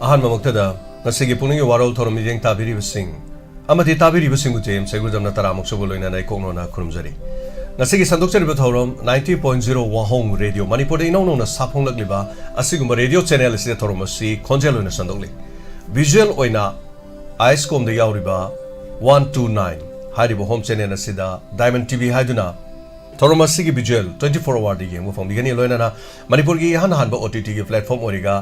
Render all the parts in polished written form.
ꯑꯍꯥꯟꯕ ꯃꯛꯇꯗ ꯉꯁꯤꯒꯤ ꯄꯨꯛꯅꯤꯡꯒꯤ ꯋꯥꯔꯣꯜ ꯊꯧꯔꯝ ꯃꯤꯠꯌꯦꯡ ꯇꯥꯕꯤꯔꯤꯕꯁꯤꯡ ꯑꯃꯗꯤ ꯇꯥꯕꯤꯔꯤꯕꯁꯤꯡꯕꯨ ꯖꯦꯝꯁ ꯁꯩꯒꯨꯔꯖꯝꯅ ꯇꯔꯥꯃꯨꯛꯁꯨꯕꯨ ꯂꯣꯏꯅꯅ ꯏꯀꯣꯛꯅꯣꯅ ꯈꯨꯔꯨꯝꯖꯔꯤ ꯉꯁꯤꯒꯤ ꯁꯟꯗꯣꯛꯆꯔꯤꯕ ꯊꯧꯔꯝ 90.0 ꯋꯥꯍꯣꯡ ꯔꯦꯗꯤꯑꯣ ꯃꯅꯤꯄꯨꯔꯗ ꯏꯅꯧ ꯅꯧꯅ ꯁꯥꯐꯣꯡꯂꯛꯂꯤꯕ ꯑꯁꯤꯒꯨꯝꯕ ꯔꯦꯗꯤꯑꯣ ꯆꯦꯅꯦꯜ ꯑꯁꯤꯗ ꯊꯧꯔꯝ ꯑꯁꯤ ꯈꯣꯟꯖꯦꯜ ꯑꯣꯏꯅ ꯁꯟꯗꯣꯛꯂꯤ ꯚꯤꯖꯨꯑꯦꯜ ꯑꯣꯏꯅ ꯑꯥꯏꯁꯀꯣꯝꯗ ꯌꯥꯎꯔꯤꯕ 129 ꯍꯥꯏꯔꯤꯕ ꯍꯣꯝ ꯆꯦꯅꯦꯜ ꯑꯁꯤꯗ ꯗꯥꯏꯃꯟ ꯇꯤꯚꯤ ꯍꯥꯏꯗꯨꯅ ꯊꯧꯔꯝ ꯑꯁꯤꯒꯤ ꯚꯤꯖꯨꯑꯦꯜ 24 ꯑꯋꯥꯔꯗ ꯌꯦꯡꯕ ꯐꯪꯕꯤꯒꯅꯤ ꯂꯣꯏꯅꯅ ꯃꯅꯤꯄꯨꯔꯒꯤ ꯏꯍꯥꯟ ꯍꯥꯟꯕ OTTꯒꯤ ꯄ꯭ꯂꯦꯠꯐꯣर्म ꯑꯣꯏꯔꯤꯕ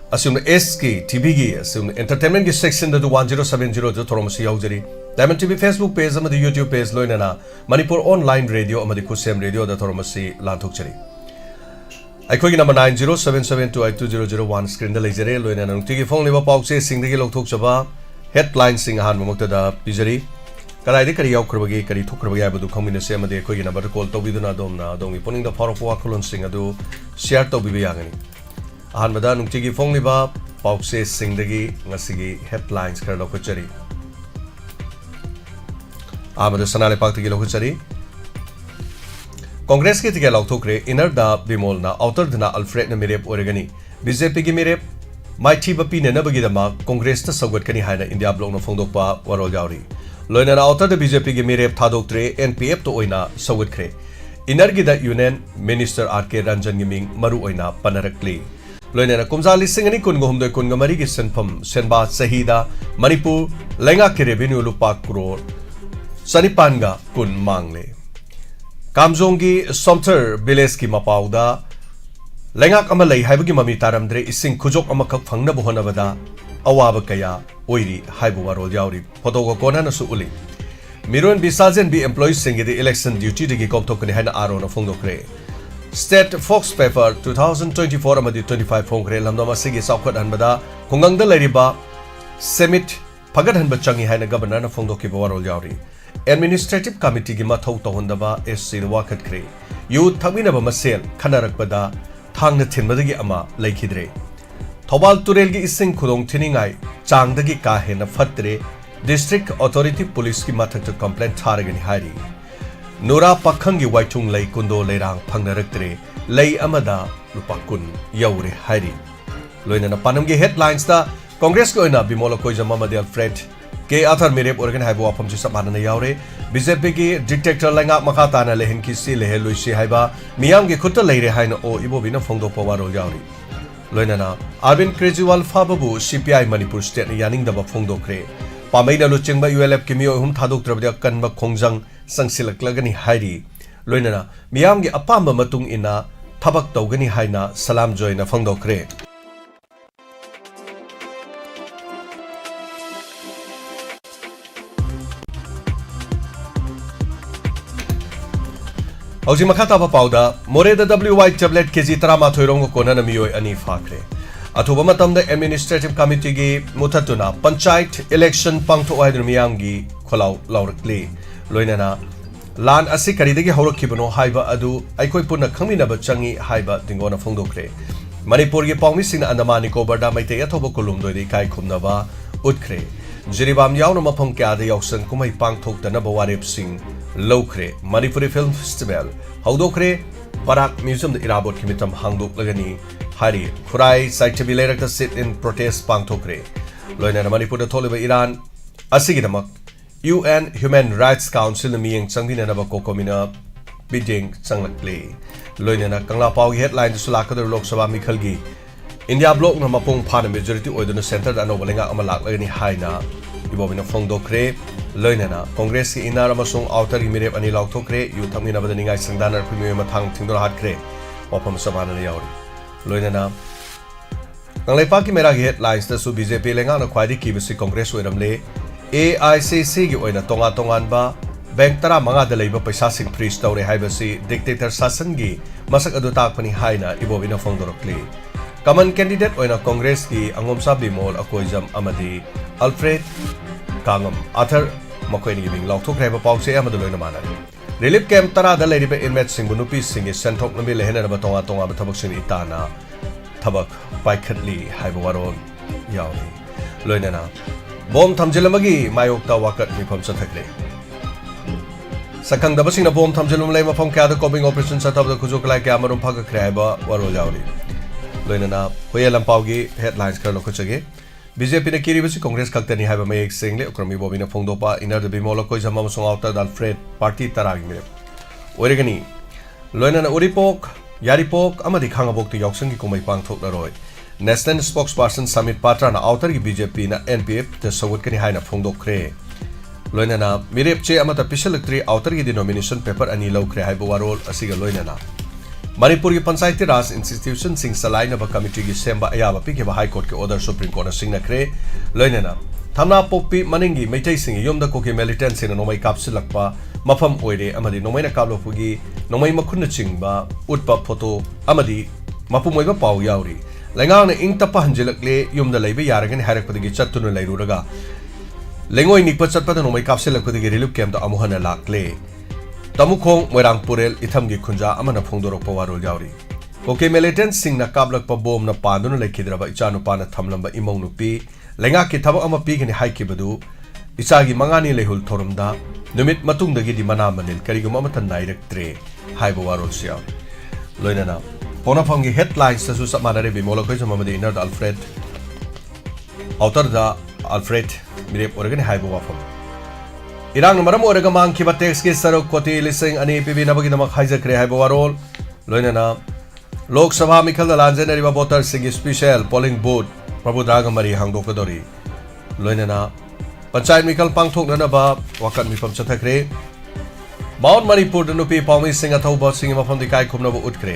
assume S की TV की assume entertainment की section द 1070 जो थोड़ा मसी याउजरी Diamond TV Facebook page अमदी YouTube page लोइना ना Manipur online radio अमदी कुसेम radio the थोड़ा मसी लांथुक चली अखोई की नंबर 9077282001 स्क्रीन द लेजरे लोइना ना नुक्ति की फोन लेवा पाउसे सिंगदगी लोकथुक चबा headline सिंग हान ममुक्त द पिजरी कदाइदे करी याउ खरबगी करी थुक खरबगी आबदु खंगिनसे अमदी अखोई की number call तौबिदुना Domna दोंगी पुनिंग the pharaoh Pova खुलन सिंग अदु शेयर तौबिबे यागनी अहमदा नुक्तिगी फोंगलिबा पाउसे सिंगदगी ngasiगी headlines खर लोखचरी आमद सनाले पाक्तगी लोखचरी कांग्रेस के तिके लौथोखरे इनर दा बिमोल ना आउटर दना अल्फ्रेड न मिरेप ओरेगनी बीजेपी की मिरेप माइथी बपी ने नबगी दमा कांग्रेस त सगवटकनी हायना इंडिया ब्लॉक न फोंगदोकपा वरोल जावरी लोइना आउटर द बीजेपी की मिरेप थादोक्त्रे एनपीएफ तो ओइना सगवटखरे इनर की द यूनियन मिनिस्टर आरके रंजन गिमिंग मरु ओइना पनरकली लोइना कुमजा लिसिंग अनि कुन गुमदोय कुन गमरी की सेनफम सेनबा सहीदा मणिपुर लेंगा के रेवेन्यू लुपा करोड़ सनिपानगा कुन मांगले कामजोंगी सोमथर विलेज की मपाउदा लेंगा अमा लई हाइबगी ममी तारमद्रे इसिंग खुजोक अमखक फंगनब होनबदा अवाब कया ओइरी हाइबु वारोल यावरी फोटो को कोना नसु उली मिरोन बिसाजेन बी एम्प्लॉइज सिंग द इलेक्शन ड्यूटी दगी कॉपथोकने हाइना आरो न फोंगदोखरे State Fox Paper 2024 amadi 25 phongre lamdama sigi saukhat hanbada khungangda leriba Summit phagat hanba changi haina governor na phongdoki warol yauri Administrative Committee gi mathau tawhondaba SC wakhat kre youth thamina ba masel khanarakpada thangna thinbadagi ama leikhidre Thobal Turel gi ising khudong thiningai changdagi ka hena phatre District Authority Police ki mathak complaint tharagani hari Nura pakhang gi waichung lei kundo leirang phangnaraktre lei amada lupakun yaure hairi loina na panam gi headlines da congress ko ina bimola koijama madel fred ke athar merep organ haibo apam ji samana na yaure bjp gi dictator lenga makata na lehin ki si lehe loisi haiba miyam gi khutta leire haina o ibo bina phongdo powaro yauri loina na arvin kejriwal fababu cpi manipur state yaning da ba phongdo kre pamai na luchingba ulf ki miyo hum thadok trabda kanba khongjang संगसिलक्लगनी हाइरी लोइनना मियामगी अपाम मतुंग इना थबक तौगनी हाइना सलाम जोइना फंगदोखरे हौजी मखाताबा पाउदा मोरेदा WY tablet KG 13 रोंग कोनना मियोय अनि फाखरे अथुबा मतमदा administrative committee गी मुथतुना panchayat election पांगथो Haider मियामगी खोलाव लाउरक्ली लोइनना लान असि करिदगी हौरखिबनो हाइबा अदु अइखोय पुना खंमिनबा चंगी हाइबा दिंगोना फोंदोखरे मणिपुर गी पाउमिसिंग अंडमान निकोबार दा मैते अथोबा कुलुम दोइदि काय खुमनबा उतखरे जिरिबाम यावनो मफम क्यादा यावसन कुमै पांगथोक्तनबा वारेपसिंग लौखरे मणिपुरी फिल्म फेस्टिवल हौदोखरे बराक म्यूजियम द इराबोट खिमितम हांगदोक्लगनी हारि खुराई साइटबि लेरकता सिट इन प्रोटेस्ट पांगथोखरे लोइना मणिपुर द थोलिबा इरान असिगिदमक UN Human Rights Council na miyang changbina na ba kokomina bidding changlakli loinana kangla paw gi headline du sulakadar lok sabha mikhalgi India block na mapung phana majority oiduna center da no balenga amalak lagani haina ibobina phongdokre loinana congress ki inar amasung outer imirep ani laukthokre yu thamina badani ngai sangdanar phimi mathang thingdor hatkre opam sabana na yauri loinana kanglaipa ki mera gi headlines da su BJP lenga na khwaidi ki bisi congress oiramle AICC की ओइना तोंगा तोंगानबा bank तरा मंगा the लेबा पैसा सिंग freeze तौरे हाइबसी dictator शासन की मसक अदु ताकपनी हाइना इबोबिना फोंदोरक्ली कमन candidate ओइना Congress की अंगोमसा बिमोल अकोइजम अमदी अल्फ्रेड कांगम आथर मकोइनी गिमिंग लाउथोखरेबा पाउसे अमदु लोइना माना रिलीफ कैंप तरा द लेरिबा इनमेट सिंग बुनुपी सिंग सेंथोक नबे लेहेनबा तोंगा तोंगा थबक सिंग इताना थबक पाइखतली हाइबा वारोन यावनी लोइना बोम थमजिलमगी मायोक्ता वाकत मिफम सथक्रे सकंगदबसिंगना बोम थमजिलम ले मफम क्यादा कॉपिंग ऑपरेशन सतबद खुजोक लाय क्या मरुम फगखरे हाइबा वारोल यावरी लोइनना होये लंपावगी हेडलाइंस कर लोखचगे बीजेपी ने किरीबसी कांग्रेस खक्तनी हाइबा मयेक सेंगले उक्रमी बोबिना फोंगदोपा इनर द बिमोल कोइ जमा मसों आउटर द अल्फ्रेड पार्टी तरागी मिरे ओरेगनी लोइनना उरिपोक यारिपोक अमदि खांगबोक ति यौक्संगी कुमै पांगथोकनरोय नेशनल स्पोक्सपर्सन समित पात्राना आउटर की बीजेपी ना एनपीएफ द सवुतकनी हाइना फोंगदोखरे लोइनना मिरेपचे अमता पिसलक्ट्री आउटर की नॉमिनेशन पेपर अनि लौखरे हाइबो वारोल असिगा लोइनना मणिपुर की पंचायती राज इंस्टीट्यूशन सिंह सलाइनब कमिटी की सेंबा अयाबा पीखेबा हाई कोर्ट के order supreme court सिंगनखरे लोइनना थमना Poppy मनिंगी Meitei Singh योमदा कोके मिलिटेंट सिंह नोमै कापसिलक्पा मफम ओइरे अमदि नोमैना कापलोपुगी नोमै मखुन चिंगबा उटपा फोटो अमदि मपुमोइबा पाउ याउरी लेंगांगना इंग तपा हंजिलकले योमदा लैबे यारगनि हारकपदगी चत्तुन लैरुरगा लेंगोइ निकपा चत्पदा नोमै कापसिलकपदगी रिलीफ कैंप अमुहना लाक्ले तमुखोंग मोइरांग पुरेल इथम की खुंजा अमना फोंदोरक वारोल याउरी कोके मिलिटेंट सिंह कापलक बोम न पांदुन लेखिद्रबा इचानुपाना थमलंबा इमौ नुपी लेंगा की थबक अमा पीगनि हाइकिबदु इचागी मंगानी लेहुल थोरमदा नुमित मतुंगदगी दि मना मनिल करिगुम अमतन नाइरक्त्रे हाइबो वारोल सिया लोइनना पोनाफंगी हेडलाइंस तसु समानरे बिमोल कोइ जममदि इनर द अल्फ्रेड आउटर द अल्फ्रेड मिरेप ओरगनि हाइबो वाफम इरांग मरम ओरगा मांगखिबा टैक्स के सरक कोटी लिसिंग अनि पिबिनबगिदमक हाइजखरे हाइबो वारोल लोइनना लोक सभा मिखल लांजेनरिबा वोटर सिंग स्पेशल पोलिंग बूथ प्रभुद्रागमरी हांगदोकदोरी लोइनना पंचायत मिखल पांगथोकनबा वाकत मिफम चथखरे माउंट मणिपुर नुपी पाउमी सिंग अथौबा सिंग मफम दिकाय खुमनबो उठखरे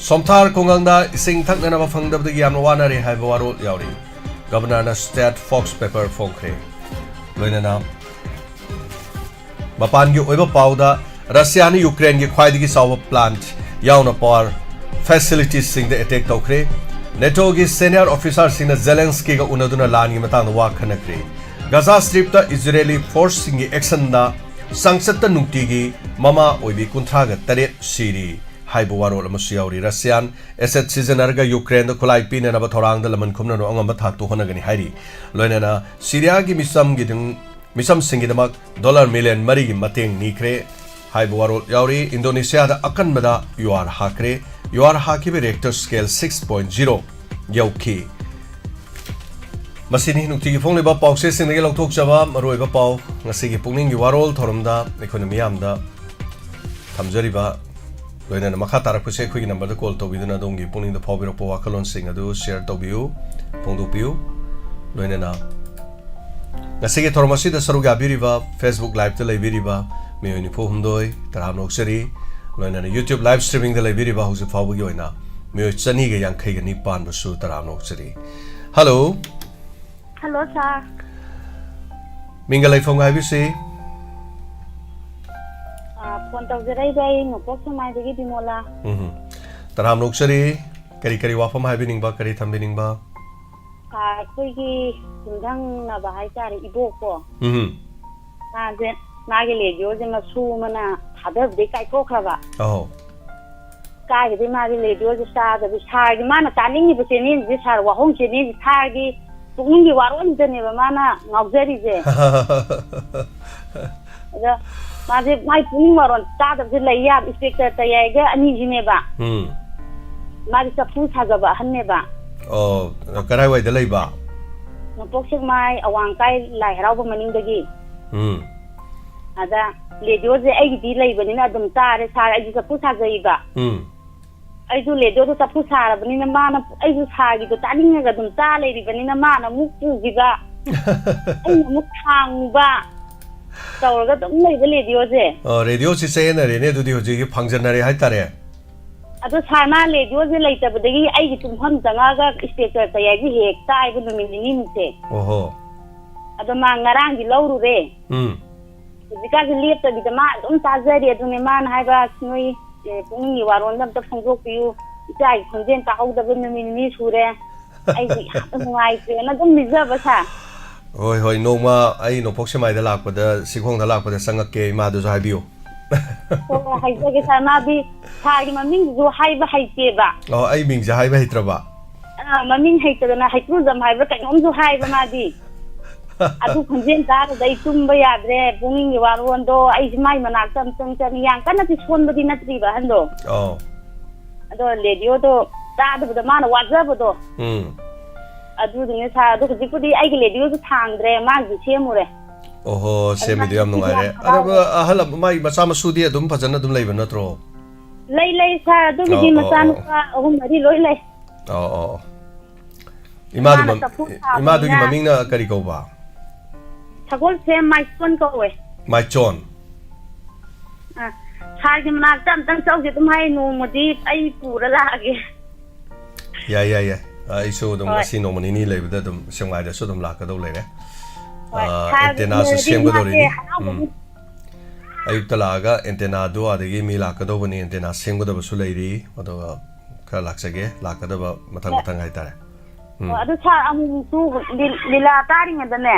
सोमथार कोंगंगदा इसिंग थकनबा फंगदबदगी याम वानारे हाइबो वारोल याउरी गवर्नर स्टेट फॉक्स पेपर फोंखरे लोइनना मपान की ओइबा पाउदा रशिया ने यूक्रेन की ख्वाइदगी साव प्लांट याउना पावर फैसिलिटीज सिंग द अटैक तौखरे नेटो की सीनियर ऑफिसर सिंग जेलेंस्की का उनदुना लान की मतांग वा खनखरे गाजा स्ट्रिप द इजरायली फोर्स सिंग एक्शन दा संसद नुक्ति की ममा ओइबी कुंथ्राग तरे सीरी हाइबो वारोल अमसियाउरी रशियन एसेट सीजनरगा यूक्रेन द खुलाई पीननबा थोरांग द लमन खुमननो अंगम थाक तो होनगनि हाइरी लोइनना सीरिया की मिसम की मिसम सिंगिदमक डॉलर मिलियन मरी की मतेंग नीखरे हाइबो वारोल याउरी इंडोनेशिया द अकनबदा युआर हाकरे युआर हाकिबे रेक्टर स्केल 6.0 यौखी मसिनी नुक्ति की फोंलेबा पाउसे सिंगगे लौथोकचबा मरोइबा पाउ ngasi की पुकनिंग की वारोल थोरमदा इकोनॉमी आमदा थमजरिबा लोइना मखा तारकपसे खुगी नंबर द कॉल तोबिदना दोंगी पुकनिंग द फावबिरपो वाखलोन सिंग अदु शेयर तोबियु फोंदोपियु लोइना ngasi की थोरमसी द सरुगा बिरिबा फेसबुक लाइव द लेबिरिबा मेयोनि फोहुमदोय तराम नोक्सरी लोइना यूट्यूब लाइव स्ट्रीमिंग द लेबिरिबा हुजु फावबगी ओइना मेयो चनी गे यांखै ग निपान बसु तराम नोक्सरी हेलो हेलो सर मिंगलाई फोंग आइबिसे फोन तौजराई बाई नोपोक समाइदगी दिमोला तराम नोक्सरी करी करी वाफम हाइबिनिंगबा करी थम्बिनिंगबा ꯑꯩꯈꯣꯏꯒꯤ ꯌꯨꯝꯊꯪꯅꯕ ꯍꯥꯏꯇꯥꯔꯦ ꯏꯕꯣꯛꯀꯣ ꯃꯥꯁꯦ ꯃꯥꯒꯤ ꯔꯦꯗꯤꯑꯣꯁꯦ ꯃꯁꯨ ꯑꯃꯅ ꯊꯥꯗꯕꯗꯩ ꯀꯥꯏꯊꯣꯛꯈ꯭ꯔꯕ ꯀꯥꯏꯒꯤꯗꯩ ꯃꯥꯒꯤ ꯔꯦꯗꯤꯑꯣꯁꯦ ꯇꯥꯗꯕꯤ ꯁꯥꯔꯒꯤ ꯃꯥꯅ ꯇꯥꯅꯤꯡꯉꯤꯕ ꯆꯦꯅꯦꯜꯁꯦ ꯁꯥꯔ ꯋꯥꯍꯣꯡ ꯆꯦꯅꯦꯜꯁꯦ ꯁꯥꯔꯒꯤ ꯄꯨꯛꯅꯤꯡꯒꯤ ꯋꯥꯔꯣꯜꯗꯅꯦꯕ ꯃꯥꯅ ꯉꯥꯎꯖꯔꯤꯁꯦ ꯑꯗ ꯃꯥꯁꯦ ꯃꯥꯏ ꯄꯨꯛꯅꯤꯡ ꯋꯥꯔꯣꯜ ꯇꯥꯗꯕꯁꯦ ꯂꯩ ꯌꯥꯕ ꯏꯟꯁꯄꯦꯛꯇꯔ ꯇꯌꯥꯏꯒ ꯑꯅꯤꯁꯤꯅꯦꯕ ꯃꯥꯗꯤ ꯆꯐꯨ ꯁꯥꯖꯕ ꯑꯍꯟꯅꯦꯕ Oh, karai wai dalai ba. Nopok mai awang kai lai harau maning-dagi. Ada radio je ai di lai bani na dum tare sar ai sa pu sa jai ba. Ai du radio to sa pu sar bani na ma na ai du sa gi to taning ga dum ta lai ri bani na ma na mu pu gi ba. Ai mu khang ba. Tawra ga dum lai ga radio je. Oh, radio si sai na re ne du di hoji gi phangjan na re hai tare. Ado sana radio je lai ta badagi ai gi tum ham janga ga speaker ta ya gi hek tai bu min ni se. Oho. Ado ma ngarang gi lauru re. Jika gi liep ta bi ta ma dum ta jari adu ne man hai ba snoi pung ni waron dam ta phongok piu jai khonjen ta hau da bu min ni sure. Ai gi ngai pe na dum mi ja ba sa. Hoi hoi no ma ai no pok semai da lak pa da sikhong da lak pa da sangak ke ma du hai biu. Oh, hai jage sana bi thagi maming jo hai ba hai te ba. Oh, ai ming ja hai ba hitra ba. Maming hai ta na hai tu jam hai ba kai om jo hai ba ma di. Adu khonjen ta dai tum ba ya dre punging ni waron do ai mai manak tam tam tam yang kana ti son ba di na tri ba hando. Oh. Ado radio do ꯇꯥꯗꯕꯗ ꯃꯥꯅ ꯋꯥꯖꯕꯗꯣ ꯑꯗꯨꯗꯨꯅꯦ ꯁꯥꯔ ꯑꯗꯣ ꯍꯧꯖꯤꯛꯄꯨꯗꯤ ꯑꯩꯒꯤ ꯔꯦꯗꯤꯑꯣꯁꯨ ꯊꯥꯡꯗ꯭ꯔꯦ ꯃꯥꯒꯤꯁꯨ ꯁꯦꯝꯃꯨꯔꯦ ꯑꯣꯍꯣ ꯁꯦꯝꯃꯤꯗꯣ ꯌꯥꯝ ꯅꯨꯡꯉꯥꯏꯔꯦ ꯑꯗꯨꯒ ꯑꯍꯜ ꯃꯥꯒꯤ ꯃꯆꯥ ꯃꯁꯨꯗꯤ ꯑꯗꯨꯝ ꯐꯖꯅ ꯑꯗꯨꯝ ꯂꯩꯕ ꯅꯠꯇ꯭ꯔꯣ ꯂꯩ ꯁꯥꯔ ꯑꯗꯨꯒꯤꯗꯤ ꯃꯆꯥꯅꯨꯄꯥ 3-4 ꯂꯣꯏ ꯂꯩ 이마두기 마밍나 까리 거봐 사골샘 마이촌 거왜 마이촌 사기 막 짬짬 싸우게 좀 하이 노모디 아이 뿌라라게 야야야 아이소 좀 같이 노모니니 레비다 좀 생활에서 좀 라카도 레래 엔테나스 셈거도리 아유탈라가 엔테나도 아데기 미 라카도 보니 엔테나 셈거도 술레리 어도 그 락사게 라카도 마탕 하이타래 aduh sa amusu lila taring ada ne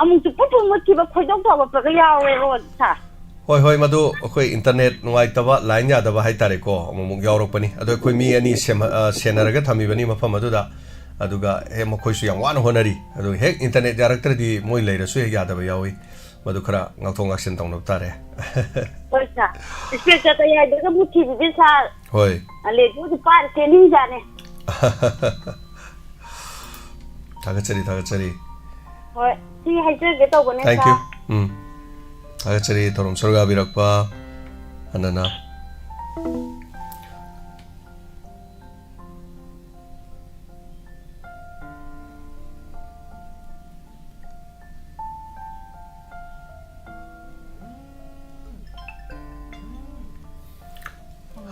amusu putu muti ba khoi dok thawa pra ya we ro sa hoi madu khoi internet nuai taba line ya da ba hai tare ko amung yaurok pani adu khoi mi ani senaraga thami bani mafam adu da aduga he mo khoi su yang wan honari adu he internet director di moi leira su ya da ba yawi madu khara ngakthong action tong no tare hoi sa special ta ya da muti bi sa hoi ale du par kening jane 다가짜리 ꯍꯣꯏ ꯁꯤ ꯍꯥꯏꯖꯒꯦ ꯇꯧꯕꯅꯦ Thank you 다가짜리 도롱 서로가 비락바 하나나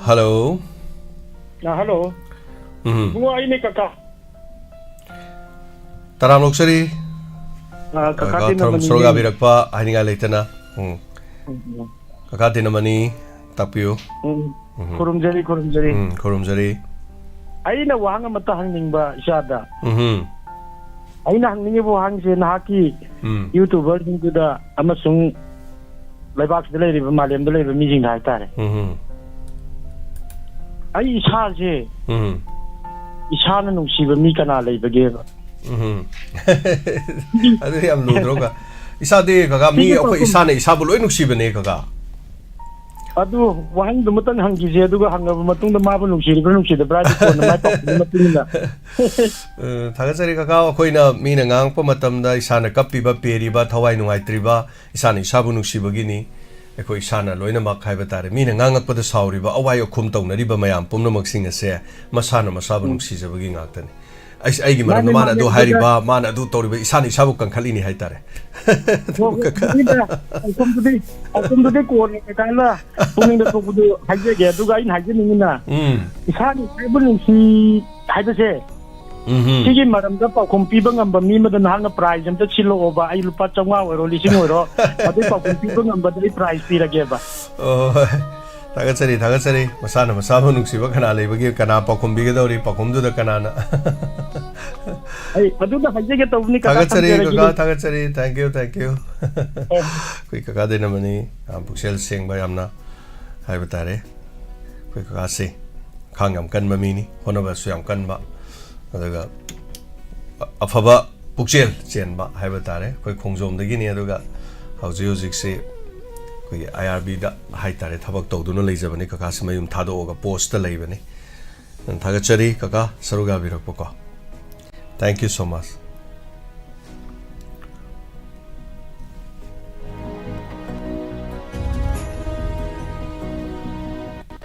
Hello hello bunga ini kakak Taram Luxury kakak Taram Soroga Birakpa Haninga Leitana Kakak Dinamani Tapio Kurum jari Aina wahanga mata hangning ba isada Aina hangning bo hang se nahaki YouTuber da amasung Laibak dalai riba malem dalai riba mijing hai tare Ai isa je isana nungsiba mi kana leibage ba adu yam ludroga isa de kaga mi ko isana isabu loi nuksibane kaga adu wahang dumatan hangji je aduga hangaba matungda mabu nuksida bradi ko na mai pak matungda thagachari kaga khoina mi na ngang pa matamda isana kappiba periba thawai nungai triba isana isabu nuksibagini ꯑꯩꯈꯣꯏ ꯏꯁꯥꯅ ꯂꯣꯏꯅꯃꯛ ꯍꯥꯏꯕ ꯇꯥꯔꯦ ꯃꯤꯅ ꯉꯥꯡꯉꯛꯄꯗ ꯁꯥꯎꯔꯤꯕ ꯑꯋꯥꯏ ꯑꯈꯨꯝ ꯇꯧꯅꯔꯤꯕ ꯃꯌꯥꯝ ꯄꯨꯝꯅꯃꯛꯁꯤꯡ ꯑꯁꯦ ꯃꯁꯥꯅ ꯃꯁꯥꯕꯨ ꯅꯨꯡꯁꯤꯖꯕꯒꯤ ꯉꯥꯛꯇꯅꯤ ꯑꯩꯒꯤ ꯃꯔꯝꯗ ꯃꯥꯅ ꯑꯗꯨ ꯍꯥꯏꯔꯤꯕ ꯃꯥꯅ ꯑꯗꯨ ꯇꯧꯔꯤꯕ ꯏꯁꯥꯅ ꯏꯁꯥꯕꯨ ꯀꯟꯈꯠꯂꯤꯅꯤ ꯍꯥꯏꯇꯥꯔꯦ ꯑꯁꯣꯝꯗꯗꯤ ꯀꯣꯟꯅ ꯀꯩꯀꯥꯅ ꯄꯨꯛꯅꯤꯡꯗ ꯊꯣꯛꯄꯗꯨ ꯍꯥꯏꯖꯒꯦ ꯑꯗꯨꯒ ꯑꯩꯅ ꯍꯥꯏꯖꯅꯤꯡꯉꯤꯅ ꯏꯁꯥꯅ ꯏꯁꯥꯕꯨ ꯅꯨꯡꯁꯤ ꯍꯥꯏꯕꯁꯦ Sige madam da pakum piba ngamba mi madan hanga prize amta chilo oba ai lupa 500 euro lising euro adu pakum piba ngamba dai prize pirage ba thagachari masana masabu nuksiba kana leibagi kana pakum biga dori pakum du da kana na ai adu da hajege tawni ka thagachari thank you koi kaka de na mani puksel seng ba yamna hai batare koi kaka se khangam kan mami ni honaba su yam kan ba ꯑꯗꯨꯒ ꯑꯐꯕ ꯄꯨꯛꯆꯦꯜ ꯆꯦꯟꯕ ꯍꯥꯏꯕ ꯇꯥꯔꯦ ꯑꯩꯈꯣꯏ ꯈꯣꯡꯖꯣꯝꯗꯒꯤꯅꯤ ꯑꯗꯨꯒ ꯍꯧꯖꯤꯛꯁꯦ ꯑꯩꯈꯣꯏꯒꯤ IRBꯗ ꯍꯥꯏꯇꯥꯔꯦ ꯊꯕꯛ ꯇꯧꯗꯨꯅ ꯂꯩꯖꯕꯅꯤ ꯀꯀꯥꯁꯤ ꯃꯌꯨꯝ ꯊꯥꯗꯣꯛꯑꯒ ꯄꯣꯁꯇ ꯂꯩꯕꯅꯤ ꯊꯥꯒꯠꯆꯔꯤ ꯀꯀꯥ ꯁꯔꯨꯛ ꯌꯥꯕꯤꯔꯛꯄꯀꯣ Thank you so much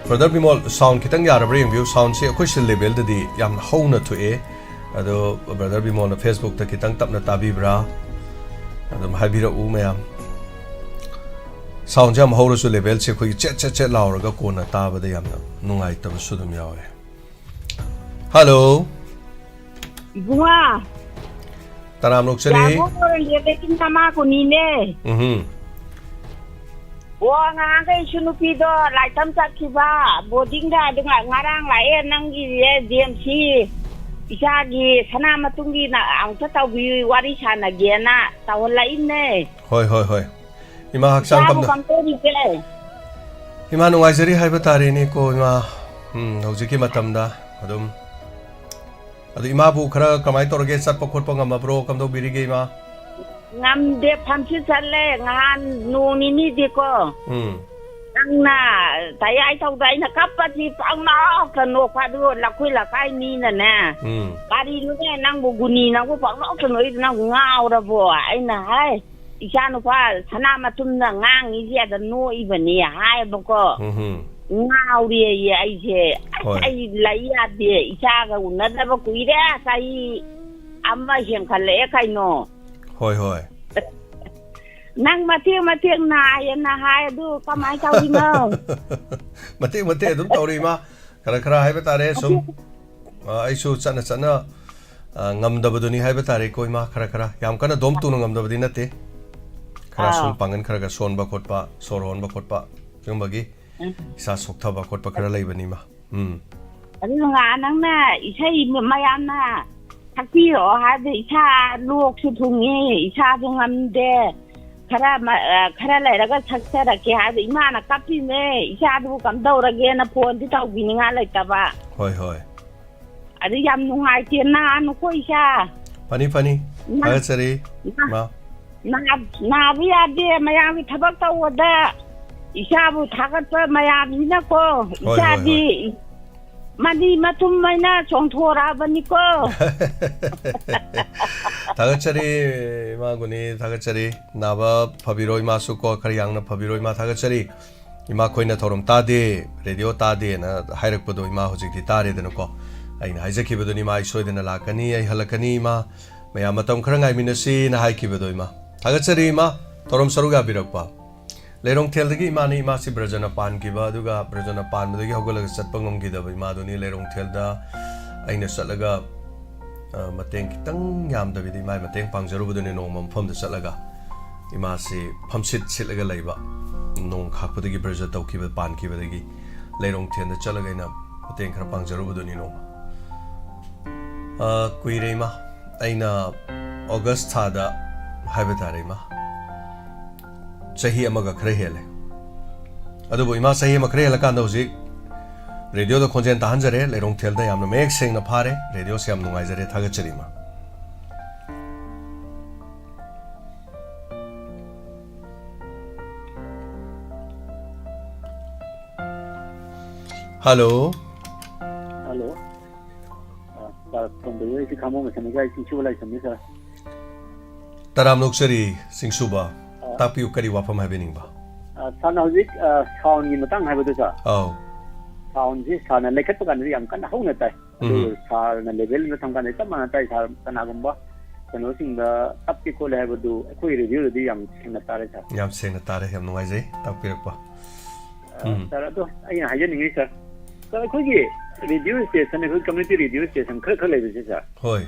Brother Bimol sound kitang yarabra yung view sound se akhoi sil level da di yam hauna thoe ado Brother Bimol na Facebook ta kitang tapna tabibra ado habira u mayam sound jam haura su level se khoi chet lauraga kona taba da yam nungai tab sudum yawe Hello Bunga Taram Luxury Jago ye bekin tama ko ni ne Wah ngangai sunupi do lai tam sakiba boarding da dengan ngarang lai nanggi DMC isagi sana matungi na ang tataw bi warisan na gena tawon lain ne hoi ima haksang tamda ima nungai jari haiba tare ni ko ima hojiki matamda adum adu ima bu khara kamai torge satpa khotpa ngam bro kamdo birige ima ngam de phamsi challe ngan nuni ni di ko Nangna tayai tau dai na kapati pangna kano padu lakui lakai ni na na kari lu ne nang bu guni nang bu pangna kano I nang ngau ra bo ai na hai isha no pa sana matum na ngang I ya da no I bani hai ba ko ngau ri ai je ai lai ya de isha ga unna da ba kui re sai amma hem khale kai no hoi Nang matiang na yan na hai du kamay tao di mo. Mati dum tawri ma kara hai batare sum ai su chana ngam da baduni hai batare koi ma kara yam kana dom tu ngam da badin nate kara sum pangan kara son ba khotpa soron ba khotpa yung bagi sa sokta ba khotpa kara lai bani ma Adi nga nang na isai mayam na takti ro ha de isa lok su thungi isa thungam de khara lai raga saksara ke ha imana kapi me isa du kam daurage na phone ti tau bininga lai ta ba hoi adi yam nungai ti na anu ko isa pani agachari ma na biya de mayam thabak taw da isa bu thagat pa mayam ni na ko isa di mani matum mai na chongthora bani ko Thagachari ma guni thagachari naba phabiroi ma su ko kharyang na phabiroi ma thagachari ima koina thorom ta de radio ta de na hairak pado ima hojik di ta re de ko aina haijaki baduni ma isoi de na lakani ai halakani ma maya matam kharangai minasi na haiki bado ima thagachari ma thorom saruga birakpa Lerong tel dagi ima ni ima si brajana pan ki ba duga brajana pan dagi hogolaga satpa ngomgi da ima duni lerong tel da aina satlaga mateng kitang yam da bidi mai mateng pangjaru budune nong mampham da satlaga ima si phamsit sitlaga laiba nong khakpa dagi braja tawki ba pan ki ba dagi lerong tel da chalaga ina mateng khara pangjaru buduni nong kuire ima aina August tha da haibetare ima Sahi amaga khare hele adubo ima sahi ama khare hela kan da hojik radio da khonjen ta hanjare lerong thel da yamna mek seng na phare radio se yam nungai jare thagachari ma Hello from the way to come on and guys in chula some sir Taram Nuksari Singsuba Tapiu kari wapam happening ba San Hojik sound in matang have to Oh sound this sana lekat kan ri am kan hau na tai sa na level na thang kan ta ma tai sa kana gamba kano sing da tap ki ko le have do koi review di am sing na tare sa yam sing na tare hem ngai jai tapirak ba sara to ai ha yen ngi sa sa ko gi radio station ko community radio station khar le bi sa hoi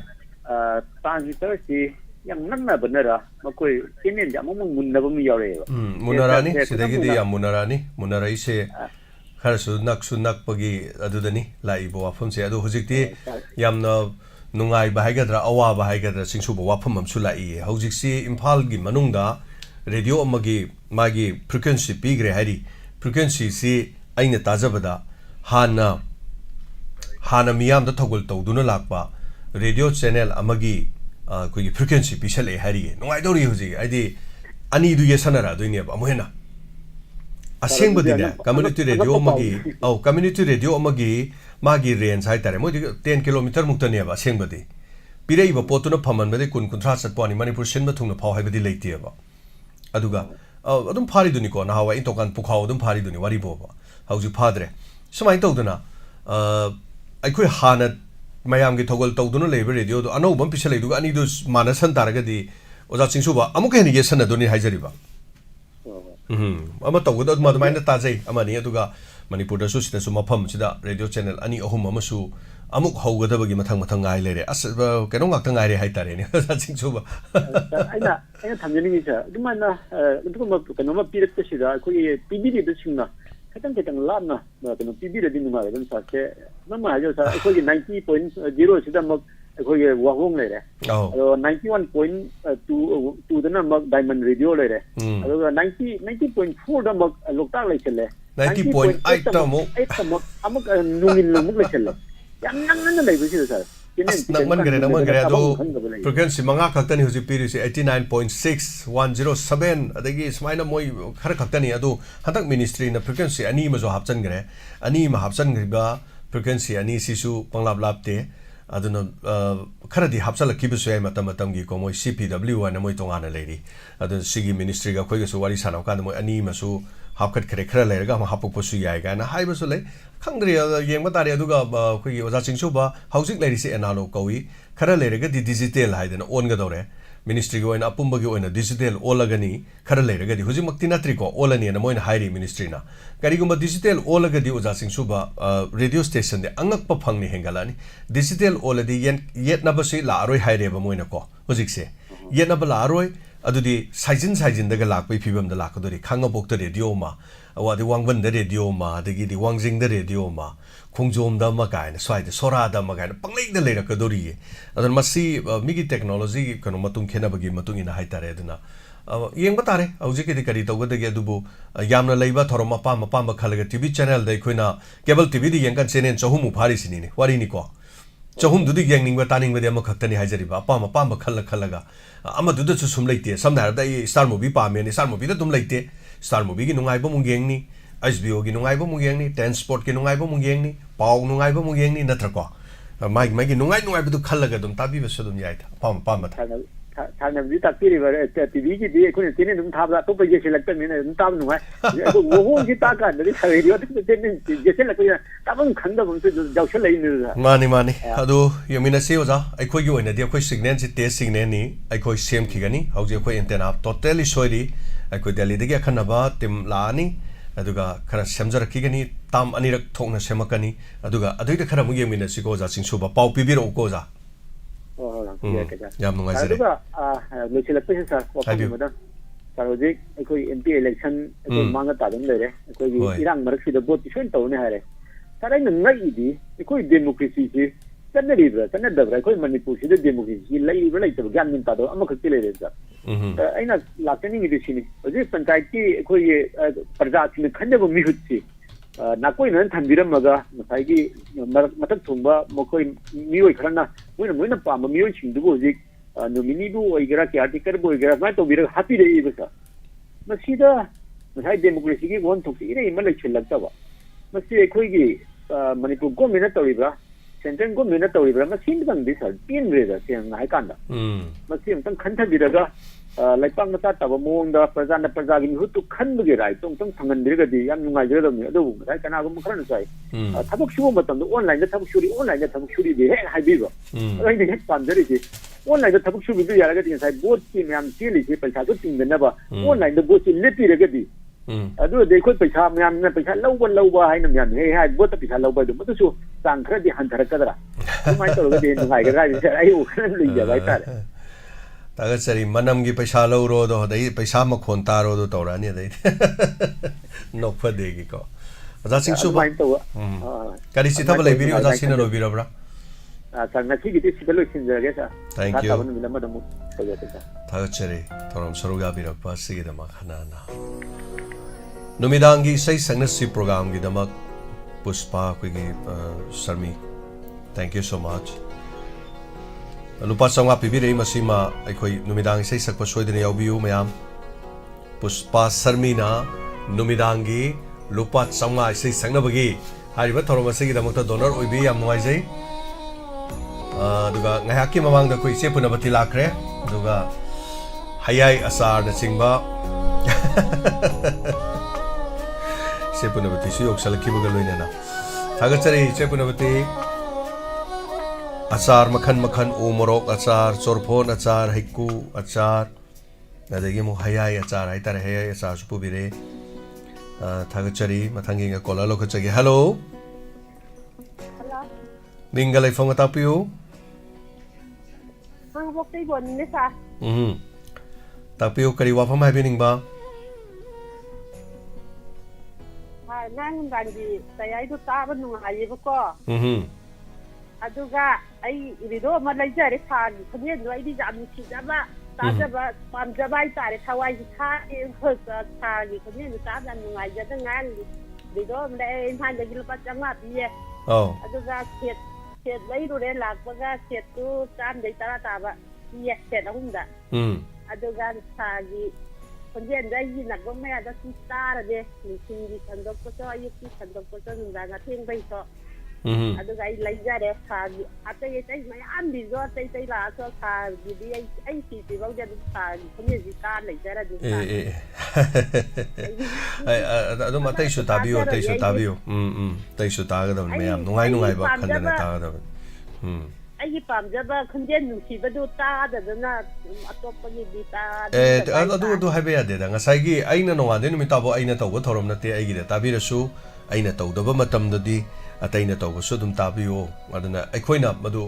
transmitter si yang nanna benara makoi kinen ja mong munna bum yore munarani sidagi di am munarai se khar sunak pagi adudani lai bo wafam se adu hojikti yamna nungai ba haigadra awa ba haigadra singsu bo wafam am su lai hojik si imphal gi manungda radio amagi magi frequency pigre hari frequency si aina tajabada hana miyam da thogol tawduna lakpa radio channel amagi कोई frequency पिछले हरी है नोंगाई दौरी होजी आइदि अनि दु ये सनरा दुइने अमुहेना असेंग बदिने community radio मगी community radio मगी मागी range high तारे मोदि 10 किलोमीटर मुक्तने बा असेंग बदि पिरेइ बा पोतुना फमन बदि कुन कुंथ्रा सतपानी मणिपुर सिनबा थुंगना फाव हाइबदि लेइते बा अदुगा अदुम फारि दुनि को नाहावा इंतोकान पुखाव अदुम फारि दुनि वारि Boba हौजि फाद्रे समाइ तौदना अइखोइ Hana mayam gi thogol tawduna lebe radio do anau bam pisale du ani do manasan taragadi oja singsuba amuk heni ge sana doni haijariba ama tawgada ma maina tajai amani aduga manipur da su sita su mafam sida radio channel ani ahum amasu amuk howgada bagi mathang ngai lere as keno ngak ngai re haitare ni oja singsuba aina thamjani ni sa dumana dukuma keno ma pirat sida ko ye pbd do singna ketang lana keno pbd din ma ga sa ke nama aja sa ko ye 90.0 sida mak ko ye wahong le re 91.2 da na mak diamond radio le re ado 90.4 da mak lokta le chele 90.8 ta mo 8 ta mak amak nungin muk le chele yang nan le bi sa Nangman gare ado frequency manga khaktani huji piri si 89.6 107 adagi smaina moi khar khaktani ado hatak ministry na frequency ani ma jo hapchan gare ani ma hapchan griba frequency ani sisu panglap lapte aduna kharadi hapsala kibusu ay matam gi ko moi CPW na moi tongana leiri adu sigi ministry ga khoi ga su wari sanau kan moi ani ma su hapkat khare khara leiraga ma hapuk pasu yai ga na hai basu le khangdri yeng ma tari aduga khoi gi oja chingsu ba housing leiri se enalo kawi khara leiraga di digital haidana on ga dore ministry go ina apumba gi oina digital olagani khara leiraga di huji makti natri ko olani na moina hairi ministry na kari gumba digital olaga di oja chingsu ba radio station de angak pa phangni hengalani digital oladi yet na basi la aroi haire ba moina ko hujik se yet na ba la aroi adudi saijin daga lakpai phibam da lakadori khanga bokta radio ma awadi wangban da radio ma adagi di wangjing da radio ma khongjom da ma kaina swai da sora da ma kaina panglei da leira kadori adon masi migi technology kano matung khena bagi matung ina haitare aduna yeng batare auji ke di kari tawga da ge dubu yamna leiba thoroma pam khalaga tv channel da khoina cable tv di yengkan channel chohumu phari sini ne wari ni ko chohum dudi yang ningba taning ba de ma khaktani haijariba pam khalaga ama dudu chu sum leite samna har da star movie pa me ni star movie da tum leite star movie gi nungai ba mungeng ni HBO gi nungai ba mungeng ni transport gi nungai ba mungeng ni pau nungai ba mungeng ni natra ko mai gi nungai ba du khalaga dum tabi ba sudum yai tha pam ma thana vi ta piri ba TV gi di ko ni dum thabla to ba je select ni dum tab nungai wo ho gi ta ka ni sa radio de je select ya ta bang khanda bum se jau se lai ni mani adu yamina se oja ai khoi gi oina di khoi signal si test signal ni ai khoi sem ki gani hauji khoi antenna totally soiri ai khoi delhi de gi khana ba tim la ni aduga khara semjar ki gani tam anirak thokna semakani aduga adui de khara mu yamina si ko ja singsu ba pau pibiro ko ja yam nungai jare aduga lochila pese sa ko madan sarojik ekoi MP election ekoi manga ta dum lere ekoi irang marak si da bot isen to ne hare sarai ngai idi ekoi democracy ji tanribra tanadabra ekoi manipur si da democracy lai ba lai to gyan min ta do ama khati lere sa aina lakani ngi sini oje panchayat ki ekoi praja ki khande bo mi hutsi nakoi nan thambiram maga masai gi matak thumba mokoi mioi kharana moina pa ma mioi ching du bo ji nomini bu oigera ki article bo oigera ma to bira happy rei basa masida masai democracy gi won thok ire ma lai chilak ta ba masi ekoi gi manipur government ta ribra central government ta ribra ma sin bang dis pin re da siang ngai kan da masi am tang khan tha bira ga laipang mata ta ba mong da praja gi hu tu khan bu ge rai tong thangan bira ga di yam nungai jera da mi adu rai kana ga mukran sai thabuk shu matam do online da thabuk shuri be hai bi ba ai de pan jari ji online da thabuk shu bi ya ga di sai bot ki myam ti li ji paisa tu ting na ba online da bot ti lepi re ga di adu de khoi paisa myam na paisa lau ba hai na myam hai bot ta paisa lau ba du ma tu su sang khra di han thar ka dra mai to ga di nungai ga rai ai u khan li ja bai ta taga sari manam gi paisa ro do dai paisa ma khon ta ro do torani dai nok pha de gi ko aja sing su ba kari si thab lai biri aja sin ro bira bra sang na chi gi ti sibelo sin ja ga sa thank you ta taga sari thoram saru ga bira pa si da ma khana na numidangi sai sangna si program gi da ma puspa ko gi sarmi thank you so much lupa sangwa pibirei masima aikhoi numidang sei sakpa soidene yaubiu mayam puspa sarmina numidangi lupa sangwa sei sangnabagi hariba thoroma sei damakta donor oibi yam nuai jai duga ngayaki mamang da koi se punabati lakre duga hayai asar na chingba se punabati su yoksal kibuga loina na thagachari se punabati achar makhan umorok achar chorphon achar haiku achar adagi mo hayai achar hai tar hayai achar supu bire thagachari mathangi nga kola lokachagi hello ningalai phone tapiu ang boktai bon ne sa tapiu kari wafam hai biningba ha nang ganji sayai du ta ba nungai ba ko aduga ai rido ma lai jare tha khane no ai di jam chi jaba ta jaba pam jaba ai tare thawai tha e khosa tha gi khane no ta dan ngai ja da ngan rido le han ja gil pa changa pi aduga ꯁꯦꯠ ꯂꯩꯔꯨꯔꯦ ꯂꯥꯛꯄꯒ ꯁꯦꯠꯇꯨ ꯆꯥꯝꯗꯩ 10 ꯇꯥꯕ set 3ꯗ ꯑꯗꯨꯒ ꯊꯥꯒꯤ ꯈꯣꯟꯖꯦꯜꯗ ꯑꯩꯒꯤ ꯅꯥꯀꯣꯡ ꯃꯌꯥꯗ ꯁꯨꯝ ꯇꯥꯔꯗꯤ ꯅꯨꯡꯊꯤꯟꯒꯤ ꯁꯟꯗꯣꯛꯄꯁꯨ ꯑꯌꯨꯛꯀꯤ ꯁꯟꯗꯣꯛꯄꯁꯨ ꯅꯨꯡꯗꯥꯡ ꯑꯊꯦꯡꯕꯩꯁꯨ ꯑꯗꯨꯒ ꯑꯩ ꯂꯩꯖꯔꯦ ꯊꯥꯒꯤ ꯑꯇꯩ ꯃꯌꯥꯝꯗꯤꯁꯨ ꯑꯇꯩ ꯂꯥꯛꯑꯁꯨ ꯊꯥꯒꯤꯗꯤ ꯑꯩ ꯁꯤꯗ꯭ꯔꯤꯐꯥꯎꯗꯤ ꯑꯗꯨꯝ ꯊꯥꯒꯤ ꯈꯣꯟꯖꯦꯜꯁꯤ ꯇꯥꯔ ꯂꯩꯖꯔꯦ ꯑꯗꯨꯝ ꯑꯗꯨꯝ ꯑꯇꯩꯁꯨ ꯇꯥꯕꯤꯌꯨ ꯑꯇꯩꯁꯨ ꯇꯥꯕꯤꯌꯨ ꯑꯇꯩꯁꯨ ꯇꯥꯒꯗꯕꯅꯤ ꯃꯌꯥꯝ ꯅꯨꯡꯉꯥꯏꯕ ꯈꯟꯗꯅ ꯇꯥꯒꯗꯕꯅꯤ ꯑꯩꯒꯤ ꯄꯥꯝꯖꯕ ꯈꯣꯟꯖꯦꯜ ꯅꯨꯡꯁꯤꯕꯗꯨ ꯇꯥꯗꯗꯅ ꯑꯇꯣꯞꯄꯒꯤꯗꯤ ꯑꯗꯨ ꯍꯥꯏꯕ ꯌꯥꯗꯦꯗ ꯉꯁꯥꯏꯒꯤ ꯑꯩꯅ ꯅꯣꯡꯉꯥꯟꯗꯩ ꯅꯨꯃꯤꯠꯇꯥꯐꯥꯎ ꯑꯩꯅ ꯇꯧꯕ ꯊꯧꯔꯝ ꯅꯠꯇꯦ ꯑꯩꯒꯤꯗ ꯇꯥꯕꯤꯔꯁꯨ ꯑꯩꯅ ꯇꯧꯗꯕ ꯃꯇꯝꯗꯗꯤ ꯑꯇꯩꯅ ꯇꯧꯕꯁꯨ ꯑꯗꯨꯝ ꯇꯥꯕꯤꯌꯣ ꯑꯗꯨꯅ ꯑꯩꯈꯣꯏꯅ ꯃꯗꯨ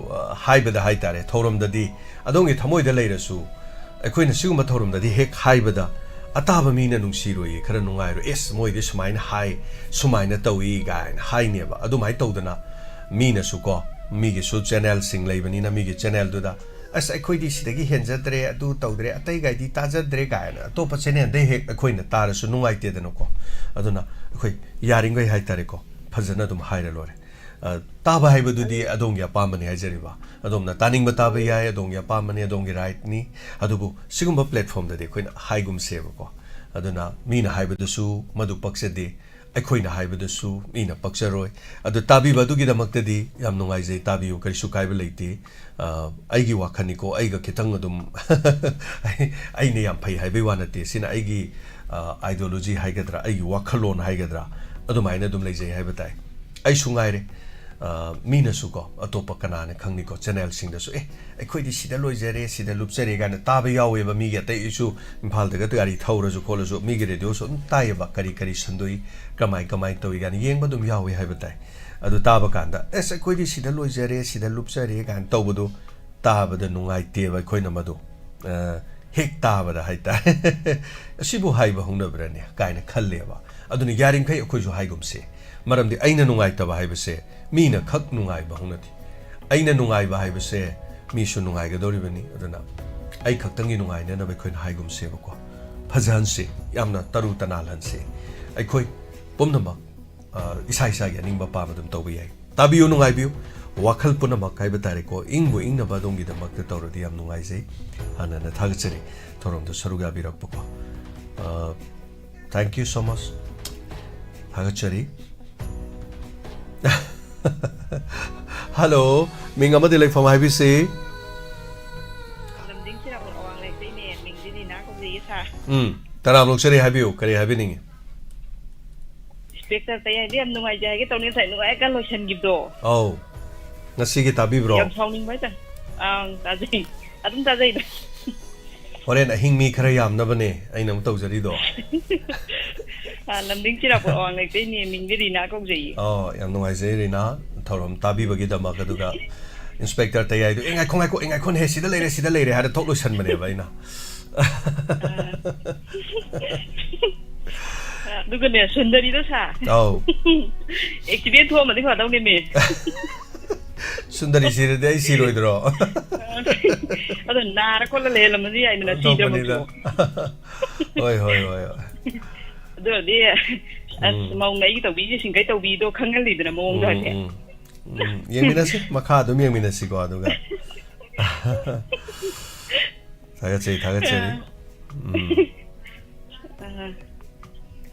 ꯍꯥꯏꯕꯗ ꯍꯥꯏꯇꯥꯔꯦ ꯊꯧꯔꯝꯗꯗꯤ ꯑꯗꯣꯝꯒꯤ ꯊꯃꯣꯏꯗ ꯂꯩꯔꯁꯨ ꯑꯩꯈꯣꯏꯅ ꯁꯤꯒꯨꯝꯕ ꯊꯧꯔꯝꯗꯗꯤ ꯍꯦꯛ ꯍꯥꯏꯕꯗ ꯑꯇꯥꯕ ꯃꯤꯅ ꯅꯨꯡꯁꯤꯔꯣꯏꯌꯦ ꯈꯔ ꯅꯨꯡꯉꯥꯏꯔꯣꯏ ꯑꯦꯁ ꯃꯣꯏꯗꯤ ꯁꯨꯃꯥꯏꯅ ꯍꯥꯏ ꯁꯨꯃꯥꯏꯅ ꯇꯧꯏ ꯀꯥꯏꯅ ꯍꯥꯏꯅꯦꯕ ꯑꯗꯨꯃꯥꯏꯅ ꯇꯧꯗꯅ ꯃꯤꯅꯁꯨ ꯀꯣ ꯃꯤꯒꯤꯁꯨ ꯆꯦꯅꯦꯜꯁꯤꯡ ꯂꯩꯕꯅꯤꯅ ꯃꯤꯒꯤ ꯆꯦꯅꯦꯜꯗꯨꯗ ꯑꯁ ꯑꯩꯈꯣꯏꯗꯤ ꯁꯤꯗꯒꯤ ꯍꯦꯟꯖꯗ꯭ꯔꯦ ꯑꯗꯨ ꯇꯧꯗ꯭ꯔꯦ ꯑꯇꯩꯒꯥꯏꯗꯤ ꯇꯥꯖꯗ꯭ꯔꯦ ꯀꯥꯏꯅ ꯑꯇꯣꯞꯄ ꯆꯦꯅꯦꯜꯗꯩ ꯍꯦꯛ ꯑꯩꯈꯣꯏꯅ ꯇꯥꯔꯁꯨ ꯅꯨꯡꯉꯥꯏꯇꯦꯗꯅꯀꯣ ꯑꯗꯨꯅ ꯑꯩꯈꯣꯏ ꯌꯥꯔꯤꯉꯩ ꯍꯥꯏꯇꯥꯔꯦꯀꯣ ꯐꯖꯅ ꯑꯗꯨꯝ ꯍꯥꯏꯔ ꯂꯣꯏꯔꯦ ꯇꯥꯕ ꯍꯥꯏꯕꯗꯨꯗꯤ ꯑꯗꯣꯝꯒꯤ ꯑꯄꯥꯝꯕꯅꯤ ꯍꯥꯏꯖꯔꯤꯕ ꯑꯗꯣꯝꯅ ꯇꯥꯅꯤꯡꯕ ꯇꯥꯕ ꯌꯥꯏ ꯑꯗꯣꯝꯒꯤ ꯑꯄꯥꯝꯕꯅꯤ ꯑꯗꯣꯝꯒꯤ ꯔꯥꯏꯠꯅꯤ ꯑꯗꯨꯕꯨ ꯁꯤꯒꯨꯝꯕ ꯄ꯭ꯂꯦꯠꯐꯣꯝꯗꯗꯤ ꯑꯩꯈꯣꯏꯅ ꯍꯥꯏꯒꯨꯝꯁꯦꯕꯀꯣ ꯑꯗꯨꯅ ꯃꯤꯅ ꯍꯥꯏꯕꯗꯨꯁꯨ ꯃꯗꯨ ꯄꯛꯆꯗꯦ ꯑꯩꯈꯣꯏꯅ ꯍꯥꯏꯕꯗꯨꯁꯨ ꯃꯤꯅ ꯄꯛꯆꯔꯣꯏ ꯑꯗꯨ ꯇꯥꯕꯤꯕ ꯑꯗꯨꯒꯤꯗꯃꯛꯇꯗꯤ ꯌꯥꯝ ꯅꯨꯡꯉꯥꯏꯖꯩ ꯇꯥꯕꯤꯌꯨ ꯀꯔꯤꯁꯨ ꯀꯥꯏꯕ ꯂꯩꯇꯦ ꯑꯩꯒꯤ ꯋꯥꯈꯜꯅꯤꯀꯣ ꯑꯩꯒ ꯈꯤꯇꯪ ꯑꯗꯨꯝ ꯑꯩꯅ ꯌꯥꯝ ꯐꯩ ꯍꯥꯏꯕꯩ ꯋꯥ ꯅꯠꯇꯦ ꯁꯤꯅ ꯑꯩꯒꯤ ꯑꯥꯏꯗꯤꯌꯣꯂꯣꯖꯤ ꯍꯥꯏꯒꯗ꯭ꯔꯥ ꯑꯩꯒꯤ ꯋꯥꯈꯜꯂꯣꯟ ꯍꯥꯏꯒꯗ꯭ꯔꯥ ꯑꯗꯨꯃꯥꯏꯅ ꯑꯗꯨꯝ ꯂꯩꯖꯩ ꯍꯥꯏꯕ ꯇꯥꯏ ꯑꯩꯁꯨ ꯉꯥꯏꯔे ꯃꯤꯅꯁꯨ ꯀꯣ ꯑꯇꯣꯞꯄ ꯀꯅꯥꯅ ꯈꯪꯅꯤꯀꯣ ꯆꯦꯅꯦꯜꯁꯤꯡꯗꯁꯨ ꯑꯩꯈꯣꯏꯗꯤ ꯁꯤꯗ ꯂꯣꯏꯖꯔꯦ ꯁꯤꯗ ꯂꯨꯞꯆꯔꯦ ꯀꯥꯏꯅ ꯇꯥꯕ ꯌꯥꯎꯋꯦꯕ ꯃꯤꯒꯤ ꯑꯇꯩꯁꯨ ꯏꯝꯐꯥꯜꯗꯒ ꯒꯥꯔꯤ ꯊꯧꯔꯁꯨ ꯈꯣꯠꯂꯁꯨ ꯃꯤꯒꯤ ꯔꯦꯗꯤꯑꯣꯁꯨ ꯑꯗꯨꯝ ꯇꯥꯏꯌꯦꯕ ꯀꯔꯤ ꯁꯟꯗꯣꯏ ꯀꯃꯥꯏ ꯇꯧꯏ ꯀꯥꯏꯅ ꯌꯦꯡꯕ ꯑꯗꯨꯝ ꯌꯥꯎꯋꯦ ꯍꯥꯏꯕ ꯇꯥꯏ ꯑꯗꯨ ꯇꯥꯕ ꯀꯥꯟꯗ ꯑꯁ ꯑꯩꯈꯣꯏꯗꯤ ꯁꯤꯗ ꯂꯣꯏꯖꯔꯦ ꯁꯤꯗ ꯂꯨꯞꯆꯔꯦ ꯀꯥꯏꯅ ꯇꯧꯕꯗꯨ ꯇꯥꯕꯗ ꯅꯨꯡꯉꯥꯏꯇꯦꯕ ꯑꯩꯈꯣꯏꯅ ꯃꯗꯨ ꯍꯦꯛ ꯇꯥꯕꯗ ꯍꯥꯏꯇꯥꯔꯦ ꯑꯁꯤꯕꯨ ꯍꯥꯏꯕ ꯍꯧꯅꯕ꯭ꯔꯅꯦ ꯀꯥꯏꯅ ꯈꯜꯂꯦꯕ ꯑꯗꯨꯅ ꯌꯥꯔꯤꯈꯩ ꯑꯩꯈꯣꯏꯁꯨ ꯍꯥꯏꯒꯨꯝꯁꯦ ꯃꯔꯝꯗꯤ ꯑꯩꯅ ꯅꯨꯡꯉꯥꯏꯇꯕ ꯍꯥꯏꯕꯁꯦ ꯃꯤꯅ ꯈꯛ ꯅꯨꯡꯉꯥꯏꯕ ꯍꯧꯅꯗꯦ ꯑꯩꯅ ꯅꯨꯡꯉꯥꯏꯕ ꯍꯥꯏꯕꯁꯦ ꯃꯤꯁꯨ ꯅꯨꯡꯉꯥꯏꯒꯗꯧꯔꯤꯕꯅꯤ ꯑꯗꯨꯅ ꯑꯩ ꯈꯛꯇꯪꯒꯤ ꯅꯨꯡꯉꯥꯏꯅꯅꯕ ꯑꯩꯈꯣꯏꯅ ꯍꯥꯏꯒꯨꯝꯁꯦꯕꯀோ ꯐꯖꯍꯟꯁꯤ ꯌꯥꯝꯅ ꯇꯔꯨ ꯇꯅꯥꯜꯍꯟꯁꯤ ꯑꯩꯈꯣꯏ ꯄꯨꯝꯅꯃꯛ ꯏꯁꯥꯒꯤ ꯑꯅꯤꯡꯕ ꯄꯥꯝꯕ ꯑꯗꯨꯝ ꯇꯧꯕ ꯌꯥꯏ ꯇꯥꯕꯤꯌꯨ ꯅꯨꯡꯉꯥꯏꯕꯤꯌꯨ ꯋꯥꯈꯜ ꯄꯨꯝꯅꯃꯛ ꯍꯥꯏꯕ ꯇꯥꯔꯦꯀꯣ ꯏꯪꯕꯨ ꯏꯪꯅꯕ ꯑꯗꯣꯝꯒꯤꯗꯃꯛꯇ ꯇꯧꯔꯗꯤ ꯌꯥꯝ ꯅꯨꯡꯉꯥꯏꯖꯩ ꯍꯥꯟꯅꯅ ꯊꯥꯒꯠꯆꯔꯤ ꯊꯧꯔꯝꯗ ꯁꯔꯨꯛ ꯌꯥꯕꯤꯔꯛꯄꯀꯣ ꯊꯦꯡꯛ ꯌꯨ ꯁꯣ ꯃꯆ ꯊꯥꯒꯠꯆꯔꯤ ꯍꯜꯂꯣ ꯃꯤꯡ ꯑꯃꯗꯤ ꯂꯩꯐꯝ ꯍꯥꯏꯕꯤꯁꯤ ꯇꯔꯥꯝ ꯂꯧꯆꯔꯤ ꯍꯥꯏꯕꯤꯌꯨ ꯀꯔꯤ ꯍꯥꯏꯕꯤꯅꯤꯡꯉꯤ ꯏꯟꯁꯄꯦꯛꯇꯔ ꯇꯌꯥꯏꯗꯤ ꯌꯥꯝ ꯅꯨꯡꯉꯥꯏꯖꯩ ꯍꯥꯏꯒꯦ ꯇꯧꯅꯤ ꯉꯁꯥꯏ ꯅꯨꯡꯉꯥꯏꯔꯒ ꯂꯣꯏꯁꯤꯟꯈꯤꯕꯗꯣ ꯑꯧ ꯉꯁꯤꯒꯤ ꯇꯥꯕꯤꯕ꯭ꯔꯣ ꯌꯥꯝ ꯁꯥꯎꯅꯤꯡꯕ ꯍꯥꯏꯇꯥꯔꯦ ꯇꯥꯖꯩ ꯑꯗꯨꯝ ꯇꯥꯖꯩꯗ ꯍꯣꯔꯦꯟ ꯑꯍꯤꯡ ꯃꯤ ꯈꯔ ꯌꯥꯝꯅꯕꯅꯦ ꯑꯩꯅ ꯑꯃꯨꯛ ꯇꯧꯖꯔꯤꯗꯣ ꯂꯝꯗꯤꯡ ꯆꯤꯔꯥꯛꯄ ꯑꯋꯥꯡ ꯂꯩꯇꯩꯅꯦ ꯃꯤꯡꯗꯤ ꯔꯤꯅꯥ ꯀꯧꯖꯩꯌꯦ ꯌꯥꯝ ꯅꯨꯡꯉꯥꯏꯖꯩ ꯔꯤꯅꯥ ꯊꯧꯔꯝ ꯇꯥꯕꯤꯕꯒꯤꯗꯃꯛ ꯑꯗꯨꯒ ꯏꯟꯁꯄꯦꯛꯇꯔ ꯇꯌꯥꯏꯗꯣ ꯉꯥꯏꯈꯣ ꯍꯦ ꯁꯤꯗ ꯂꯩꯔꯦ ꯍꯥꯏꯔ ꯊꯣꯛ ꯂꯣꯏꯁꯟꯕꯅꯦꯕ ꯑꯩꯅ ꯑꯗꯨꯒꯅꯦ ꯁꯨꯟꯗꯔꯤꯗꯣ ꯁꯥ ꯑꯧ ꯑꯦꯛꯁꯤꯗꯦꯟ ꯊꯣꯛꯑꯝꯃꯗꯤ ꯐꯗꯧꯅꯦꯃꯤ ꯁꯨꯟꯗꯔꯤ ꯁꯤꯔꯗꯤ ꯑꯩ ꯁꯤꯔꯣꯏꯗ꯭ꯔꯣ ꯑꯗꯣ ꯅꯥꯔ ꯈꯣꯠꯂ ꯂꯩꯍꯜꯂꯝꯃꯗꯤ ꯌꯥꯏꯗꯅ ꯁꯤꯗ꯭ꯔꯃꯛꯁꯨ ꯍꯣꯏ ꯑꯗꯨꯔꯗꯤ ꯑꯁ ꯃꯧꯅ ꯑꯩꯒꯤ ꯇꯧꯕꯤꯁꯦ ꯁꯤꯡꯈꯩ ꯇꯧꯕꯤꯗꯣ ꯈꯪꯍꯜꯂꯤꯗꯅ ꯃꯑꯣꯡꯗꯣ ꯍꯥꯏꯐꯦꯠ ꯌꯦꯡꯃꯤꯟꯅꯁꯤ ꯃꯈꯥ ꯑꯗꯨꯝ ꯌꯦꯡꯃꯤꯟꯅꯁꯤꯀꯣ ꯑꯗꯨꯒ ꯊꯥꯒꯠꯆꯔꯤ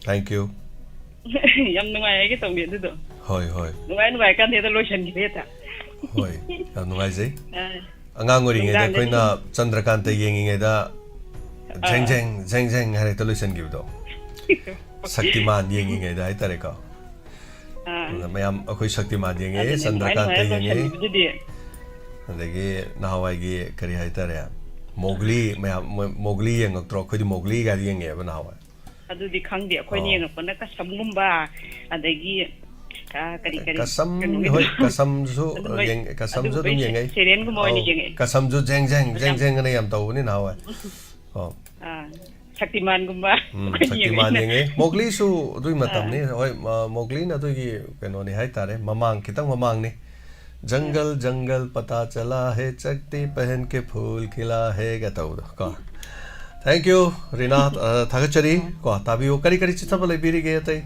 ꯊꯦꯡꯛ ꯌꯨ ꯌꯥꯝ ꯅꯨꯡꯉꯥꯏ ꯍꯥꯏꯒꯦ ꯇꯧꯅꯤ ꯑꯗꯨꯗꯣ ꯍꯣꯏ ꯅꯨꯡꯉꯥꯏ ꯀꯥꯟꯗ ꯂꯣꯏꯁꯟꯈꯤꯕ ꯍꯦꯛꯇ ꯍꯣꯏ ꯌꯥꯝ ꯅꯨꯡꯉꯥꯏꯖꯩ ꯑꯉꯥꯡ ꯑꯣꯏꯔꯤꯉꯩꯗ ꯑꯩꯈꯣꯏꯅ ꯆꯟꯗ꯭ꯔꯀꯥꯟꯇ ꯌꯦꯡꯉꯤꯉꯩꯗ ꯖꯦꯡ ꯍꯥꯏꯔꯛꯇ ꯂꯣꯏꯁꯟꯈꯤꯕꯗꯣ ꯁꯛꯇꯤꯃꯥꯟ ꯌꯦꯡꯉꯤꯉꯩꯗ ꯍꯥꯏꯇꯥꯔꯦꯀꯣ ꯃꯌꯥꯝ ꯑꯩꯈꯣꯏ ꯁꯛꯇꯤꯃꯥꯟ ꯌꯦꯡꯉꯦ ꯆꯟꯗ꯭ꯔꯀꯥꯟꯇ ꯌꯦꯡꯉꯦ ꯑꯗꯒꯤ ꯅꯍꯥꯟꯋꯥꯏꯒꯤ ꯀꯔꯤ ꯍꯥꯏꯇꯥꯔꯦ ꯃꯣꯒ꯭ꯂꯤ ꯌꯦꯡꯉꯛꯇ꯭ꯔꯣ ꯑꯩꯈꯣꯏꯗꯤ ꯃꯣꯒ꯭ꯂꯤꯒꯥꯏꯗꯤ ꯌꯦꯡꯉꯦꯕ ꯅꯍꯥꯟꯋꯥꯏ ꯑꯗꯨꯗꯤ ꯈꯪꯗꯦ ꯑꯩꯈꯣꯏꯅ ꯌꯦꯡꯉꯛꯄꯅ ꯀꯁꯝꯒꯨꯝꯕ ꯑꯗꯒꯤ ꯀꯔꯤ ꯀꯁꯝꯁꯨ ꯑꯗꯨꯝ ꯌꯦꯡꯉꯩ ꯁꯦꯔꯤꯌꯦꯜꯒꯨꯝꯕ ꯑꯣꯏꯅ ꯌꯦꯡꯉꯛꯑꯦ ꯀꯁꯝꯁꯨ ꯖꯦꯡ ꯑꯅ ꯌꯥꯝ ꯇꯧꯕꯅꯤ ꯅꯍꯥꯟꯋꯥꯏ ꯁꯛꯇꯤꯃꯥꯟꯒꯨꯝꯕ ꯁꯛꯇꯤꯃꯥꯟ ꯌꯦꯡꯉꯦ ꯃꯣꯒ꯭ꯂꯤꯁꯨ ꯑꯗꯨꯒꯤ ꯃꯇꯝꯅꯤ ꯍꯣꯏ ꯃꯣꯒ꯭ꯂꯤꯅ ꯑꯗꯨꯒꯤ ꯀꯩꯅꯣꯅꯤ ꯍꯥꯏꯇꯥꯔꯦ ꯈꯤꯇꯪ ꯃꯃꯥꯡꯅꯤ जंगल पता चला है चकती पहन के फूल खिला है गा तौदो को थैंक यू रीना थागचरी को ताबियो करी चित्रब लेबिरिगे अतै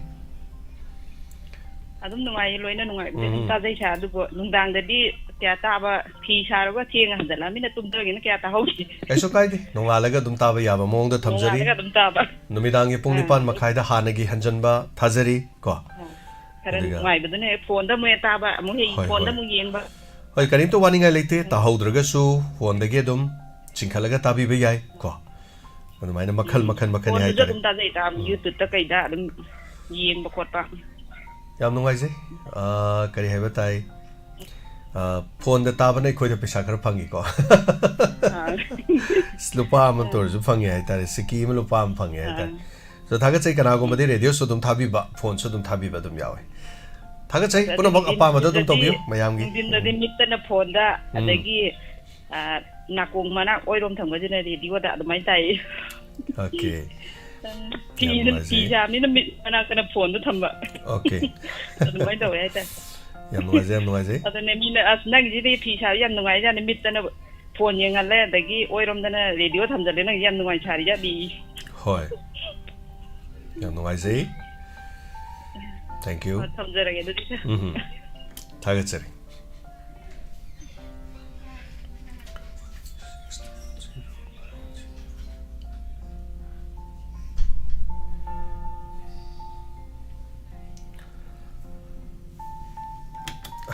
ꯑꯗꯨꯝ ꯅꯨꯡꯉꯥꯏ ꯂꯣꯏꯅ ꯅꯨꯡꯉꯥꯏꯕꯗꯤ ꯑꯗꯨꯝ ꯇꯥꯖꯩ ꯁꯥ ꯑꯗꯨꯕꯨ ꯅꯨꯡꯗꯥꯡꯗꯗꯤ ꯀꯌꯥ ꯇꯥꯕ ꯐꯤ ꯁꯥꯔꯒ ꯊꯦꯡꯉ ꯍꯟꯖꯜꯂꯛꯑꯃꯤꯅ ꯇꯨꯝꯗꯒꯤꯅ ꯀꯌꯥ ꯇꯥꯍꯧꯗꯦ ꯀꯩꯁꯨ ꯀꯥꯏꯗꯦ ꯅꯣꯡꯉꯥꯜꯂꯒ ꯑꯗꯨꯝ ꯇꯥꯕ ꯌꯥꯕ ꯃꯑꯣꯡꯗ ꯊꯝꯖꯔꯤ ꯅꯣꯡꯉꯥꯜꯂꯒ ꯑꯗꯨꯝ ꯇꯥꯕ ꯅꯨꯃꯤꯗꯥꯡꯒꯤ ꯄꯨꯡ 9:30ꯗ ꯍꯥꯟꯅꯒꯤ ꯍꯟꯖꯟꯕ ꯊꯥꯖꯔꯤ ꯀꯣ ꯈꯔ ꯅꯨꯡꯉꯥꯏꯕꯗꯨꯅ ꯍꯦꯛ ꯐꯣꯟꯗ ꯑꯃꯨꯛ ꯇꯥꯕ ꯑꯃꯨꯛ ꯍꯦꯛ ꯐꯣꯟꯗ ꯑꯃꯨꯛ ꯌꯦꯡꯕ ꯍꯣꯏ ꯀꯔꯤꯝꯇ ꯋꯥꯅꯤꯡꯉꯥꯏ ꯂꯩꯇꯦ ꯇꯥꯍꯧꯗ꯭ꯔꯒꯁꯨ ꯐꯣꯟꯗꯒꯤ ꯑꯗꯨꯝ ꯆꯤꯡꯈꯠꯂꯒ ꯇꯥꯕꯤꯕ ꯌꯥꯏ ꯀꯣ ꯑꯗꯨꯃꯥꯏꯅ ꯃꯈꯜ ꯃꯈꯜ ꯃꯈꯜꯅꯤ ꯐꯣꯟꯗꯁꯨ ꯍꯥꯏꯇꯥꯔꯦ ꯑꯗꯨꯝ ꯇꯥꯖꯩ ꯌꯨꯇ꯭ꯌꯨꯕꯇ ꯀꯩꯗ ꯑꯗꯨꯝ ꯌꯦꯡꯕ ꯈꯣꯠꯄ ꯌꯥꯝ ꯅꯨꯡꯉꯥꯏꯖꯩ ꯀꯔꯤ ꯍꯥꯏꯕ ꯇꯥꯏ ꯐꯣꯟꯗ ꯇꯥꯕꯅ ꯑꯩꯈꯣꯏꯗ ꯄꯩꯁꯥ ꯈꯔ ꯐꯪꯉꯤꯀꯣ ꯂꯨꯄꯥ ꯑꯃ ꯇꯧꯔꯁꯨ ꯐꯪꯉꯦ ꯍꯥꯏꯇꯥꯔꯦ ꯁꯤꯀꯤ ꯑꯃ ꯂꯨꯄꯥ ꯑꯃ ꯐꯪꯉꯦ ꯍꯥꯏꯇꯥꯔꯦ ꯁꯣ ꯊꯥꯒꯠꯆꯩ ꯀꯅꯥꯒꯨꯝꯕꯗꯤ ꯔꯦꯗꯤꯑꯣꯁꯨ ꯑꯗꯨꯝ ꯊꯥꯕꯤꯕ ꯐꯣꯟꯁꯨ ꯑꯗꯨꯝ ꯊꯥꯕꯤꯕ ꯑꯗꯨꯝ ꯌꯥꯎꯋꯦ ꯊꯥꯒꯠꯆꯩ ꯄꯨꯝꯅꯃꯛ ꯑꯄꯥꯝꯕꯗ ꯑꯗꯨꯝ ꯇꯧꯕꯤꯌꯨ ꯃꯌꯥꯝꯒꯤ ꯅꯨꯡꯊꯤꯟꯗꯗꯤ ꯃꯤꯠꯇꯅ ꯐꯣꯟꯗ ꯑꯗꯒꯤ ꯅꯥꯀꯣꯡ ꯃꯅꯥꯛ ꯑꯣꯏꯔꯣꯝ ꯊꯪꯕꯁꯤꯅ ꯔꯦꯗꯤꯑꯣꯗ ꯑꯗꯨꯃꯥꯏꯅ ꯇꯥꯏ ꯑꯣꯀꯦ ꯐꯤ ꯁꯥꯕꯅꯤꯅ ꯃꯤꯠ ꯃꯅꯥꯛꯇꯅ ꯐꯣꯟꯗꯣ ꯊꯝꯕ ꯑꯣꯀꯦ ꯑꯗꯨꯃꯥꯏꯅ ꯇꯧꯋꯦ ꯍꯥꯏꯇꯥꯔꯦ ꯌꯥꯝ ꯅꯨꯡꯉꯥꯏꯖꯩ ꯑꯗꯨꯅꯦ ꯃꯤꯅ ꯑꯁ ꯅꯪꯒꯤꯁꯤꯗꯤ ꯐꯤ ꯁꯥꯕ ꯌꯥꯝ ꯅꯨꯡꯉꯥꯏꯖꯥꯠꯅꯤ ꯃꯤꯠꯇꯅ ꯐꯣꯟ ꯌꯦꯡꯍꯜꯂꯦ ꯑꯗꯒꯤ ꯑꯣꯏꯔꯣꯝꯗꯅ ꯔꯦꯗꯤꯑꯣ ꯊꯝꯖꯜꯂꯦ ꯅꯪ ꯌꯥꯝ ꯅꯨꯡꯉꯥꯏ ꯁꯥꯔꯤꯖꯥꯠꯅꯤ ꯍꯣꯏ ꯌꯥꯝ ꯅꯨꯡꯉꯥꯏꯖꯩ ꯊꯦꯡꯛ ꯌꯨ ꯊꯝꯖꯔꯒꯦ ꯑꯗꯨꯗꯤꯊꯥꯒꯠꯆꯔꯤ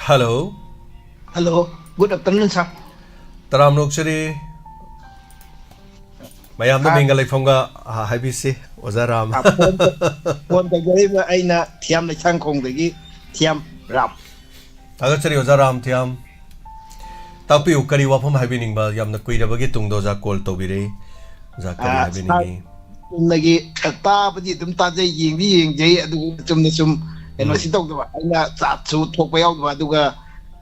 Hello. Hello. Good afternoon, sir. Taram Nokshari. Mayamna Mingalai Fonga Habisi, Ozaram. One the Gariba Aina, Tiam the Chankong, the Tiam Ram. Tagachari Ozaram Tiam. Tapi Ukari Wapam Habining Ba Yam the Quida Bagitung doza called Tobire. Zakari Habining. Nagi, a tab, the Tumtaze, Ying, Jay, Tumnasum. And was it talked about? I got to talk about Maduga.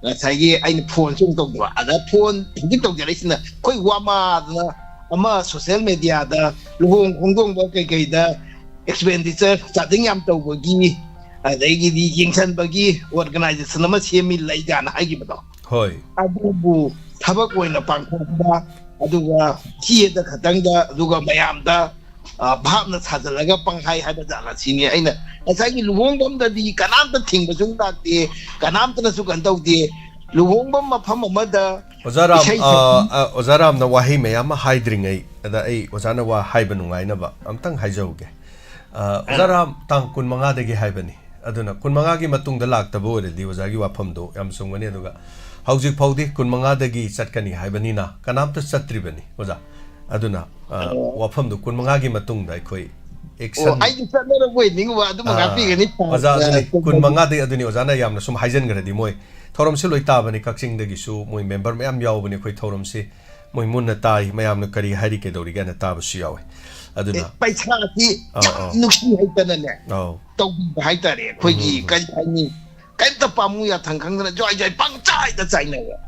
That's I phone soon talk about other phone. You talk the listener. Quite Wama, Ama social media, the Luhong Hong Kong, the expenditure, starting up to Wagi, they give the Yingsan Bagi, organize the cinema, hear me lay down. I give it up. Hoi. Abu Tabako in a Pankada, Aduga, Tia the Katanga, Duga Mayamda. Partners has a Lagapang High Habitana senior. As I Luhongum the Kananta thing was that the Kanamta Sukanto de Luhongum upon a mother. Ozaram the Wahime, I'm a hydring a Ozanawa Hyben Wainaba. I'm Tang Hajoge. Ozaram Tang Kunmangadi Hibeni. Aduna Kunmangagi Matung the Lak the Bode, the Ozagiwa Pumdo, Yamsunganaduga. How's it Podi, Kunmangadagi Satkani Hibenina, Kanamta Satribeni, Oza. Aduna Wapamdu Kunmangagi Matung Daikoi. I just another waiting what the Magapi Kunmangadi Aduni Ozana Yam, some Hizen Moy. Torum Siloi Tabani Kaxing the Gisu, my member Mayam Yaw when you quit Torum Si, my Munatai, Mayam Kari Hadike Dorigan at Tabashiawe. Aduna. By Chati, Nushi Haitana. Oh, don't be Haitari, Quiggy, Kaitani, Kaita Pamuya Tankanga, Joy Pang Chai, that's I know.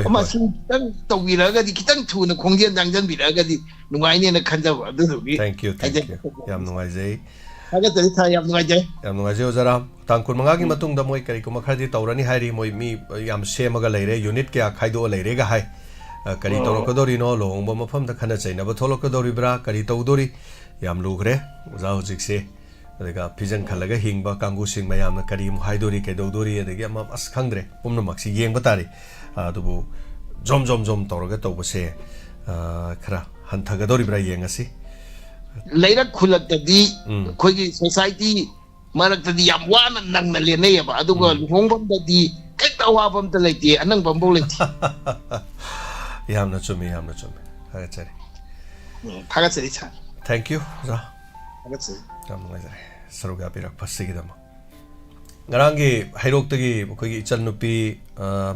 Machine to be Ragadi Kitan to the Kongian Dangan be Ragadi, Nuaini and the Kanjawa. Thank you. Yam Noise. I got the time of Naja. Yam Noise Zara, Tankurmangagi Matung the Moy Karikumakadi, Taurani Hari, Moy me, Yam Shemagalere, Unit Kia Kaido Lerega High, Carito Codorino, Long from the Kanasa, Nabatolo Bra, Carito Dori, Yam Lugre, Zauzixe, the Pigeon Kalaga Hingba, Kangusing Mayam, Karim, Haidori, Kedodori, and the Yam of Askandre, Umnamaxi, Yang Batari. Dubu Jom Toragato was say, Kra, Hantagadori Brayangasi. Later Kulak the Quiggy Society, Marak the Yamwan and Nangalene, Aduga, Hongom the Ketawabam the lady, and Nambambulit. Yam not to me. Thank you. Saruga Pira Pasigam. Garangi, Hirotagi, Kugi Chanupi,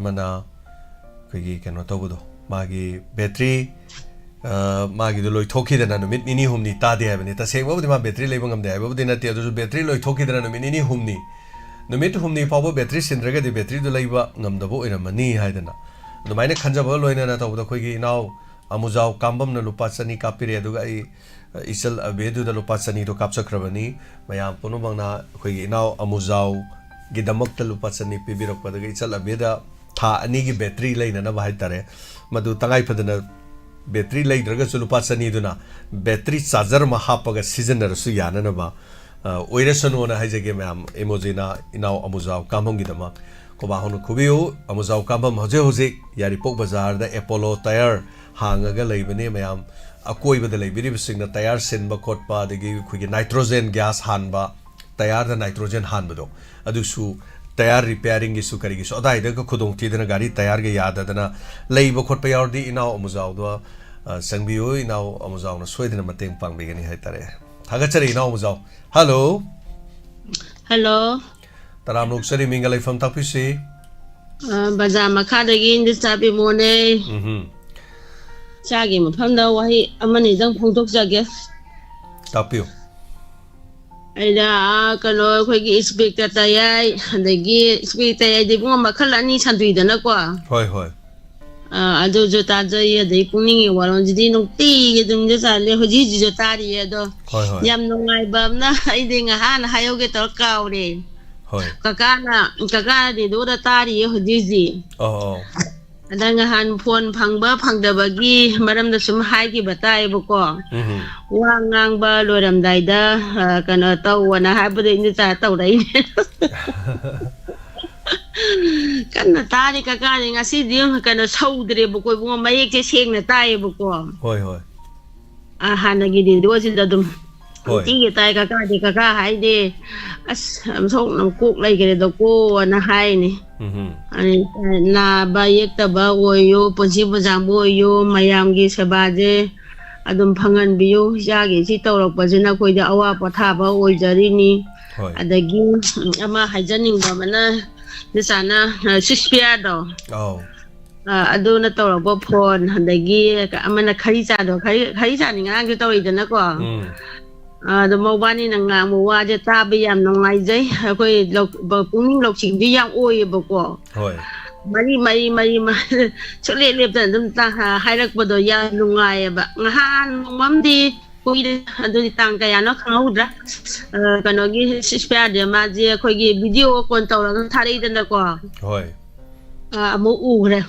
Mana. Cannot over Magi Betri Magi the Loy Toki than a mini humni Tadi have it. I say, what would my Betri living on there? What would not the Betri Loy Toki than a mini humni? No matter whom the power Betris and Rega the Betri the labor num the boy in a mani hidena. The minor Kanjabolo in another of the Quigi now Amuzao Kambam the Lupasani Kapiri Dugai Isel Abedu the Lupasani to capture Cravani, Mayam Ponobana Quigi now Amuzao Gidamok the Lupasani Pibiro for the Isel Abeda. Tha anigi battery lane na ba haitare madu tangai padana battery lay draga sulu pasani duna battery charger ma hapaga seasoner su yana na ba oirasano na haijage ma'am emojina inau amuzau kamhom gidama koba hono kubiu amuzau kamhom hoje yari pok bazar da Apollo tire hangaga leibane ma'am akoi bada leibiri bisingna tire senba khotpa degi khugi nitrogen gas hanba tire da nitrogen hanbado adusu tire repairing isu kari gisu adai da khudong ti dana gari tire ge yada dana leiba khotpa yardi inau amuzau do sangbiu inau amuzau na soidina mateng pangbegani haitare Hagachari inau amuzau hello hello taram luksari mingalai fam tapisi baza makadagi indi sabi mone chagi mafamda wahi amani dang phongtok jage tapiu aida kano khoigi inspector tayai adagi inspector tayai de bunga makhala ni sandui dana kwa hoi ado jo ta jai adai Pukning Warol jidi nokti gedum je sale hoji ji jo tari ado yam nongai bam na aide nga han hayoge tor kaure kaka de do da tari hoji ji adanga han phone phangba phangdabagi maram da sum hai ki batai boko wangang ba loram dai da kana taw wana ha bade ni ta taw dai kana tari kaka ni ngasi di kana saudre boko bunga mayek che seng na tai boko hoi hanagi di do sin da dum ti tai kaka di kaka hai de as am sok nam kuk lai ke do ko na hai ni ani na ba yek ta ba oyo ponsi bajang boyo mayam gi sabaje adum phangan biyo ya gi si tawrok bajina koi da awa patha ba oi jari ni adagi ama hajaning ba mana nisana sixpia do ado na tawrok ba phone adagi amana khari cha do khari cha ni ngang gi tawri dana ko the mobani na nga mo wa je ta bi yam nong ngai jai khoi Pukning lok ching di yang oi boko mari ma chole lep dan dum ta hai rak bodo ya nungai ba ngahan mam di koi de ado di tang ka ya no khang udra kano gi spare de ma je khoi gi video kon taw la thari dan ko amu u re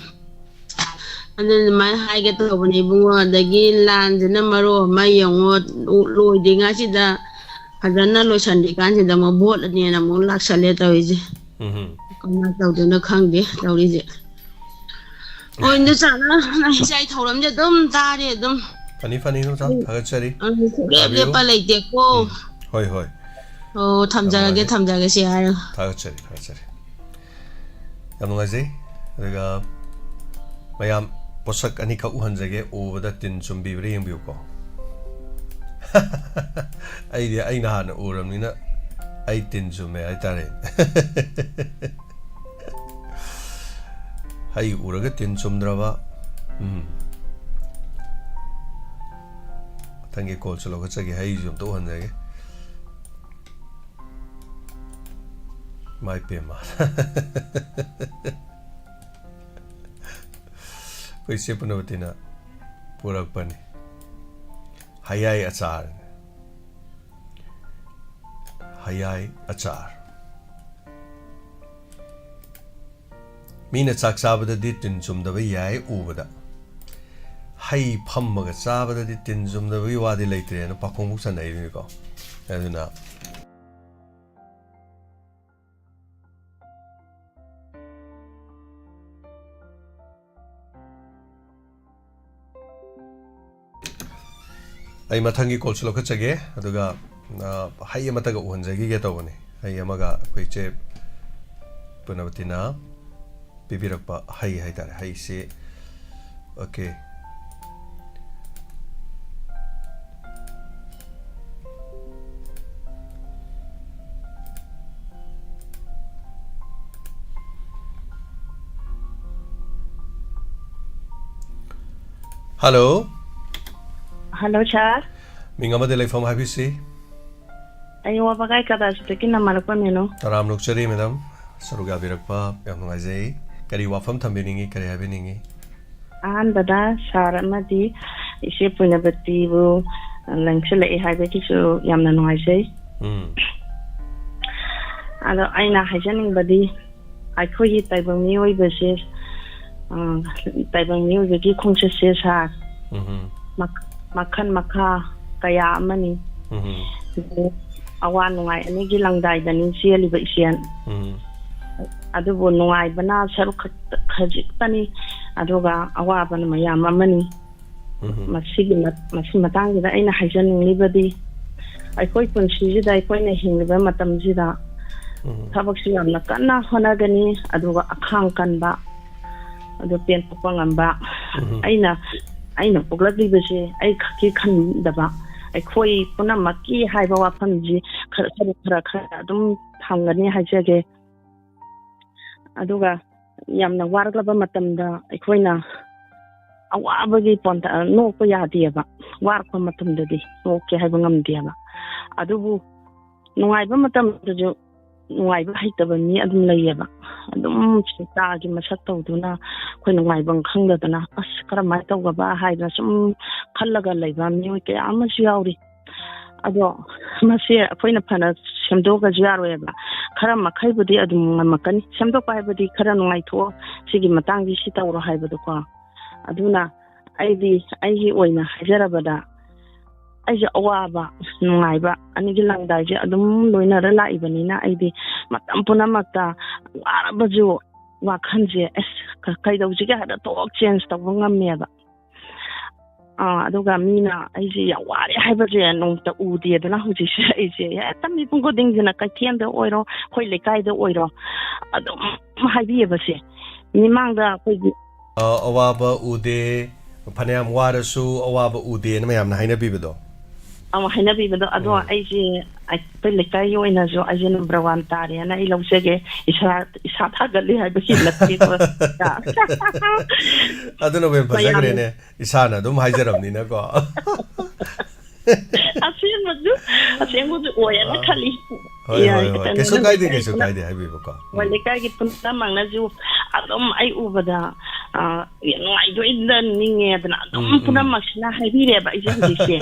and my high get over Nibunga, the Gin land, the number my young Lord Dingasida, Hadana Loshandikan, the Mabot and the Mulaxa letter is it. Come out in the Kangi, how is it? Oh, in the Sana, I told him, don't die, don't. Funny, no, Hagachari. The palate, the go. Hoi. Oh, Tamza get Tamza, Hagachari. Yamazi, the Mayam. Posak ani ka uhanjage ubada tin chumbi bre yengbiu ko ai na han uramnina ai tin chume ai tare hai uraga tin chumdraba tangi kol chalo ka chagi hai jum to hanjage mai pema Paise Punavatina Purak Pani Hayai Achar Mina Chak Sabada Ditin Sumdava Yai Ubada Hai Pamaga Sabada Ditin Sumdava Wadi later and Pakumbuks and Avigo. Aduna I matangi kolchulo kachage aduga hai mataga uhanjagi ge tawani hai amaga kweche punavatina pibirakpa hai tare hai se okay hello sir. Mingama de from Habisi. I was a guy that taking a malapamino. Taram Luxury, madam. Saruga Birapa, Yamaze, Kari Wafam Tambini, Kari Habiningi. And Bada, Saramati, ship in a bativo, and Lanxilla Habitu Yamanoise. And I know Hajaning Badi, I call it Taibamio versus Taibamio, the G conscious says her. Makan maka kaya mani awa nungai anigi langdai dani siali ba isian adubu nungai bana saru khajik tani aduga awa ban mayam amani masigi matang da aina haijan libadi aikoi punsi da aikoi na hingliba matam jida thabak si amna kanna honagani aduga akhang kanba adu pen pangamba aina pugladi bese ai khaki khan daba aikoi puna maki haiba wafamji khara adum thangani haijage aduga yamna warglaba matamda aikoina awabagi ponta nokpa yadeba warpa matamdadi nokke haiba ngamdeba adubu nungaiba matamdaju nungaiba haitaba mi adum layeba adum chitaagi masak tawduna khoi nungaiba khangdadana as karamai tawgaba haida sum khallaga layba mi ke amasu yauri ado mase akoina phana semdoga jaroeba khara makhaibudi adum makani semdoka haibudi khara nungai tho sigi matangji si tawro haibadu ko aduna aigi oina hajarabada aija awaba nungaiba anigi langdaje adum loina ra laibanina aidi matam punamakta arabaju wakhanje es kaidawjiga hada tok change tawngameba aduga mina aiji ya wari haibaje nongta udi aduna hujise aije ya tammi pungo dingina kaitienda oiro khoi lekai da oiro adum haibiyebase mimangda khoi awaba ude phanayam warasu awaba ude na mayamna haina bibedo haina bibedo ado aije ai lekai oina jo aije number 1 tare na ilawsege isa thagali haibaki latti ko aduna be bazagrene isana dum haijaramni na ko asengu oyana khali keso kaide haibibo ko wale kai punta mangna ju adum ai ubada ngai do idan ninge adana adum puna masna haibire ba ije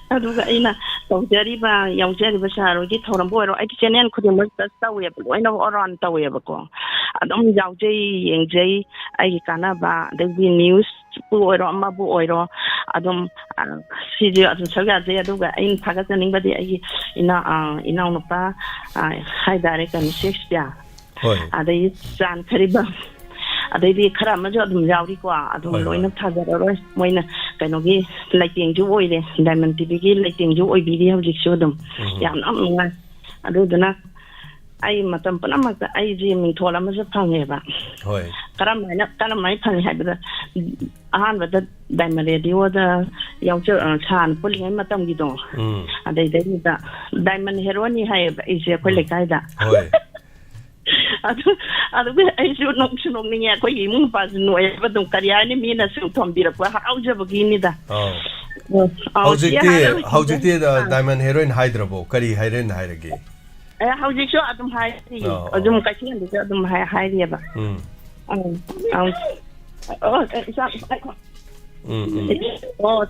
aduga ina tawjariba yaujariba sarogi thorambo ero ai channel khudimar tawe loina oran tawe ba ko adum yaujei yengjei ai kana ba the news pu ero amma bu ero adum sidi adum saga je aduga in thaga chaning badi ai ina no pa haidare kan Shakespeare adai san khariba adai khara ma jo adum yauri ko adum loina thajaro moina kainogi lighting ju oile diamond tv gi lighting ju oi video ji shodum yam namnga aduduna ai matam panamaka ai ji min thola ma ja phangeba hoi karamai phang haibada ahan bada diamond radio da yauche chan puling matam gi do adai da diamond heroine hai ai je khoi lekai da hoi adu ai ju nok ni ya ko yimu pas no e badum kariani mina su thombira ko hauja bagini da haujiti da diamond heroine hyderabo kari heroine hairage hauji so adum hai adum kachian da adum hai riba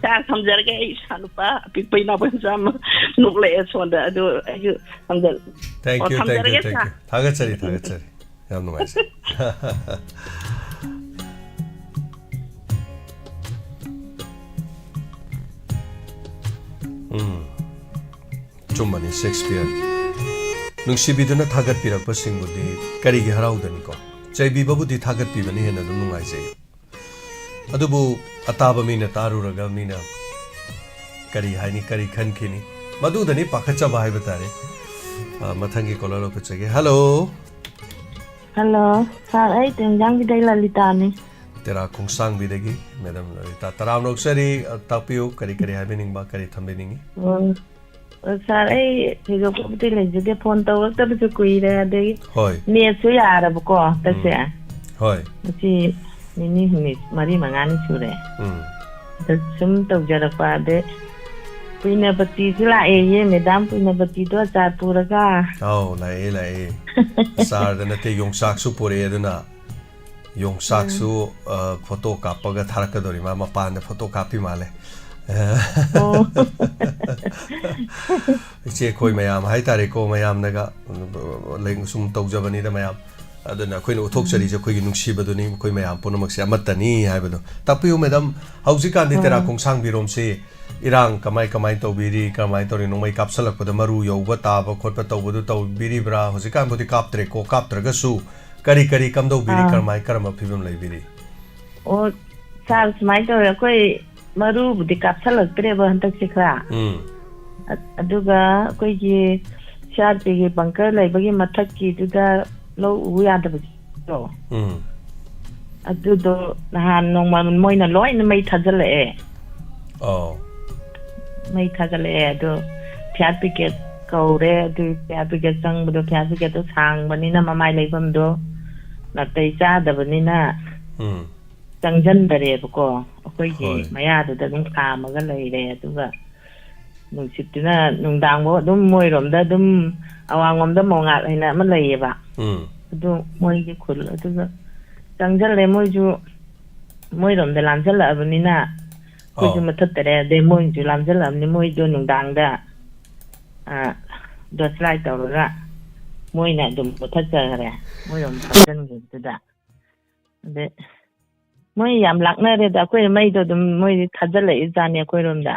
ta samjarga isa lupa pipai na banjam nukle sonda adu ayu samjar thank you thagachari yam nuais chumani Shakespeare nungsibiduna thagat pirakpa singbudi karigi haraudani ko chaibi babudi thagat pibani hena dum nungai jai adubu ataba mina taruraga mina kari haini kari khankini madudani pakhacha bai batare mathangi kolalo pachage hello sir ai tengjang bidai lalita ni tera khungsang bidagi madam lalita taram noksari tapiu kari habening ba kari thambeningi sir ai higo kopti lejide phone taw tabsu kuire de hoi ne su yara bko tase hoi chi nini humi mari mangani sure da sum taw jara pa de puina bati jila ye madam puina bati do cha puraga lai sar dana te yong sak su pore aduna yong sak su photo kapaga tharaka dori ma pan photo kapi male che koi mayam hai tare ko mayam naga leng sum tawjabani da mayam aduna khoi no thok chari je khoi gi nungsi baduni khoi mayam punamak se amatani haibado tapiu madam hauji kan de tera kongsang birom se irang kamai tobiri kamai tori no mai kapsalak pada maru yoba taba khotpa tobadu tobiri bra hoji kan bodi kaptre ko kaptraga su kari kamdo biri kamai karama phibam lai biri o sal smai to koi maru budi kapsalak tre ba hantak sikra aduga koi gi shar pe gi bunker lai bagi mathak ki duda lo uya da bagi to adu do han nong ma moi na loi na mai thajale oh mai thajale adu pyat piket kaure adu pyat piket sang bu pyat piket to sang bani na ma mai lai bam do na tai cha da bani na changjan dare ko koi gi maya da dum ka ma ga lai re adu ga nung situna nung dang bo dum moi rom da dum awang om da mo nga lai na man lai ba adu moi gi khul adu ga changjan le moi ju moi rom da lam jal la bani na ko ju matat tare de moi ju lam jal lam ni moi do nung dang da do slide taw ra moi na dum matat ja re moi rom jan gi da de moi yam lak na re da ko mai do dum moi thajal le ja ne ko rom da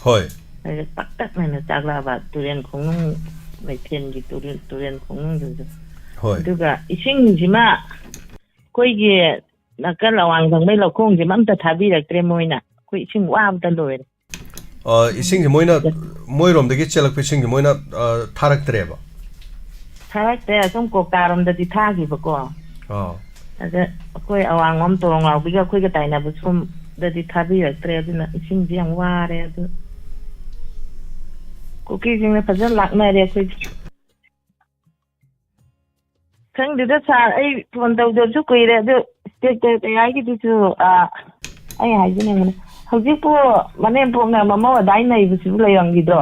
hoi tak tak na tak la ba turen khong nung mai pen gi turen khong nung ju hoi duga ising jima koi gi na ka lawang dang mai lo khong ji mam ta thabi rak tre moi na koi ising wa ta loi ising moina moirom de gi chelak pe sing moina tharak tre ba tharak te som ko karom da di tha gi ba ko ada koi awang om tong law bi ga koi ga tai na bu som da di thabi rak tre na ising ji ang wa re adu ko ki jing na phajal lak na re koi khang de da sa ai phone tau do chu koi re adu te ai gi du chu ai hai ji ne hauji po mane po na mama wa dai nai bu su la yang gi do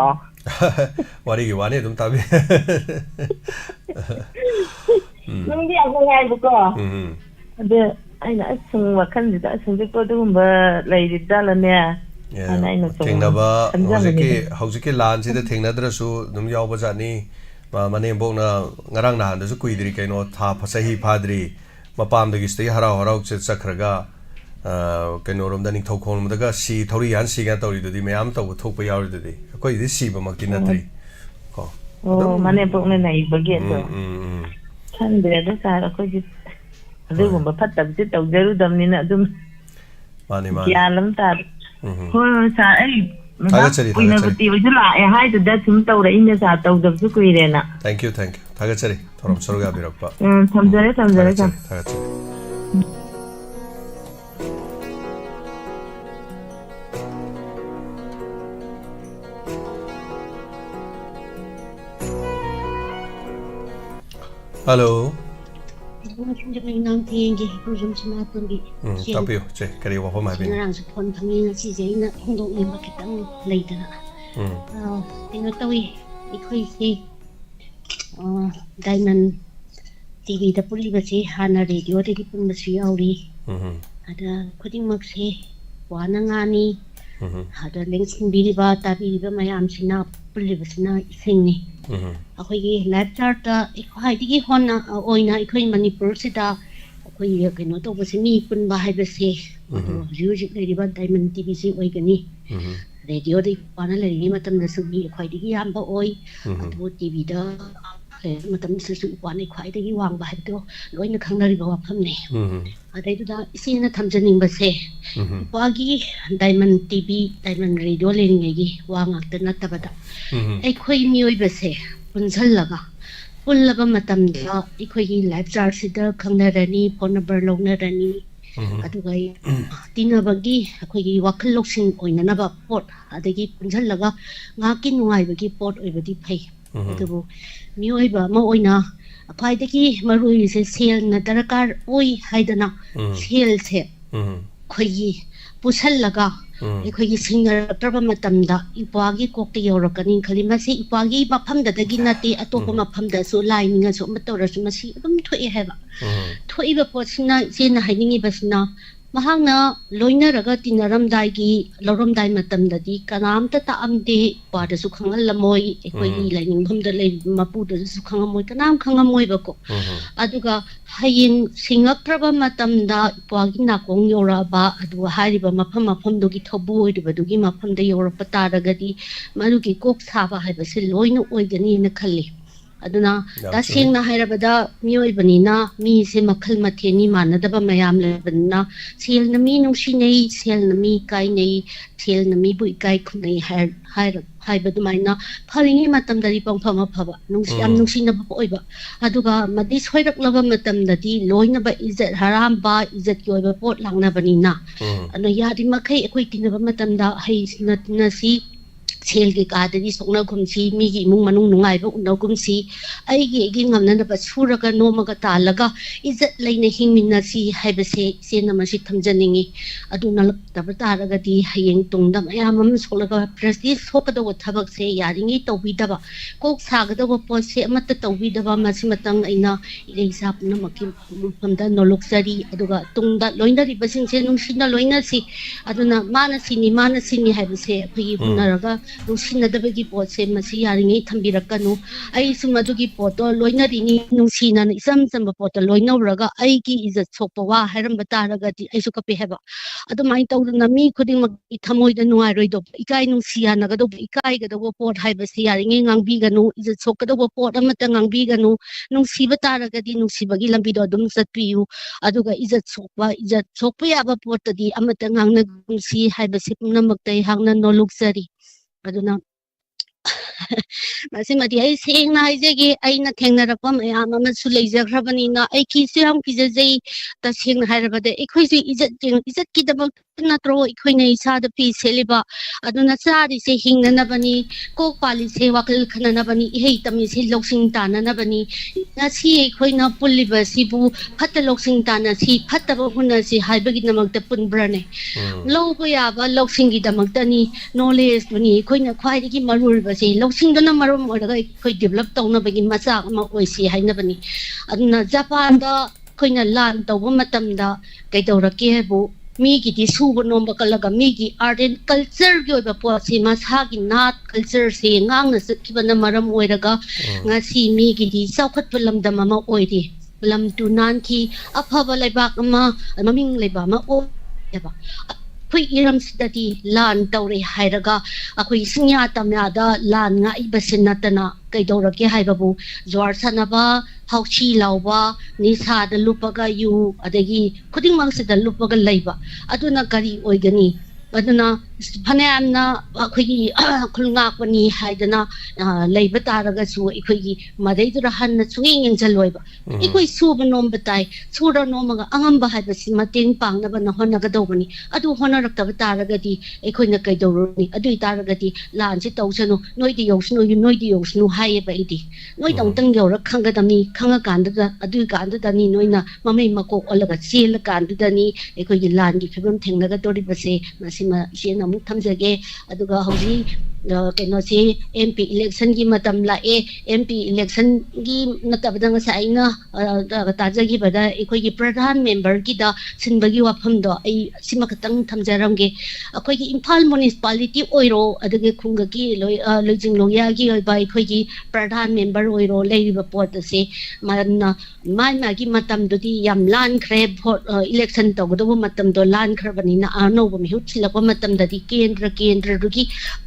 wari gi wane dum tabi nung di ang ngai bu ko ade ai na sung wa kan da sung ji ko dum ba lai di da la ne Tengnaba hauji lan si tengnadra su dum yaw bajani mane bokna ngarang na da su kuidri kaino tha phasahi phadri mapam dagi stay harau che sakhraga kaino rom da ning thokhon daga si thori yan si ga tori dudi mayam taw thokpa yaw dudi koi di si ba makti natri ko mane bokna nai bagi to kan de da sa ko ji adu gum ba phat tab ji taw jaru dam ni na dum mane ya lam ta ho sa ai ina buti wajla ai hai da sum taw ra ina sa taw dab su kui re na thank you thagachari thorom soruga birakpa samjare sam hello Tapio, kari wapa mai bin. Ngarang sepon pangin si Zaina untuk ni makitang later. Tengok tahu ikoi si Diamond TV da puli basi hana radio da pun basi auri. Ada koding maksi wana ngani. Ada lengsin biri ba tapi ba mayam sina puli basi na ising ni. Akoi live chart da ikoi digi hona oina ikoi Manipur sida akoi keno to basi ni pun ba hai basi music lady ba Diamond TV si oi gani radio di pana lagi matam da sugi ikoi digi am ba oi atu TV da matam su pana ikoi digi wang ba hai to loina khangnari ba wapam ne adai tu da isi na thamjaning basi wagi Diamond TV Diamond radio lening gi wang ak na tabada ikoi mioi basi punsallaga pullaba matamda ikoi live chart sida khangnarani phone number lognarani aduga tinabagi akoi wakhal loksing oina ba pot adagi punsallaga ngaki nungai bagi pot oibadi phai adubu mioi ba ma oina aphai marui se sel na darakar oi haidana sel se khoi pusallaga ikoi singer traba matamda ipagi kokti yorakani khali masi ipagi mafamda dagi nati atopa mafamda so lininga so matora so masi dum thoi heba thoi ba posina sena hainingi basna ꯃꯍꯥꯛꯅ ꯂꯣꯏꯅꯔꯒ ꯇꯤꯟꯅꯔꯝꯗꯥꯏꯒꯤ ꯂꯧꯔꯝꯗꯥꯏ ꯃꯇꯝꯗꯗꯤ ꯀꯅꯥꯝꯇ ꯇꯥꯛꯑꯝꯗꯦ ꯏꯄ꯭ꯋꯥꯗꯁꯨ ꯈꯪꯍꯜꯂꯝꯃꯣꯏ ꯑꯩꯈꯣꯏꯒꯤ ꯂꯥꯏꯅꯤꯡꯐꯝꯗ ꯂꯩꯔꯤꯕ ꯃꯄꯨꯗꯁꯨ ꯈꯪꯉꯝꯃꯣꯏ ꯀꯅꯥꯝ ꯈꯪꯉꯝꯃꯣꯏꯕꯀꯣ ꯑꯗꯨꯒ ꯍꯌꯦꯡ ꯁꯤꯡꯉꯛꯇ꯭ꯔꯕ ꯃꯇꯝꯗ ꯏꯄ꯭ꯋꯥꯒꯤ ꯅꯥꯀꯣꯡ ꯌꯧꯔꯛꯑꯕ ꯑꯗꯨꯒ ꯍꯥꯏꯔꯤꯕ ꯃꯐꯝꯗꯨꯒꯤ ꯊꯧꯕꯨ ꯑꯣꯏꯔꯤꯕꯗꯨꯒꯤ ꯃꯐꯝꯗ ꯌꯧꯔꯛꯄ ꯇꯥꯔꯒꯗꯤ ꯃꯗꯨꯒꯤ ꯀꯣꯛ ꯁꯥꯕ ꯍꯥꯏꯕꯁꯦ ꯂꯣꯏꯅ ꯑꯣꯏꯒꯅꯤꯅ ꯈꯜꯂꯤ ꯑꯗꯨꯅ ꯇꯁꯦꯡꯅ ꯍꯥꯏꯔꯕꯗ ꯃꯤꯑꯣꯏꯕꯅꯤꯅ ꯃꯤꯁꯦ ꯃꯈꯜ ꯃꯊꯦꯜꯅꯤ ꯃꯥꯟꯅꯗꯕ ꯃꯌꯥꯝ ꯂꯩꯕꯅꯤꯅ ꯁꯦꯜꯅ ꯃꯤ ꯅꯨꯡꯁꯤꯅꯩ ꯁꯦꯜꯅ ꯃꯤ ꯏꯀꯥꯏꯅꯩ ꯁꯦꯜꯅ ꯃꯤꯕꯨ ꯏꯀꯥꯏ ꯈꯨꯝꯅꯩ ꯍꯥꯏꯕ ꯑꯗꯨꯃꯥꯏꯅ ꯐꯔꯤꯉꯩ ꯃꯇꯝꯗꯗꯤ ꯄꯪꯐ ꯑꯐꯕ ꯌꯥꯝ ꯅꯨꯡꯁꯤꯅꯕ ꯑꯣꯏꯕ ꯑꯗꯨꯒ ꯃꯗꯤ ꯁꯣꯏꯔꯛꯂꯕ ꯃꯇꯝꯗꯗꯤ ꯂꯣꯏꯅꯕ ꯏꯖꯠ ꯍꯔꯥꯝꯕ ꯏꯖꯠꯀꯤ ꯑꯣꯏꯕ ꯄꯣꯠ ꯂꯥꯡꯅꯕꯅꯤꯅ ꯑꯗꯨꯅ ꯌꯥꯔꯤꯃꯈꯩ ꯑꯩꯈꯣꯏ ꯇꯤꯟꯅꯕ ꯃꯇꯝꯗ ꯍꯩꯁꯤꯡꯅ ꯇꯤꯟꯅꯁꯤ ꯁꯦꯜꯒꯤ ꯀꯥꯗꯗꯤ ꯁꯣꯛꯅꯒꯨꯝꯁꯤ ꯃꯤꯒꯤ ꯏꯃꯨꯡ ꯃꯅꯨꯡ ꯅꯨꯡꯉꯥꯏꯕ ꯎꯅꯒꯨꯝꯁꯤ ꯑꯩꯒꯤ ꯉꯝꯅꯅꯕ ꯁꯨꯔꯒ ꯅꯣꯝꯃꯒ ꯇꯥꯜꯂꯒ ꯏꯖꯠ ꯂꯩꯅ ꯍꯤꯡꯃꯤꯟꯅꯁꯤ ꯍꯥꯏꯕꯁꯦ ꯏꯆꯦꯅ ꯃꯁꯤ ꯊꯝꯖꯅꯤꯡꯉꯤ ꯑꯗꯨꯅ ꯂꯛꯇꯕ ꯇꯥꯔꯒꯗꯤ ꯍꯌꯦꯡ ꯇꯨꯡꯗ ꯃꯌꯥꯝ ꯑꯃ ꯁꯣꯛꯂꯒ ꯄ꯭ꯔꯦꯁꯇꯤꯖ ꯁꯣꯛꯀꯗꯧꯕ ꯊꯕꯛꯁꯦ ꯌꯥꯔꯤꯉꯩ ꯇꯧꯕꯤꯗꯕ ꯀꯣꯛ ꯁꯥꯒꯗꯧꯕ ꯄꯣꯠꯁꯦ ꯑꯃꯠꯇ ꯇꯧꯕꯤꯗꯕ ꯃꯁꯤꯃꯇꯪ ꯑꯩꯅ ꯏꯔꯩꯆꯥ ꯄꯨꯝꯅꯃꯛꯀꯤ ꯃꯐꯝꯗ ꯅꯣꯂꯨꯛꯆꯔꯤ ꯑꯗꯨꯒ ꯇꯨꯡꯗ ꯂꯣꯏꯅꯔꯤꯕꯁꯤꯡꯁꯦ ꯅꯨꯡꯁꯤꯅ ꯂꯣꯏꯅꯁꯤ ꯑꯗꯨꯅ ꯃꯥꯅ ꯁꯤꯅꯤ ꯍꯥꯏꯕꯁꯦ ꯑꯩꯈꯣꯏꯒꯤ ꯍꯨꯟꯅꯔꯒ ꯅꯨꯡꯁꯤꯅꯗꯕꯒꯤ ꯄꯣꯠꯁꯦ ꯃꯁꯤ ꯌꯥꯔꯤꯉꯩ ꯊꯝꯕꯤꯔꯛꯀꯅꯨ ꯑꯩꯁꯨ ꯃꯗꯨꯒꯤ ꯄꯣꯠꯇꯣ ꯂꯣꯏꯅꯔꯤꯅꯤ ꯅꯨꯡꯁꯤꯅꯅ ꯏꯆꯝ ꯆꯝꯕ ꯄꯣꯠꯇꯣ ꯂꯣꯏꯅꯔꯨꯔꯒ ꯑꯩꯒꯤ ꯏꯖꯠ ꯁꯣꯛꯄ ꯋꯥ ꯍꯥꯏꯔꯝꯕ ꯇꯥꯔꯒꯗꯤ ꯑꯩꯁꯨ ꯀꯞꯄꯦ ꯍꯥꯏꯕ ꯑꯗꯨꯃꯥꯏꯅ ꯇꯧꯗꯅ ꯃꯤ ꯈꯨꯗꯤꯡꯃꯛꯀꯤ ꯊꯃꯣꯏꯗ ꯅꯨꯡꯉꯥꯏꯔꯣꯏꯗꯧꯕ ꯏꯀꯥꯏ ꯅꯨꯡꯁꯤ ꯌꯥꯅꯒꯗꯧꯕ ꯏꯀꯥꯏꯒꯗꯧꯕ ꯄꯣꯠ ꯍꯥꯏꯕꯁꯤ ꯌꯥꯔꯤꯉꯩ ꯉꯥꯡꯕꯤꯒꯅꯨ ꯏꯖꯠ ꯁꯣꯛꯀꯗꯧꯕ ꯄꯣꯠ ꯑꯃꯠꯇ ꯉꯥꯡꯕꯤꯒꯅꯨ ꯅꯨꯡꯁꯤꯕ ꯇꯥꯔꯒꯗꯤ ꯅꯨꯡꯁꯤꯕꯒꯤ ꯂꯝꯕꯤꯗꯣ ꯑꯗꯨꯝ ꯆꯠꯄꯤꯌꯨ ꯑꯗꯨꯒ ꯏꯖꯠ ꯁꯣꯛꯄ ꯌꯥꯕ ꯄꯣꯠꯇꯗꯤ ꯑꯃꯠꯇ ꯉꯥꯡꯅꯒꯨꯝꯁꯤ ꯍꯥꯏꯕꯁꯤ ꯄꯨꯝꯅꯃꯛꯇ ꯑꯩꯍꯥꯛꯅ ꯅꯣꯂꯨꯛꯆꯔꯤ ꯑꯗꯨꯅ ꯃꯁꯤꯃꯗꯤ ꯑꯩ ꯁꯦꯡꯅ ꯍꯥꯏꯖꯒꯦ ꯑꯩꯅ ꯊꯦꯡꯅꯔꯛꯄ ꯃꯌꯥꯝ ꯑꯃꯁꯨ ꯂꯩꯖꯈ꯭ꯔꯕꯅꯤꯅ ꯑꯩ ꯀꯤꯁꯨ ꯌꯥꯝ ꯀꯤꯖꯖꯩ ꯇꯁꯦꯡꯅ ꯍꯥꯏꯔꯕꯗ ꯑꯩꯈꯣꯏꯁꯨ ꯏꯖꯠꯀꯤꯗꯃꯛ ꯅꯠꯇ꯭ꯔꯣ ꯑꯩꯈꯣꯏꯅ ꯏꯁꯥꯗ ꯐꯤ ꯁꯦꯠꯂꯤꯕ ꯑꯗꯨꯅ ꯆꯥꯔꯤꯁꯦ ꯍꯤꯡꯅꯅꯕꯅꯤ ꯀꯣꯛ ꯄꯥꯜꯂꯤꯁꯦ ꯋꯥꯈꯜ ꯈꯟꯅꯅꯕꯅꯤ ꯏꯍꯩ ꯇꯝꯃꯤꯁꯦ ꯂꯧꯁꯤꯡ ꯇꯥꯅꯅꯕꯅꯤ ꯉꯁꯤ ꯑꯩꯈꯣꯏꯅ ꯄꯨꯜꯂꯤꯕꯁꯤꯕꯨ ꯐꯠꯇ ꯂꯧꯁꯤꯡ ꯇꯥꯅꯁꯤ ꯐꯠꯇꯕ ꯍꯨꯟꯅꯁꯤ ꯍꯥꯏꯕꯒꯤꯗꯃꯛꯇ ꯄꯨꯟꯕ꯭ꯔꯅꯦ ꯂꯧꯕ ꯌꯥꯕ ꯂꯧꯁꯤꯡꯒꯤꯗꯃꯛꯇꯅꯤ ꯅꯣꯂꯦꯖꯇꯨꯅꯤ ꯑꯩꯈꯣꯏꯅ ꯈ꯭ꯋꯥꯏꯗꯒꯤ ꯃꯔꯨꯑꯣꯏꯕꯁꯦ ꯂꯧꯁꯤꯡꯗꯨꯅ ꯃꯔꯝ ꯑꯣꯏꯔꯒ ꯑꯩꯈꯣꯏ ꯗꯦꯚꯂꯞ ꯇꯧꯅꯕꯒꯤ ꯃꯆꯥꯛ ꯑꯃ ꯑꯣꯏꯁꯤ ꯍꯥꯏꯅꯕꯅꯤ ꯑꯗꯨꯅ ꯖꯄꯥꯟꯗ ꯑꯩꯈꯣꯏꯅ ꯂꯥꯟ ꯇꯧꯕ ꯃꯇꯝꯗ ꯀꯩꯗꯧꯔꯛꯀꯦ ꯍꯥꯏꯕꯨ ꯃꯤꯒꯤꯗꯤ ꯁꯨꯕ ꯅꯣꯝꯕ ꯀꯜꯂꯒ ꯃꯤꯒꯤ ꯑꯥꯔꯠ ꯑꯦꯟ ꯀꯜꯆꯔꯒꯤ ꯑꯣꯏꯕ ꯄꯣꯠꯁꯤ ꯃꯁꯥꯒꯤ ꯅꯥꯠ ꯀꯜꯆꯔꯁꯦ ꯉꯥꯡꯅ ꯆꯠꯈꯤꯕꯅ ꯃꯔꯝ ꯑꯣꯏꯔꯒ ꯉꯁꯤ ꯃꯤꯒꯤꯗꯤ ꯆꯥꯎꯈꯠꯄ ꯂꯝꯗꯝ ꯑꯃ ꯑꯣꯏꯔꯤ ꯂꯝ ꯇꯨ ꯅꯥꯟꯈꯤ ꯑꯐꯕ ꯂꯩꯕꯥꯛ ꯑꯃ ꯃꯃꯤꯡ ꯂꯩꯕ ꯑꯃ ꯑꯣꯏꯕ ꯑꯩꯈꯣꯏ ꯏꯔꯝꯁꯤꯗꯗꯤ ꯂꯥꯟ ꯇꯧꯔꯦ ꯍꯥꯏꯔꯒ ꯑꯩꯈꯣꯏ ꯁꯤꯡꯌꯥ ꯇꯝꯌꯥꯗ ꯂꯥꯟ ꯉꯥꯛꯏꯕꯁꯤ ꯅꯠꯇꯅ ꯀꯩꯗꯧꯔꯒꯦ ꯍꯥꯏꯕꯕꯨ ꯖ꯭ꯋꯥꯔ ꯁꯥꯟꯅꯕ ꯍꯥꯎꯁꯤ ꯂꯥꯎꯕ ꯅꯤꯁꯥꯗ ꯂꯨꯞꯄꯒ ꯌꯨ ꯑꯗꯒꯤ ꯈꯨꯗꯤꯡꯃꯛꯁꯤꯗ ꯂꯨꯞꯄꯒ ꯂꯩꯕ ꯑꯗꯨꯅ ꯀꯔꯤ ꯑꯣꯏꯒꯅꯤ ꯑꯗꯨꯅ ꯐꯅꯌꯥꯝꯅ ꯑꯩꯈꯣꯏꯒꯤ ꯈꯨꯜ ꯉꯥꯛꯄꯅꯤ ꯍꯥꯏꯗꯅ ꯂꯩꯕ ꯇꯥꯔꯒꯁꯨ ꯑꯩꯈꯣꯏꯒꯤ ꯃꯗꯩꯗꯨꯗ ꯍꯟꯅ ꯁꯨꯡꯌꯦꯡ ꯌꯦꯡꯁꯤꯜꯂꯣꯏꯕ ꯑꯩꯈꯣꯏ ꯁꯨꯕ ꯅꯣꯝꯕ ꯇꯥꯏ ꯁꯨꯔ ꯅꯣꯝꯃꯒ ꯑꯉꯝꯕ ꯍꯥꯏꯕꯁꯤ ꯃꯇꯦꯡ ꯄꯥꯡꯅꯕꯅ ꯍꯣꯠꯅꯒꯗꯧꯕꯅꯤ ꯑꯗꯨ ꯍꯣꯠꯅꯔꯛꯇꯕ ꯇꯥꯔꯒꯗꯤ ꯑꯩꯈꯣꯏꯅ ꯀꯩꯗꯧꯔꯨꯅꯤ ꯑꯗꯨ ꯑꯣꯏꯇꯥꯔꯒꯗꯤ ꯂꯥꯟꯁꯤ ꯇꯧꯁꯅꯨ ꯅꯣꯏꯗꯤ ꯌꯧꯁꯅꯨ ꯍꯥꯏꯌꯦꯕ ꯑꯩꯗꯤ ꯅꯣꯏꯗ ꯑꯃꯨꯛꯇꯪ ꯌꯧꯔꯛ ꯈꯪꯒꯗꯕꯅꯤ ꯈꯪꯉꯀꯥꯟꯗꯨꯗ ꯑꯗꯨꯏꯀꯥꯟꯗꯨꯗꯅꯤ ꯅꯣꯏꯅ ꯃꯃꯩ ꯃꯀꯣꯛ ꯑꯣꯜꯂꯒ ꯆꯦꯜꯂꯀꯥꯟꯗꯨꯗꯅꯤ ꯑꯩꯈꯣꯏꯒꯤ ꯂꯥꯟꯒꯤ ꯐꯤꯕꯝ ꯊꯦꯡꯅꯒꯗꯧꯔꯤꯕꯁꯦ ꯃꯁꯤꯃ ꯏꯆꯦꯅ ꯑꯃꯨꯛ ꯊꯝꯖꯒꯦ ꯑꯗꯨꯒ ꯍꯧꯖꯤꯛ ꯀꯩꯅꯣꯁꯤ MP ꯏꯂꯦꯛꯁꯟꯒꯤ ꯃꯇꯝ ꯂꯥꯛꯑꯦ MP ꯏꯂꯦꯛꯁꯟꯒꯤ ꯅꯠꯇꯕꯗ ꯉꯁꯥꯏ ꯑꯩꯅ ꯇꯥꯖꯈꯤꯕꯗ ꯑꯩꯈꯣꯏꯒꯤ ꯄ꯭ꯔꯙꯥꯟ ꯃꯦꯝꯕꯔꯒꯤꯗ ꯁꯤꯟꯕꯒꯤ ꯋꯥꯐꯝꯗꯣ ꯑꯩ ꯁꯤꯃ ꯈꯛꯇꯪ ꯊꯝꯖꯔꯝꯒꯦ ꯑꯩꯈꯣꯏꯒꯤ ꯏꯝꯐꯥꯜ ꯃ꯭ꯌꯨꯅꯤꯁꯤꯄꯥꯂꯤꯇꯤ ꯑꯣꯏꯔꯣ ꯑꯗꯨꯒ ꯈꯨꯡꯒꯪꯒꯤ ꯂꯣꯏꯖꯤꯡ ꯂꯣꯡꯌꯥꯒꯤ ꯑꯣꯏꯕ ꯑꯩꯈꯣꯏꯒꯤ ꯄ꯭ꯔꯙꯥꯟ ꯃꯦꯝꯕꯔ ꯑꯣꯏꯔꯣ ꯂꯩꯔꯤꯕ ꯄꯣꯠ ꯑꯁꯦ ꯃꯥꯒꯤ ꯃꯇꯝꯗꯨꯗꯤ ꯌꯥꯝ ꯂꯥꯟꯈ꯭ꯔꯦ ꯚꯣꯠ ꯏꯂꯦꯛꯁꯟ ꯇꯧꯒꯗꯧꯕ ꯃꯇꯝꯗꯣ ꯂꯥꯟꯈ꯭ꯔꯕꯅꯤꯅ ꯑꯅꯧꯕ ꯃꯤꯍꯨꯠ ꯁꯤꯜꯂꯛꯄ ꯃꯇꯝꯗꯗꯤ ꯀꯦꯟꯗ꯭ꯔꯗꯨꯒꯤ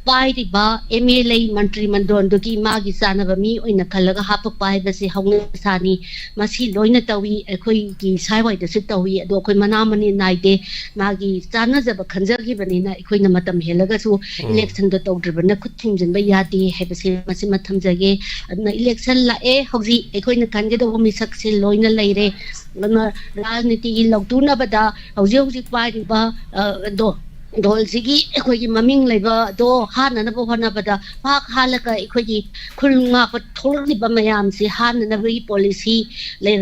ꯄꯥꯏꯔꯤꯕ MLA ꯃꯟꯇ꯭ꯔꯤ ꯃꯟꯗꯣꯟꯗꯨꯒꯤ ꯃꯥꯒꯤ ꯆꯥꯅꯕ ꯃꯤ ꯑꯣꯏꯅ ꯈꯜꯂꯒ ꯍꯥꯞꯄꯛꯄ ꯍꯥꯏꯕꯁꯤ ꯍꯧꯅꯁꯥꯅꯤ ꯃꯁꯤ ꯂꯣꯏꯅ ꯇꯧꯏ ꯑꯩꯈꯣꯏꯒꯤ ꯁ꯭ꯋꯥꯏꯋꯥꯏꯗꯁꯨ ꯇꯧꯏ ꯑꯗꯣ ꯑꯩꯈꯣꯏ ꯃꯅꯥ ꯃꯅꯤꯜ ꯅꯥꯏꯗꯦ ꯃꯥꯒꯤ ꯆꯥꯟꯅꯖꯕ ꯈꯟꯖꯈꯤꯕꯅꯤꯅ ꯑꯩꯈꯣꯏꯅ ꯃꯇꯝ ꯍꯦꯜꯂꯒꯁꯨ ꯏꯂꯦꯛꯁꯟꯗꯣ ꯇꯧꯗ꯭ꯔꯤꯕꯅ ꯈꯨꯠ ꯊꯤꯡꯖꯤꯟꯕ ꯌꯥꯗꯦ ꯍꯥꯏꯕꯁꯦ ꯃꯁꯤꯃ ꯊꯝꯖꯒꯦ ꯑꯗꯨꯅ ꯏꯂꯦꯛꯁꯟ ꯂꯥꯛꯑꯦ ꯍꯧꯖꯤꯛ ꯑꯩꯈꯣꯏꯅ ꯈꯟꯒꯗꯧꯕ ꯃꯤꯁꯛꯁꯦ ꯂꯣꯏꯅ ꯂꯩꯔꯦ ꯑꯗꯨꯅ ꯔꯥꯖꯅꯤꯇꯤꯒꯤ ꯂꯧꯇꯨꯅꯕꯗ ꯍꯧꯖꯤꯛ ꯄꯥꯏꯔꯤꯕ ꯗꯣꯜꯁꯤꯒꯤ ꯑꯩꯈꯣꯏꯒꯤ ꯃꯃꯤꯡ ꯂꯩꯕꯗꯣ ꯍꯥꯟꯅꯅꯕ ꯍꯣꯠꯅꯕꯗ ꯍꯥꯜꯂꯒ ꯑꯩꯈꯣꯏꯒꯤ ꯈꯨꯜ ꯉꯥꯛꯄ ꯊꯣꯛꯂꯛꯂꯤꯕ ꯃꯌꯥꯝꯁꯤ ꯍꯥꯟꯅꯅꯕꯒꯤ ꯄꯣꯂꯤꯁꯤ ꯂꯩ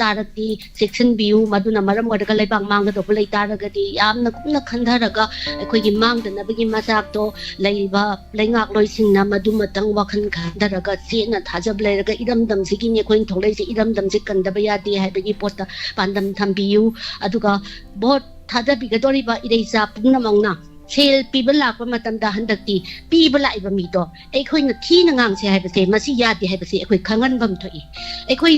तारगदी सेक्शन बियू मदुना मरम ओरगा लेबांग मांगदोब लै तारगदी यामना कुमना खंधारगा अखोइगी मांगदनबगी मसाकतो लैबा लैंगाक लोइसिंगना मदु मतंग वाखन खंधारगा सेना थाजब लेरगा इरमदमसिगी ने कोइन थोलेसे इरमदमसि कंदबा यादे हाइबगी पोता पांदम थंबियू अदुगा भोट थादबिगदोरिबा इरेसा पुंगनमंगना सेल पीबा लाप मतमदा हंदक्ति पीबा Laiba मीदो एखोइना थीना ngang se haibase masi yade haibase एखोइ खंगनबम थोइ एखोइ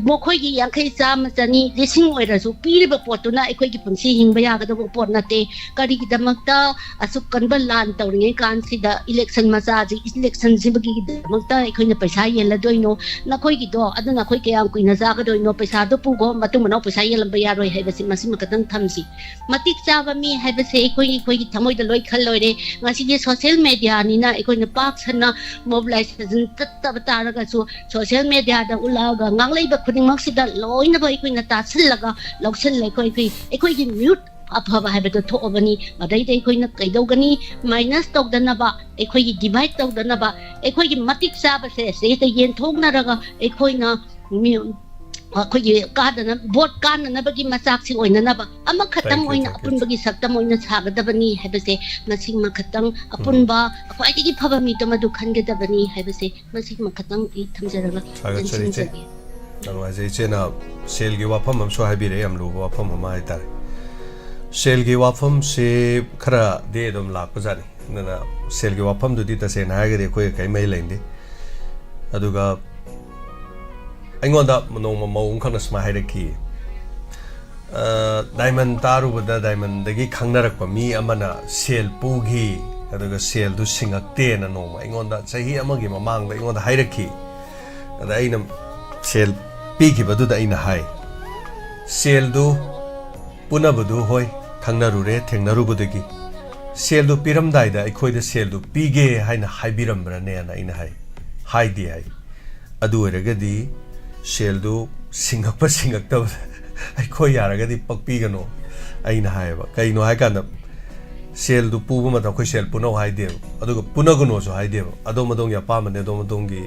मोखोइगी यांखै चाम चनी लिसिंग ओइरसु पीरिबा पोतुना एखोइगी पुंसी हिंबा यागदबो पोत नते करिगिदमक्ता असुक कनबा लान तौरिङै कानसिदा इलेक्शन मचाजी इलेक्शन जिबगी दमक्ता एखोइना पैसा येलदोइनो नखोइगिदो अदुना खोइ कयाम कुइना जागदोइनो पैसा दो पुगो मतुम मनो पैसा येलंबा यारोइ हाइबसे मसी मकदंग थमसी मतिक चाबा मी हाइबसे एखोइगी थमोइदा लोइ खल्लोइरे ngasi social media ni na एखोइना पाक सना mobilization तत्तब तारगसु social media da ulaga nganglaiba khudingmaksida loina ba एखोइना तासलगा लौसन लेखोइ एखोइगी mute अफब हाइबदो थोबनी मदै दे एखोइना कैदौगनी माइनस तौदनबा एखोइगी डिवाइड तौदनबा एखोइगी मतिक चाबसे सेते येन थोगनरगा एखोइना अखोइगी कादना वोट काननबगी मचाकसि ओइननबा अमा खतंग ओइना अपुनबगी सकतम ओइना सागदबनी हाइबसे मसिंग मखतंग अपुनबा अखोइगी फबा मीतो मदु खनगदबनी हाइबसे मसिंग मखतंग इ थमजरगा सागचरिचे नवाजे चेना सेलगी वाफम हमसो हाइबिरे हमलो वाफम हमा हाइतार सेलगी वाफम से खरा दे दम लापजानी नना सेलगी वाफम दुदी तसेना हागदे खोय कैमै लेंदे अदुगा अइंगोंदा नोंमा मौं खंना स्मा हाइरकी डायमंड तारुबदा डायमंड दगी खंगनरकपा मी अमना सेल पुगी अदुगा सेल दु सिंगक्तेना नोंमा अइंगोंदा सही अमगी ममांगदा अइंगोंदा हाइरकी अदा अइना सेल पीखिबदुदा अइना हाइ सेल दु पुनबदु होय खंगनरुरे थेंगनरुबदगी सेल दु पिरमदाइदा अखोइदा सेल दु पीगे हाइना हाइबिरमब्रनेना अइना हाइ हाइदि हाइ अदु ओइरगदी सेलदु सिंगक्प सिंगक्तब अखोइ यारगदी पक्पीगनो अइना हायबा कइनो हाय कान सेलदु पुबा मत अखोइ सेल पुनो हाइदे अदुगा पुनगनो सो हाइदे अदो मदोंग या पामने अदो मदोंगी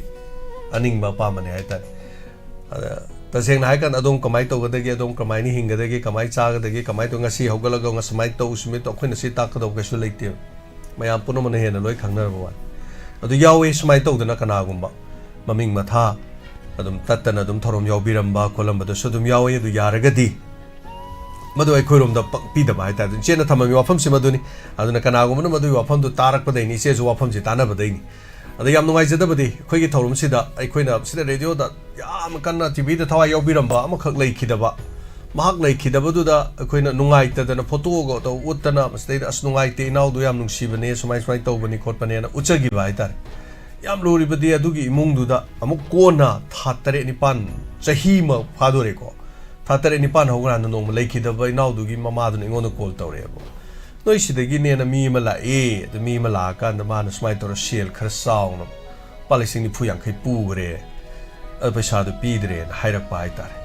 अनिंगबा पामने हाइता तसेंग हाय कान अदों कमाइ तौगदगी अदों कमाइनि हिंगदगी कमाइ चागदगी कमाइ तो ngasi हौगलगा ngसमाइ तौ सुमि तो अखोइना सि ताकदौ केसु लेते मयाम पुनो मन हेना लोइ खंगनरबा अदु यावे सुमाइ तौदना कनागुम्बा ममिंग मथा अदुम तत्तन अदुम थरोम यावबिरंबा कोलंबदो सदुम यावे अदु यारगदी मदु अखोइरोमदा पक्पीदबा हाइता चेना थममि वाफम सि मदुनि अदुना कनागुमन मदु वाफम दु तारकपदैनि सेजु वाफम सि तानबदैनि अदा याम नुंगाइजदबदि अखोइगी थौरम सिदा अखोइना सिदा रेडियो दा याम कन्ना टीवी दा थवा यावबिरंबा अमखक लैखिदबा mahak laikhidabadуда अखोइना नुंगाइतदना फोटोगो तो उत्तना मस्तेदा अस नुंगाइते इनाउदु याम नुंसिबने सुमाइ सुमाइ तौबनि खोटपनेना उच्चगिबा हाइतारे याम लोरिबदि अदुगी इमुंगदुदा अमुक कोना था तरे निपान चही म फादोरेको था तरे निपान होगरान नोंम लैखिदबा इनाउदुगी ममादुना इंगोन कॉल तौरेबो नोइसिदगी नेना मी मला ए द मी मला कान मान सुमाइ तौर सेल खर साउनो पालिसिंग निफु यांखै पुगरे पैसादु पीदरे हाइरकपा हाइतारे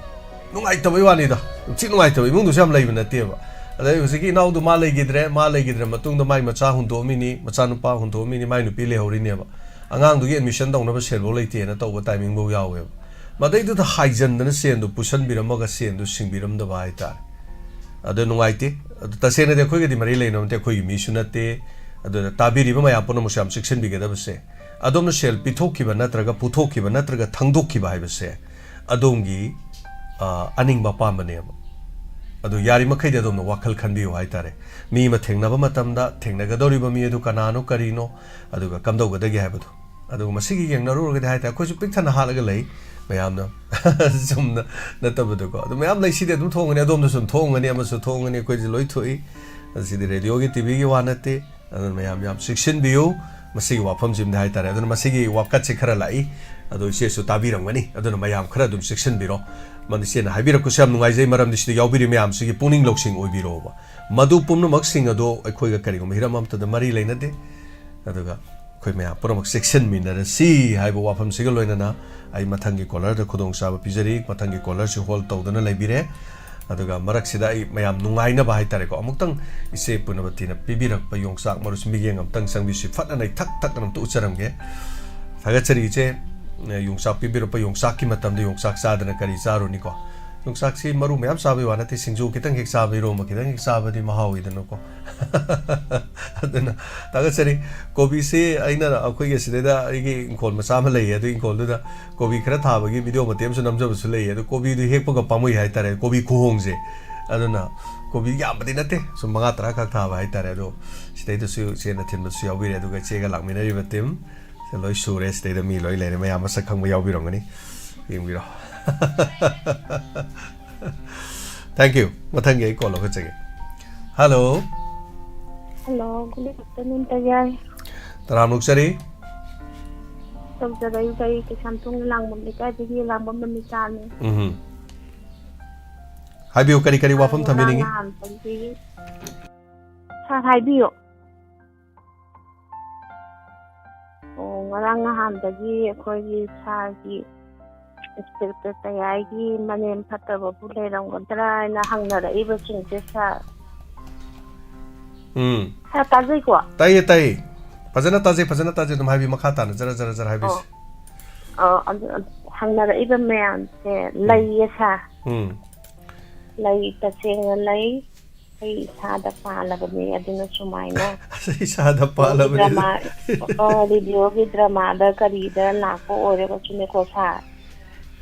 नुंगाइतबै वानिदा छि नुंगाइतबै इमुंगदु याम लैबा नतेबा अदै हुसिकी इनाउदु मा लैगिद्रे मतुंगदा माइ मचा हुंदोमिनी मचा नुपा हुंदोमिनी माइ नुपि लेहौरिनेबा अंगांगदुगी एडमिशन तौनबा सेलबो लेतेना तौबा टाइमिंग बो यावे मदैदुदा हाइजनदना सेंदु पुसनबिरमगा सेंदु सिंगबिरमदबा हाइतार अदु नुंगाइते अदु तसेना दे खोइगदि मरि लेनमते खोइगी मिसु नते अदु ताबिरिबा मया पुनो मुसाम सेक्शन बिगदबसे अदोमनो सेल पिथोखिबा नत्रगा पुथोखिबा नत्रगा थंगदोखिबा हाइबसे अदोंगी अनिंगबा पामबनेबा अदु यारि मखैदे अदोमनो वाखल खनबियो हाइतारे मी मा थेंगनबा मतमदा थेंगनगदोरिबा मी अदु कनानो करिनो अदुगा कमदौगदगे हाइबदु अदुगा मसिगी येंगनरुरगदे हाइता खोजु पिक्थना हालगा लै मयामना जुमना नतबदुको अदु मयाम लैसिदे अदुम थोंगने अदोमनो सुम थोंगने अमसु थोंगने खोजि लोइ थोइ असिदे रेडियोगी टीवीगी वानते अदु मयाम याम शिक्षण बियो मसिगी वाफम जिम हाइतारे अदु मसिगी वाकत से खरा लाई अदु सेसु ताबिरंगनी अदु मयाम खरा अदुम शिक्षण बिरो मनसेना हाइबिरकुस याम नुंगाइजै मरम दिसिदे यावबिरि मयाम सिगी पुनिंग लोक्सिंग ओइबिरोबा मदु पुमनमक सिंग अदो अखोइगा करिगुम हिरम अमतदा मरि लैनदे अदुगा खोइ मया पुरमक सेक्शन मिनर सी हाइबो वाफम सिगा लोइनना आई मथंगी कॉलर द खुदोंग साबा पिजरी मथंगी कॉलर से होल तौदना लैबिरे अदुगा मरकसिदा आई मयाम नुंगाइना बाहाइ तारेको अमुक्तंग इसे पुनबतिना पिबिरक योंगसाक मरुस मिगेंग अमतंग संबिसि फटना नै थक थक नम तो उचरमगे थागचरी इचे योंगसाक पिबिरप योंगसाक की मतम दे योंगसाक सादना करी चारुनिको ꯌꯣꯡꯆꯥꯛꯁꯤ ꯃꯔꯨ ꯃꯌꯥꯝ ꯆꯥꯕꯩ ꯋꯥ ꯅꯠꯇꯦ ꯁꯤꯡꯖꯨ ꯈꯤꯇꯪ ꯍꯦꯛ ꯆꯥꯕ ꯏꯔꯣꯝꯕ ꯈꯤꯇꯪ ꯍꯦꯛ ꯆꯥꯕꯗꯤ ꯃꯍꯥꯎꯏꯗꯅꯀꯣ ꯑꯗꯨꯅ ꯇꯥꯒꯠꯆꯔꯤ ꯀꯣꯕꯤꯁꯤ ꯑꯩꯅ ꯑꯩꯈꯣꯏꯒꯤ ꯁꯤꯗꯩꯗ ꯑꯩꯒꯤ ꯏꯪꯈꯣꯜ ꯃꯆꯥ ꯑꯃ ꯂꯩꯌꯦ ꯑꯗꯨ ꯏꯪꯈꯣꯜꯗꯨꯗ ꯀꯣꯕꯤ ꯈꯔ ꯊꯥꯕꯒꯤ ꯚꯤꯗꯤꯑꯣ ꯃꯇꯦꯛ ꯑꯃꯁꯨ ꯅꯝꯖꯕꯁꯨ ꯂꯩꯌꯦ ꯑꯗꯨ ꯀꯣꯕꯤꯗꯨ ꯍꯦꯛꯄꯒ ꯄꯥꯝꯃꯨꯏ ꯍꯥꯏꯇꯥꯔꯦ ꯀꯣꯕꯤ ꯈꯨꯍꯣꯡꯁꯦ ꯑꯗꯨꯅ ꯀꯣꯕꯤ ꯌꯥꯝꯕꯗꯤ ꯅꯠꯇꯦ ꯁꯨꯝ 5-10 ꯈꯛ ꯊꯥꯕ ꯍꯥꯏꯇꯥꯔꯦ ꯑꯗꯣ ꯁꯤꯗꯩꯗꯁꯨ ꯏꯆꯦꯅ ꯊꯤꯟꯕꯁꯨ ꯌꯥꯎꯕꯤꯔꯦ ꯑꯗꯨꯒ ꯏꯆꯦꯒ ꯂꯥꯛꯃꯤꯟꯅꯔꯤꯕ ꯇꯤꯝ ꯂꯣꯏ ꯁꯨꯔꯦ ꯁꯤꯗꯩꯗ ꯃꯤ ꯂꯣꯏ ꯂꯩꯔꯦ ꯃꯌꯥꯝ ꯃꯁꯛ ꯈꯪꯕ ꯌꯥꯎꯕꯤꯔꯝꯒꯅꯤ ꯌꯦꯡꯕꯤꯔꯣ ꯊꯦꯡꯛ ꯌꯨ ꯃꯊꯪꯒꯤ ꯑꯩ ꯀꯣꯜ ꯂꯧꯈꯠꯆꯒꯦ ꯍꯜꯂꯣ ꯍꯜꯂꯣ ꯒꯨꯗ ꯑꯐꯇꯔꯅꯨꯟ ꯇꯌꯥꯏ ꯇꯔꯥꯝꯅꯨꯛꯆꯔꯤ ꯇꯧꯖꯔꯛꯏ ꯀꯔꯤ ꯀꯩꯁꯥꯝꯊꯣꯡ ꯂꯥꯡꯕꯝ ꯂꯩꯀꯥꯏꯗꯒꯤ ꯂꯥꯡꯕꯝ ꯃꯃꯤꯇꯥꯅꯤ ꯍꯥꯏꯕꯤꯌꯨ ꯀꯔꯤ ꯀꯔꯤ ꯋꯥꯐꯝ ꯊꯝꯕꯤꯅꯤꯡꯉꯤ ꯁꯥꯔ ꯍꯥꯏꯕꯤꯌꯨ ꯉꯔꯥꯡ ꯅꯍꯥꯟꯗꯒꯤ ꯑꯩꯈꯣꯏꯒꯤ ꯁꯥꯔꯒꯤ ꯏꯟꯁꯄꯦꯛꯇꯔ ꯇꯌꯥꯏꯒꯤ ꯃꯅꯦꯝ ꯐꯠꯇꯕꯕꯨ ꯂꯩꯔꯝꯒꯗ꯭ꯔꯥ ꯍꯥꯏꯅ ꯍꯪꯅꯔꯛꯏꯕꯁꯤꯡꯁꯦ ꯁꯥꯔ ꯁꯥꯔ ꯇꯥꯖꯩꯀꯣ ꯇꯥꯏꯌꯦ ꯇꯥꯏꯌꯦ ꯐꯖꯅ ꯇꯥꯖꯩ ꯑꯗꯨꯝ ꯍꯥꯏꯕꯤ ꯃꯈꯥ ꯇꯥꯅ ꯖꯔ ꯍꯥꯏꯕꯤꯁꯤ ꯍꯪꯅꯔꯛꯏꯕ ꯃꯌꯥꯝꯁꯦ ꯂꯩꯌꯦ ꯁꯥꯔ lay tasengna lay ay isada palabani aduna sumaina isada palabani video gi drama da karida lako orega chune ko sa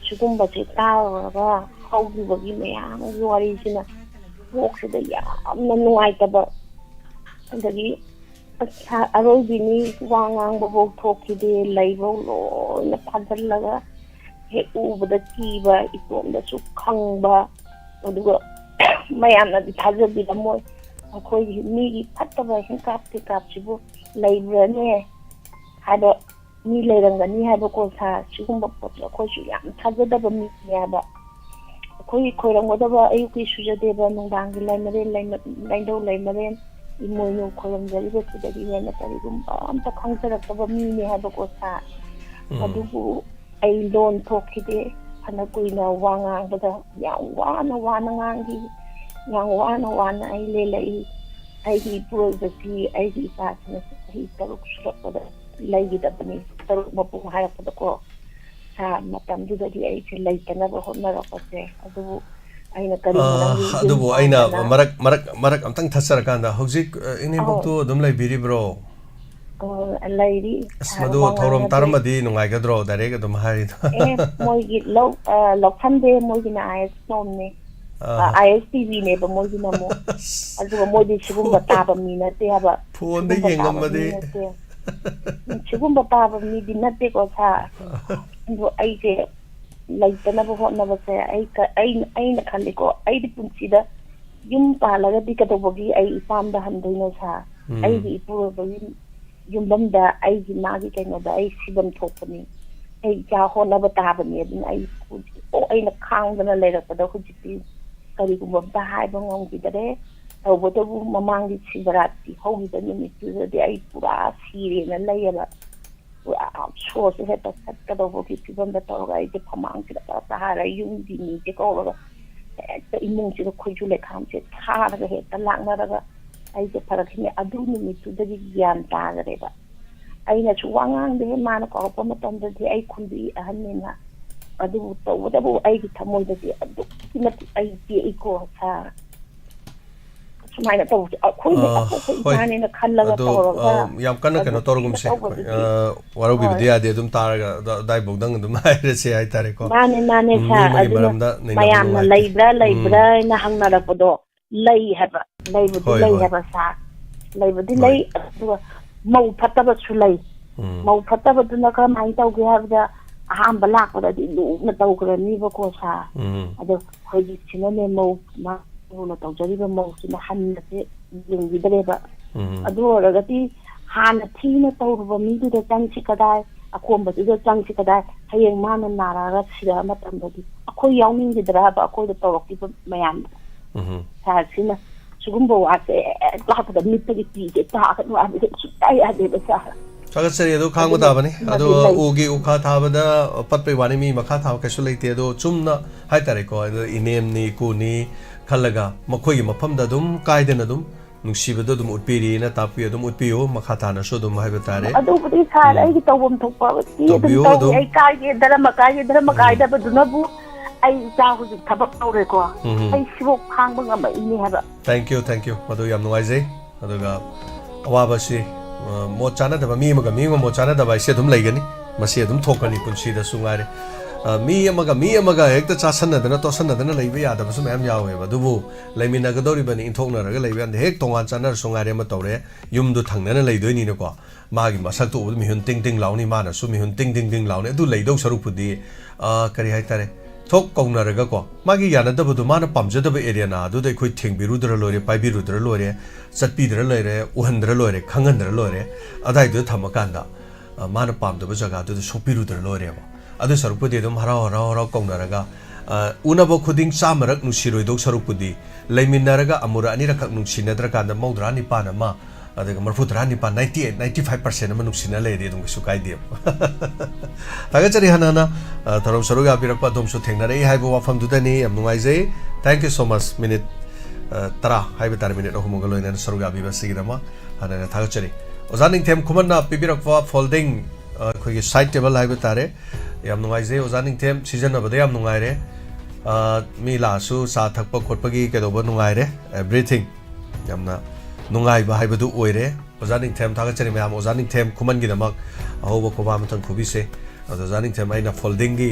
sugumba se tawa haugi bagi mayam wari sina boksida yamna nuaitaba adagi arobini wangang bobok thokide laibo lo na phadalaga he ubada kiba itomda su khangba aduga mayamna di thajabida moy akhoi mi phattaba hinkap tikapsibu laibrane hada mi leirangani haba ko sa sigumba pot akhoi su yam thajadaba mi yaba akhoi khoirangodaba ayuki sujadeba nungdangi laimaren imoyno khoramjariba tudagi hena tarigumba amta khangsarakaba mi ne haba ko sa adugu ay lon thokide ana kuina wangangada yang wana ngangi yang wana ay lelai ay hi project ay hi pasna hi taruk surapada laigida bani taruk mapung hayakada ko sa matam dudagi ay laitana ba honnarakase adu aina kari adubu aina marak amtang thasarakanda hojik inebuktu adum laibiribro lairi madu thorom taramadi nungaigadro direct adum harid moigi lokhamde moigi na is nomne ISTV ne ba moigi na mo adu moigi sigumba taba mi na te haba phone de yengamade sigumba taba mi dinate ko sa adu ai je laitana ba hotna ba se ai na khali ko ai di punsida yum palaga di katobogi ai isamda handoina sa ai di puro bagi yumbamda ai gi magi kainoda ai sibam thokpani ai ja honaba tabani adin ai ai na khangdana leirapada hujiti kari gumba bahai bangong bidare tawbotabu mamangi sibarati hogi da nimitu de ai pura sire na layaba so se heta sakado ki sibamda tawga ai de phamang ki ta sahara yung di ni de ko ga ta imung chi ko khujule kham se thara ga heta langna ga ai je parakhine adu nimitu da gyan ta gareba aina chu wangang de mana ko pa matam de ai khundi ahanina adu tawdabu ai ki thamoi de adu kimati ai ti ko sa sumaina taw khoi ne na khallaga tawra yam kana kana torgum se waro bi dia de dum taraga dai bogdang dum haire se ai tare ko mane sa adu mayam na leibra na hangna ra podo lay haba lay haba sa laibudi lay mau phataba su lay mau phataba duna ka mai taw ge habda aham balak pada di lu na taw grani ba ko sa ado khoji sinane mau ma na taw jari ba mau sina hanna se lingi dereba ado ragati hana thina taw ba mi du da chang chi kadai akomba du da chang chi kadai hayeng ma na nara ra sira ma tam ba di akoi yawning di dra ba akoi da tawki ba mayam sa sina sugumbo ate lakada mitagi ti ta kan wa bi sutai ade ba sa Sagasari ado khangba tabani ado ugi ukha thabada patpai wani mi makha thaw kasu leite ado chumna haitare ko inem ni ku ni khalaga makhoi mafamda dum kaidena dum nungsibada dum utpiri na tapi dum utpiyo makha thana so dum haiba tare ado budi sar ai tawbom thokpa ti dum ai kai ge drama kai da bu ai cha hujik thabak tawre ko ai sibok phang bang am ini haba thank you madu yam nuai jai aduga awa si mo chana da mi mo chana da bai se dum leigani masi dum thokani punsi da sungare mi amaga hekta chasanna dana tosanna dana leiba ya da basu mayam yawe ba dubu leimina ga dori bani inthokna raga leiba and hek tongan chanar sungare ma tawre yum du thangnana leidoi ni ko magi masak to mi hun ting ting launi mana su mi hun ting ting launi du leidau saruk pudi kari hai tare thok kongna raga ko magi yana da budu mana pamja da area na du dai khoi thengbiru dra lore paibiru dra lore chatpi dra lore uhandra lore khangan dra lore adai du thamakanda mana pam da jaga du sopiru dra lore ba adu sarupudi dum harau kongna raga unabo khuding samarak nusiroi dok sarupudi leiminaraga amura ani rakak nusinadra kanda maudra ni pana ma adaga marfudra ni pa 98-95% ama nusina leide dum su kai dia taga chari hanana tharom saruga birakpa dom su thengna rei haibo wafam du dani am nungai jai thank you so much minute tara haiba tar minute ohumoga loina saruga biba sigidama hanana taga chari ozaning them khumanna pibirakwa folding khoi side table haiba tare yam nungai jai ozaning them season abada yam nungai re mi la su sa thakpa khotpagi kedoba nungai re everything yamna nungai ba haibadu oire ozaning them thaga chari mayam ozaning them khuman gi damak ahoba khoba matang khubi se ozaning them aina folding gi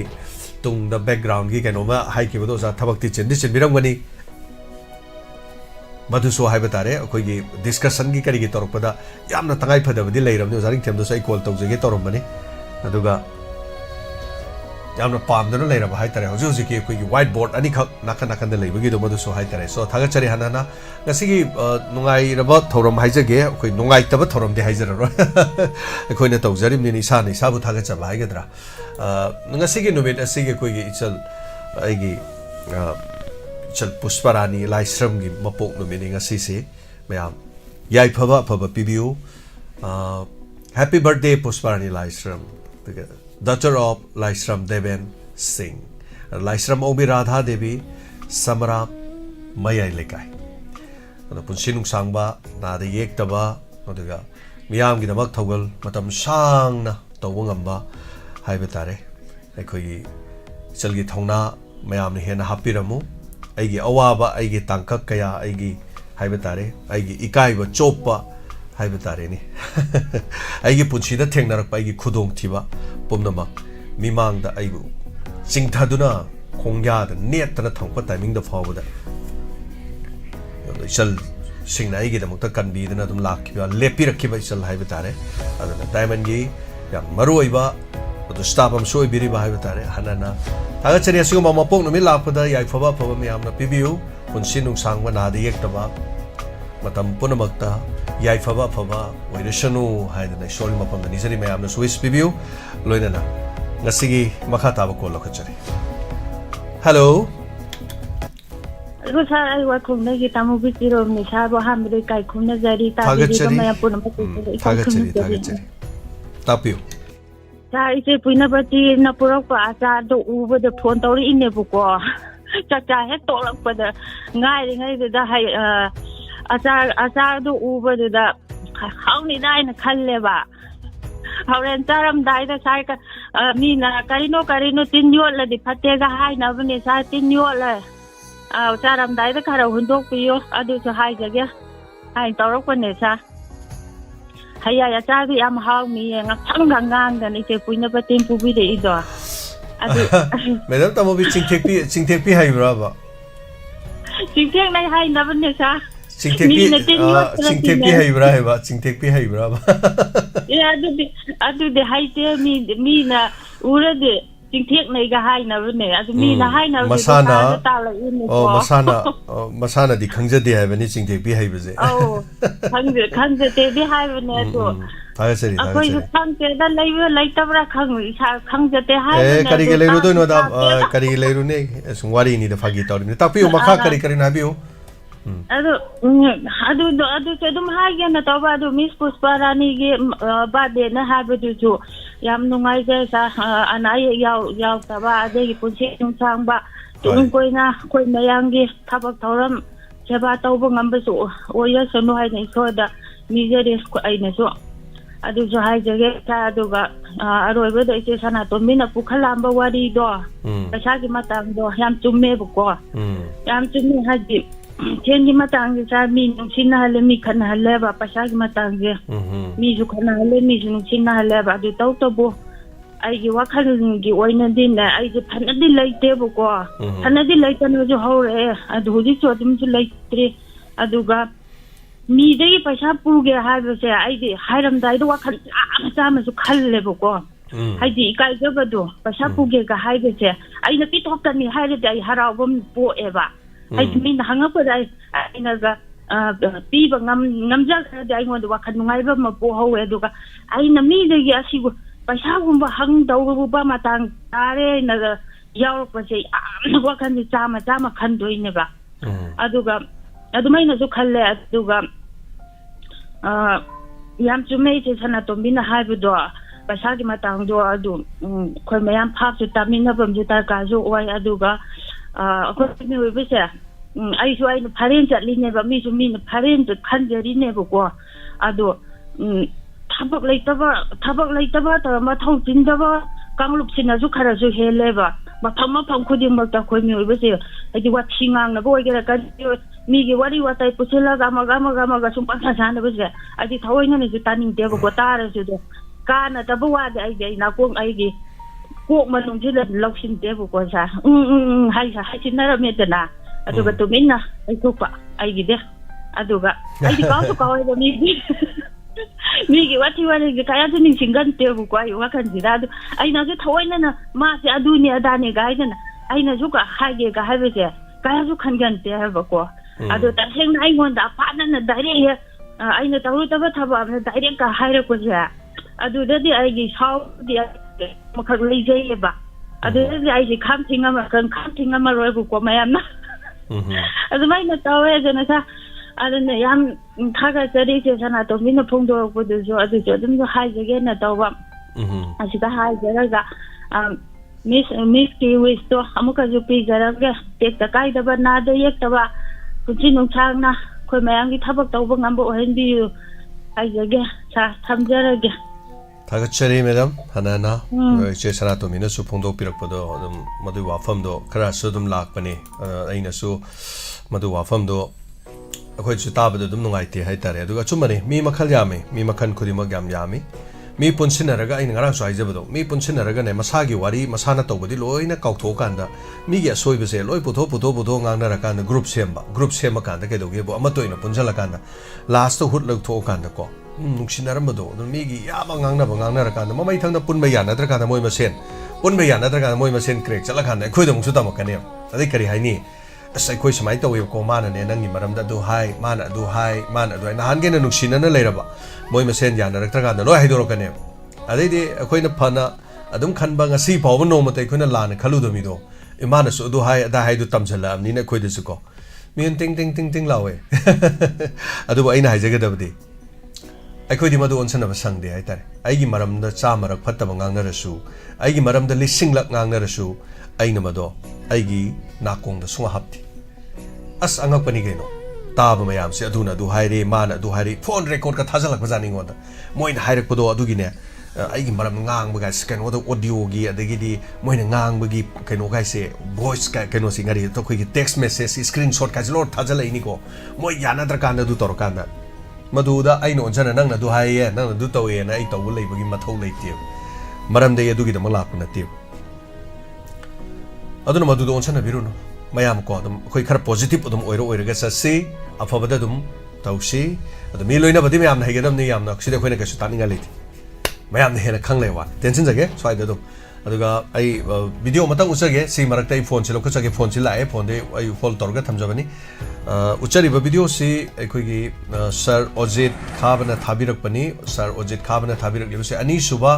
tung the background gi kenoma hai ki bodo za thabak ti chen biram gani madu so haiba tare akoi gi discussion gi kari gi torpada yamna tangai phadabadi leiramni ozaning them do sai call tawjege toromani aduga yamna pamdana leiraba hai tare hoji hoji ki koi gi white board ani khak nakan da leiba gi do madu so hai tare so thaga chari hanana ngasi gi nungai raba thorom haijage koi nungai taba thorom de haijara ro koi na tawjari ni sa ni sa bu thaga chaba hai gadra ngasi gi numit asi gi koi gi ichal ai gi chal pusparani laisram gi mapok numit ngasi se mayam yai phaba pibiu happy birthday pusparani laisram daughter of Laisram Deven Singh. Laisram Obi Radha Devi Samara Mayai Lekai. Punsinung Sangba, Nada Yektaba, Noduga, Miam Gidamak Toggle, Matam Sang na Tawangamba, Haibetare, Ekoi Selgi Tongna, Mayam Hena Hapiramu, Aigi Awaba, Aigi Tankakaya, Aigi Haibetare, Aigi Ikaiba Chopa. Haibetare ni aigi punchida thengnarak pa aigi khudong thiba pomnama mimang da aigu singthaduna khongya da net na thangpa timing da fawda isal singna aigi da mukta kanbi da dum lakhiba lepi rakhiba isal haibetare adana diamond gi yam maroiba adu staff am soi biri ba haibetare hanana taga chari asigo mama pok no mi lakpada yai phaba mi amna pibiu punsinung sangwa na da yektaba matam punamakta yai phaba oirashanu haidana shori mapam da nizari mayamna swiss pibiu loinana ngasigi makha taba ko lokhachari hello ru sa ai wa khumna gi tamu bi tirom ni sa bo hamre kai khumna jari ta bi ko maya punam thagachari tapiu sa ise puina bati na purak pa sa do uba de phone tori inne bu ko cha he tolak pa da ngai da hai Asar do uba da how ni dai na khalle ba hauren taram dai da sai ka mi na karino tin yo la di phate ga hai na bne sa tin yo la taram dai da khara hundok pi yo adu so hai ga ya hai torok pa ne sa haya ya cha bi am hau mi nga thang gang da ni che puina pa tin pu bi de i do adu madam tamo bi chingthek pi hai bra ba chingthek nai hai na bne sa Chingthek pi hai bra ba ya adu de hai te mi na ura de chingthek nai ga hai na bne adu mi na hai na masana masana di khangja de hai bani chingthek pi hai baje khangja te bi hai bne to thagachari akoi khangja da lai tabra khangja te hai bane kari ge leiru do no da kari ge leiru ne sungwari ni da phagi tor ni tapi makha kari na biu adu dum haige na tawa adu Miss Pusparani ge birthday na habadu ju yam nungai ge sa anai yaw tawa ade gi punche sang ba tung koina koi mayang gi thabak thoram seba tawba ngamba su oya sonu hai nei so da mi je res ko ai na so ꯑꯗꯨꯁꯨ ꯍꯥꯏꯖꯒꯦ ꯑꯗꯨꯒ ꯑꯔꯣꯏꯕꯗ ꯏꯆꯦ ꯁꯅꯥꯇꯣꯝꯕꯤꯅ ꯄꯨꯈꯠꯂꯛꯑꯝꯕ ꯋꯥꯔꯤꯗꯣ ꯄꯩꯁꯥꯒꯤ ꯃꯇꯥꯡꯗꯣ ꯌꯥꯝ ꯆꯨꯝꯃꯦꯕꯀꯣ ꯌꯥꯝ ꯆꯨꯝꯃꯦ ꯍꯥꯏꯗꯤ ꯁꯦꯟꯒꯤ ꯃꯇꯥꯡꯁꯦ ꯃꯤ ꯅꯨꯡꯁꯤꯅꯍꯜꯂꯦ ꯃꯤ ꯈꯠꯅꯍꯜꯂꯦꯕ ꯄꯩꯁꯥꯒꯤ ꯃꯇꯥꯡꯁꯦ ꯃꯤꯁꯨ ꯈꯠꯅꯍꯜꯂꯦ ꯃꯤꯁꯨ ꯅꯨꯡꯁꯤꯅꯍꯜꯂꯦꯕ ꯑꯗꯨ ꯇꯧꯇꯕꯨ ꯑꯩꯒꯤ ꯋꯥꯈꯜꯒꯤ ꯑꯣꯏꯅꯗꯤꯅꯦ ꯑꯩꯁꯦ ꯐꯅꯗꯤ ꯂꯩꯇꯦꯕꯀꯣ ꯐꯅꯗꯤ ꯂꯩꯇꯅꯁꯨ ꯍꯧꯔꯛꯑꯦ ꯑꯗꯨ ꯍꯧꯖꯤꯛꯁꯨ ꯑꯗꯨꯝꯁꯨ ꯂꯩꯇ꯭ꯔꯤ ꯑꯗꯨꯒ ꯃꯤꯗꯒꯤ ꯄꯩꯁꯥ ꯄꯨꯒꯦ ꯍꯥꯏꯕꯁꯦ ꯑꯩꯗꯤ ꯍꯥꯏꯔꯝꯗꯥꯏꯗ ꯋꯥꯈꯜ ꯆꯥꯝꯃꯁꯨ ꯈꯜꯂꯦꯕꯀꯣ ꯍꯥꯏꯗꯤ ꯏꯀꯥꯏꯖꯕꯗꯣ ꯄꯩꯁꯥ ꯄꯨꯒꯦꯒ ꯍꯥꯏꯕꯁꯦ ꯑꯩꯅ ꯄꯤꯊꯣꯛꯀꯅꯤ ꯍꯥꯏꯔꯗꯤ ꯑꯩ ꯍꯔꯥꯎꯕ ꯄꯣꯛꯑꯦꯕ ꯍꯥꯏꯗꯤ ꯃꯤꯅ ꯍꯪꯉꯛꯄꯗ ꯑꯩꯅꯒ ꯄꯤꯕ ꯉꯝꯖꯈ꯭ꯔꯗꯤ ꯑꯩꯉꯣꯟꯗ ꯋꯥꯈꯜ ꯅꯨꯡꯉꯥꯏꯕ ꯑꯃ ꯄꯣꯛꯍꯧꯋꯦ ꯑꯗꯨꯒ ꯑꯩꯅ ꯃꯤꯗꯒꯤ ꯑꯁꯤꯕꯨ ꯄꯩꯁꯥꯒꯨꯝꯕ ꯍꯪꯗꯧꯕ ꯃꯇꯥꯡ ꯇꯥꯔꯦꯅꯒ ꯌꯥꯎꯔꯛꯄꯁꯦ ꯌꯥꯝꯅ ꯋꯥꯈꯜꯁꯦ ꯆꯥꯝꯃ ꯈꯟꯗꯣꯏꯅꯦꯕ ꯑꯗꯨꯒ ꯑꯗꯨꯃꯥꯏꯅꯁꯨ ꯈꯜꯂꯦ ꯑꯗꯨꯒ ꯌꯥꯝ ꯆꯨꯝꯃꯦ ꯏꯆꯦ ꯁꯅꯥꯇꯣꯝꯕꯤꯅ ꯍꯥꯏꯕꯗꯣ ꯄꯩꯁꯥꯒꯤ ꯃꯇꯥꯡꯗꯣ ꯑꯗꯨ ꯑꯩꯈꯣꯏ ꯃꯌꯥꯝ ꯐꯥꯞꯁꯨ ꯇꯥꯃꯤꯟꯅꯕꯝꯁꯨ ꯗꯔꯀꯥꯔꯁꯨ ꯑꯣꯏ ꯑꯗꯨꯒ ꯑꯩꯈꯣꯏ ꯃꯤꯑꯣꯏꯕꯁꯦ ꯑꯩꯅ ꯐꯔꯦꯟ ꯆꯠꯂꯤꯅꯦꯕ ꯃꯤꯅ ꯐꯔꯦꯟ ꯈꯟꯖꯔꯤꯅꯦꯕꯀꯣ ꯑꯗꯣ ꯊꯕꯛ ꯂꯩꯇꯕ ꯃꯊꯧ ꯆꯤꯟꯗꯕ ꯀꯥꯡꯂꯨꯞꯁꯤꯅꯁꯨ ꯈꯔꯁꯨ ꯍꯦꯜꯂꯦꯕ ꯃꯐꯝ ꯈꯨꯗꯤꯡꯃꯛꯇ ꯑꯩꯈꯣꯏ ꯃꯤꯑꯣꯏꯕꯁꯦ ꯍꯥꯏꯗꯤ ꯋꯥꯊꯤ ꯉꯥꯡꯅꯕ ꯑꯣꯏꯒꯦꯔꯥ ꯀꯔꯤ ꯃꯤꯒꯤ ꯋꯥꯔꯤ ꯋꯥꯇꯥꯏ ꯄꯨꯁꯤꯜꯂꯒ ꯑꯃꯒ ꯁꯨꯝ ꯄꯪꯁꯥ ꯁꯥꯟꯅꯕꯁꯦ ꯑꯩꯗꯤ ꯊꯑꯣꯏꯅꯁꯨ ꯇꯥꯅꯤꯡꯗꯦꯕꯀꯣ ꯇꯥꯔꯁꯨ ꯀꯥꯟꯅꯗꯕ ꯋꯥꯗꯤ ꯑꯩ ꯅꯥꯀꯣꯡ ꯑꯩꯒꯤ ꯀꯣꯛ ꯃꯅꯨꯡꯁꯤꯗ ꯂꯧꯁꯤꯟꯗꯦꯕꯀꯣ ꯍꯥꯏꯁꯤꯟꯅꯔꯝꯃꯦꯗꯅ ꯑꯗꯨꯒ ꯇꯨꯃꯤꯟꯅ ꯂꯩꯊꯣꯛꯄ ꯑꯩꯒꯤꯗꯤ ꯑꯗꯨꯒ ꯑꯩꯗꯤ ꯀꯥꯎꯋꯦꯕ ꯃꯤꯒꯤ ꯋꯥꯊꯤ ꯋꯥꯔꯤꯁꯦ ꯀꯌꯥꯁꯨ ꯅꯤꯡꯁꯤꯡꯒꯟꯇꯦꯕꯀꯣ ꯑꯩ ꯋꯥꯈꯜꯁꯤꯗ ꯑꯗꯨ ꯑꯩꯅꯁꯨ ꯊꯑꯣꯏꯅ ꯃꯥꯁꯦ ꯑꯗꯨꯅꯤ ꯑꯗꯥꯅꯤꯒ ꯍꯥꯏꯗꯅ ꯑꯩꯅꯁꯨ ꯍꯥꯏꯒꯦꯒ ꯍꯥꯏꯕꯁꯦ ꯀꯌꯥꯁꯨ ꯈꯟꯒꯟꯇꯦ ꯍꯥꯏꯕꯀꯣ ꯑꯗꯣ ꯇꯁꯦꯡꯅ ꯑꯩꯉꯣꯟꯗ ꯑꯐꯥꯅꯅ ꯗꯥꯏꯔꯦꯛ ꯑꯩꯅ ꯇꯧꯔꯨꯗꯕ ꯊꯕꯛ ꯑꯃꯅ ꯗꯥꯏꯔꯦꯛꯀ ꯍꯥꯏꯔꯛꯄꯁꯦ ꯑꯗꯨꯗꯗꯤ ꯑꯩꯒꯤ ꯁꯥꯎꯗꯤ ꯑꯃꯈꯛ ꯂꯩꯖꯩꯌꯦꯕ ꯑꯗꯨꯗꯗꯤ ꯑꯩꯁꯦ ꯈꯥꯝꯊꯤꯡꯉꯝꯃꯔꯣꯏꯕꯀꯣ ꯃꯌꯥꯝꯅ ꯑꯗꯨꯃꯥꯏꯅ ꯇꯧꯋꯦ ꯑꯗꯨꯅ ꯌꯥꯝ ꯊꯥꯒꯠꯆꯔꯤ ꯏꯆꯦ ꯁꯅꯥꯇꯣꯝꯕꯤꯅ ꯐꯣꯡꯗꯣꯔꯛꯄꯗꯨꯁꯨ ꯑꯗꯨꯁꯨ ꯑꯗꯨꯝꯁꯨ ꯍꯥꯏꯖꯒꯦꯅ ꯇꯧꯕ ꯑꯁꯤꯗ ꯍꯥꯏꯖꯔꯒ ꯃꯤꯁꯀꯤ ꯋꯤꯁꯇꯣ ꯑꯃꯨꯛꯀꯁꯨ ꯄꯤꯖꯔꯒꯦ ꯇꯦꯛꯇ ꯀꯥꯏꯗꯕ ꯅꯥꯗ ꯌꯦꯛꯇꯕ ꯄꯨꯟꯁꯤ ꯅꯨꯡꯁꯥꯡꯅ ꯑꯩꯈꯣꯏ ꯃꯌꯥꯝꯒꯤ ꯊꯕꯛ ꯇꯧꯕ ꯉꯝꯕ ꯑꯣꯏꯍꯟꯕꯤꯌꯨ ꯍꯥꯏꯖꯒꯦ ꯊꯝꯖꯔꯒꯦ ꯊꯥꯒꯠꯆꯔꯤ ꯃꯦꯗꯥꯝ ꯍꯥꯟꯅ ꯏꯆꯦ ꯁꯅꯥꯇꯣꯝꯕꯤꯅꯁꯨ ꯐꯣꯡꯗꯣꯛꯄꯤꯔꯛꯄꯗꯣ ꯑꯗꯨꯝ ꯃꯗꯨꯒꯤ ꯋꯥꯐꯝꯗꯣ ꯈꯔꯁꯨ ꯑꯗꯨꯝ ꯂꯥꯛꯄꯅꯤ ꯑꯩꯅꯁꯨ ꯃꯗꯨ ꯋꯥꯐꯝꯗꯣ ꯑꯩꯈꯣꯏꯁꯨ ꯇꯥꯕꯗ ꯑꯗꯨꯝ ꯅꯨꯡꯉꯥꯏꯇꯦ ꯍꯥꯏꯇꯥꯔꯦ ꯑꯗꯨꯒ ꯑꯆꯨꯝꯕꯅꯤ ꯃꯤ ꯃꯈꯜ ꯌꯥꯝꯃꯤ ꯃꯤ ꯃꯈꯜ ꯈꯨꯗꯤꯡꯃꯛ ꯌꯥꯝꯃꯤ ꯃꯤ ꯄꯨꯟꯁꯤꯟꯅꯔꯒ ꯑꯩꯅ ꯉꯔꯥꯡꯁꯨ ꯍꯥꯏꯖꯕꯗꯣ ꯃꯤ ꯄꯨꯟꯁꯤꯟꯅꯔꯒꯅꯦ ꯃꯁꯥꯒꯤ ꯋꯥꯔꯤ ꯃꯁꯥꯅ ꯇꯧꯕꯗꯤ ꯂꯣꯏꯅ ꯀꯥꯎꯊꯣꯛꯑꯀꯥꯟꯗ ꯃꯤꯒꯤ ꯑꯁꯣꯏꯕꯁꯦ ꯂꯣꯏ ꯄꯨꯊꯣꯛ ꯉꯥꯡꯅꯔꯀꯥꯟꯗ ꯒ꯭ꯔꯨꯞ ꯁꯦꯝꯃꯀꯥꯟꯗ ꯀꯩꯗꯧꯒꯦꯕꯨ ꯑꯃꯠꯇ ꯑꯣꯏꯅ ꯄꯨꯟꯁꯤꯜꯂꯀꯥꯟꯗ ꯂꯥꯁꯇ ꯍꯨꯠ ꯂꯧꯊꯣꯛꯑꯀꯥꯟꯗꯀꯣ ꯅꯨꯡꯁꯤꯅꯔꯝꯕꯗꯣ ꯑꯗꯨꯝ ꯃꯤꯒꯤ ꯌꯥꯝ ꯉꯥꯡꯅꯔꯀꯥꯟꯗ ꯃꯃꯩ ꯊꯪꯗ ꯄꯨꯟꯕ ꯌꯥꯅꯗ꯭ꯔꯀꯥꯟꯗ ꯃꯣꯏ ꯃꯁꯦꯟ ꯀ꯭ꯔꯦꯛ ꯆꯠꯂꯀꯥꯟꯗ ꯑꯩꯈꯣꯏꯗ ꯑꯃꯨꯛꯁꯨ ꯇꯝꯃꯛꯀꯅꯦꯕ ꯑꯗꯩ ꯀꯔꯤ ꯍꯥꯏꯅꯤ ꯑꯁ ꯑꯩꯈꯣꯏ ꯁꯨꯃꯥꯏꯅ ꯇꯧꯋꯦꯕꯀꯣ ꯃꯥꯅꯅꯦ ꯅꯪꯒꯤ ꯃꯔꯝꯗ ꯑꯗꯨ ꯍꯥꯏ ꯃꯥꯅ ꯑꯗꯨ ꯍꯥꯏ ꯅꯍꯥꯟꯒꯩꯅ ꯅꯨꯡꯁꯤꯅꯅ ꯂꯩꯔꯕ ꯃꯣꯏ ꯃꯁꯦꯟ ꯌꯥꯅꯔꯛꯇ꯭ꯔꯀꯥꯟꯗ ꯂꯣꯏ ꯍꯥꯏꯗꯣꯔꯛꯀꯅꯦꯕ ꯑꯗꯩꯗꯤ ꯑꯩꯈꯣꯏꯅ ꯐꯅ ꯑꯗꯨꯝ ꯈꯟꯕ ꯉꯁꯤ ꯐꯥꯎꯕ ꯅꯣꯡꯃꯇ ꯑꯩꯈꯣꯏꯅ ꯂꯥꯟꯅ ꯈꯜꯂꯨꯗꯕ ꯃꯤꯗꯣ ꯏꯃꯥꯅꯁꯨ ꯑꯗꯨ ꯍꯥꯏ ꯑꯗꯥ ꯍꯥꯏꯗꯨ ꯇꯝꯁꯤꯜꯂꯛꯑꯕꯅꯤꯅ ꯑꯩꯈꯣꯏꯗꯁꯨ ꯀꯣ ꯃꯤꯅ ꯇꯤꯡ ꯂꯥꯎꯋꯦ ꯑꯗꯨꯕꯨ ꯑꯩꯅ ꯍꯥꯏꯖꯒꯗꯕꯗꯤ ꯑꯩꯈꯣꯏꯗꯤ ꯃꯗꯨ ꯑꯣꯟꯁꯟꯅꯕ ꯁꯪꯗꯦ ꯍꯥꯏꯇꯥꯔꯦ ꯑꯩꯒꯤ ꯃꯔꯝꯗ 100ꯔꯛ ꯐꯠꯇꯕ ꯉꯥꯡꯅꯔꯁꯨ ꯑꯩꯒꯤ ꯃꯔꯝꯗ 100ꯂꯛ ꯉꯥꯡꯅꯔꯁꯨ ꯑꯩꯅ ꯃꯗꯣ ꯑꯩꯒꯤ ꯅꯥꯀꯣꯡꯗ ꯁꯨꯡ ꯍꯥꯞꯇꯦ ꯑꯁ ꯑꯉꯛꯄꯅꯤ ꯀꯩꯅꯣ ꯇꯥꯕ ꯃꯌꯥꯝꯁꯦ ꯑꯗꯨꯅ ꯑꯗꯨ ꯍꯥꯏꯔꯦ ꯃꯥꯅ ꯑꯗꯨ ꯍꯥꯏꯔꯦ ꯐꯣꯟ ꯔꯦꯀꯣꯔꯗꯀ ꯊꯥꯖꯤꯜꯂꯛꯄꯖꯥꯠꯅꯤ ꯑꯩꯉꯣꯟꯗ ꯃꯣꯏꯅ ꯍꯥꯏꯔꯛꯄꯗꯣ ꯑꯗꯨꯒꯤꯅꯦ ꯑꯩꯒꯤ ꯃꯔꯝ ꯉꯥꯡꯕꯒ ꯀꯩꯅꯣꯗ ꯑꯣꯗꯤꯑꯣꯒꯤ ꯑꯗꯒꯤꯗꯤ ꯃꯣꯏꯅ ꯉꯥꯡꯕꯒꯤ ꯀꯩꯅꯣꯒꯥꯏꯁꯦ ꯚꯣꯏꯁ ꯀꯩꯅꯣꯁꯤ ꯉꯔꯤ ꯑꯩꯈꯣꯏꯒꯤ ꯇꯦꯛꯁ ꯃꯦꯁꯦꯖ ꯁ꯭ꯀ꯭ꯔꯤꯟ ꯁꯣꯠ ꯀꯥꯏꯁꯦ ꯂꯣꯏ ꯊꯥꯖꯤꯜꯂꯛꯏꯅꯤꯀꯣ ꯃꯣꯏ ꯌꯥꯅꯗ꯭ꯔꯀꯥꯟꯗ ꯑꯗꯨ ꯇꯧꯔꯀꯥꯟꯗ ꯃꯗꯨꯗ ꯑꯩꯅ ꯑꯣꯟꯖꯅ ꯅꯪꯅ ꯑꯗꯨ ꯍꯥꯏꯌꯦ ꯅꯪꯅ ꯑꯗꯨ ꯇꯧꯋꯦꯅ ꯑꯩ ꯇꯧꯕ ꯂꯩꯕꯒꯤ ꯃꯊꯧ ꯂꯩꯇꯦꯕ ꯃꯔꯝꯗꯤ ꯑꯗꯨꯒꯤꯗꯃꯛ ꯂꯥꯛꯄ ꯅꯠꯇꯦꯕ ꯑꯗꯨꯅ ꯃꯗꯨꯗ ꯑꯣꯟꯁꯟꯅꯕꯤꯔꯨꯅꯨ ꯃꯌꯥꯝ ꯀꯣ ꯑꯗꯨꯝ ꯑꯩꯈꯣꯏ ꯈꯔ ꯄꯣꯖꯤꯇꯤቭ ꯑꯗꯨꯝ ꯑꯣꯏꯔꯒ ꯆꯠꯁꯤ ꯑꯐꯕꯗ ꯑꯗꯨꯝ ꯇꯧꯁꯤ ꯑꯗꯨ ꯃꯤ ꯂꯣꯏꯅꯕꯗꯤ ꯃꯌꯥꯝꯅ ꯍꯩꯒꯗꯕꯅꯤ ꯌꯥꯝꯅ ꯁꯤꯗ ꯑꯩꯈꯣꯏꯅ ꯀꯩꯁꯨ ꯇꯥꯛꯅꯤꯡꯉꯥꯏ ꯂꯩꯇꯦ ꯃꯌꯥꯝꯅ ꯍꯦꯟꯅ ꯈꯪꯂꯦ ꯋꯥ ꯇꯦꯟꯁꯤꯟꯖꯒꯦ ꯁ꯭ꯋꯥꯏꯗ ꯑꯗꯨꯝ ꯑꯗꯨꯒ ꯑꯩ ꯚꯤꯗꯤꯑꯣ ꯑꯃꯇꯪ ꯎꯠꯆꯒꯦ ꯁꯤ ꯃꯔꯛꯇ ꯑꯩ ꯐꯣꯟꯁꯤ ꯂꯧꯈꯠꯆꯒꯦ ꯐꯣꯟꯁꯤ ꯂꯥꯛꯑꯦ ꯐꯣꯟꯗꯤ ꯑꯩ ꯍꯣꯜ ꯇꯧꯔꯒ ꯊꯝꯖꯕꯅꯤ ꯎꯠꯆꯔꯤꯕ ꯚꯤꯗꯤꯑꯣꯁꯤ ꯑꯩꯈꯣꯏꯒꯤ ꯁꯔ ꯑꯣꯖꯤꯠ ꯈꯥꯕꯅ ꯊꯥꯕꯤꯔꯛꯄꯅꯤ ꯁꯔ ꯑꯣꯖꯤꯠ ꯈꯥꯕꯅ ꯊꯥꯕꯤꯔꯛꯂꯤꯕꯁꯤ ꯑꯅꯤꯁꯨꯕ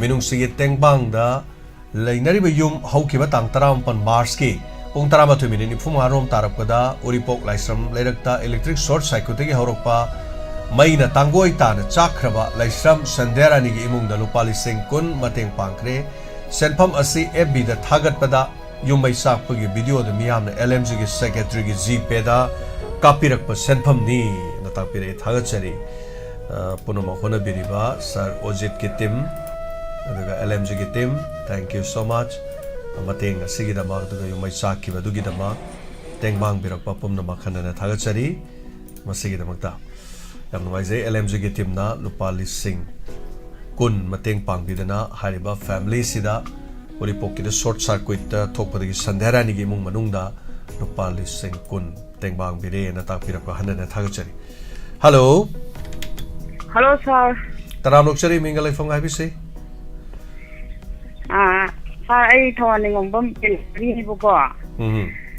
ꯃꯤꯅꯨꯡꯁꯤꯒꯤ ꯇꯦꯡꯕꯥꯡꯗ ꯂꯩꯅꯔꯤꯕ ꯌꯨꯝ ꯍꯧꯈꯤꯕ ꯇꯥꯡ 19 ꯃꯥꯔꯆꯀꯤ ꯄꯨꯡ 11:45 ꯇꯥꯔꯛꯄꯗ ꯎꯔꯤꯄꯣꯛ ꯂꯥꯏꯁ꯭ꯔꯝ ꯂꯩꯔꯛꯇ ꯏꯂꯦꯛꯇ꯭ꯔꯤꯛ ꯁꯣꯔꯠ ꯁꯥꯏꯀ꯭ꯌꯨꯠꯇꯒꯤ ꯍꯧꯔꯛꯄ ꯃꯩꯅ ꯇꯥꯡꯒꯣꯏ ꯇꯥꯅ ꯆꯥꯛꯈ꯭ꯔꯕ ꯂꯥꯏꯁ꯭ꯔꯝ ꯁꯟꯙ꯭ꯌꯥꯔꯥꯅꯤꯒꯤ ꯏꯃꯨꯡꯗ ꯂꯨꯄꯥ 10,000 ꯃꯇꯦꯡ ꯄꯥꯡꯈ꯭ꯔꯦ ꯁꯦꯟꯐꯝ ꯑꯁꯤ FBꯗ ꯊꯥꯒꯠꯄꯗ ꯌꯨꯝꯃꯩ ꯆꯥꯛꯄꯒꯤ ꯚꯤꯗꯤꯑꯣꯗ ꯃꯤꯌꯥꯝꯅ LMGꯒꯤ ꯁꯦꯀ꯭ꯔꯦꯇꯔꯤꯒꯤ GPayꯗ ꯀꯥꯞꯄꯤꯔꯛꯄ ꯁꯦꯟꯐꯝꯅꯤ ꯅ ꯇꯥꯛꯄꯤꯔꯛꯏ ꯊꯥꯒꯠꯆꯔꯤ punama hona biriba sir Ojit ki team aduga LMG ki team thank you so much mateng asigi dama aduga yumai sakki badugi dama tengbang birakpa pumna makhanana thagachari masigi damakta yam nuaijai LMG ki team na lupa lising kun mateng pangbidana hariba family sida Uripok ki short circuit thokpadagi sandharani gi mung manungda lupa lising kun tengbang bire na takpirakpa hanana thagachari hello Hello, sir. Taram Lokshari Mingal from IBC. I told him bum really go.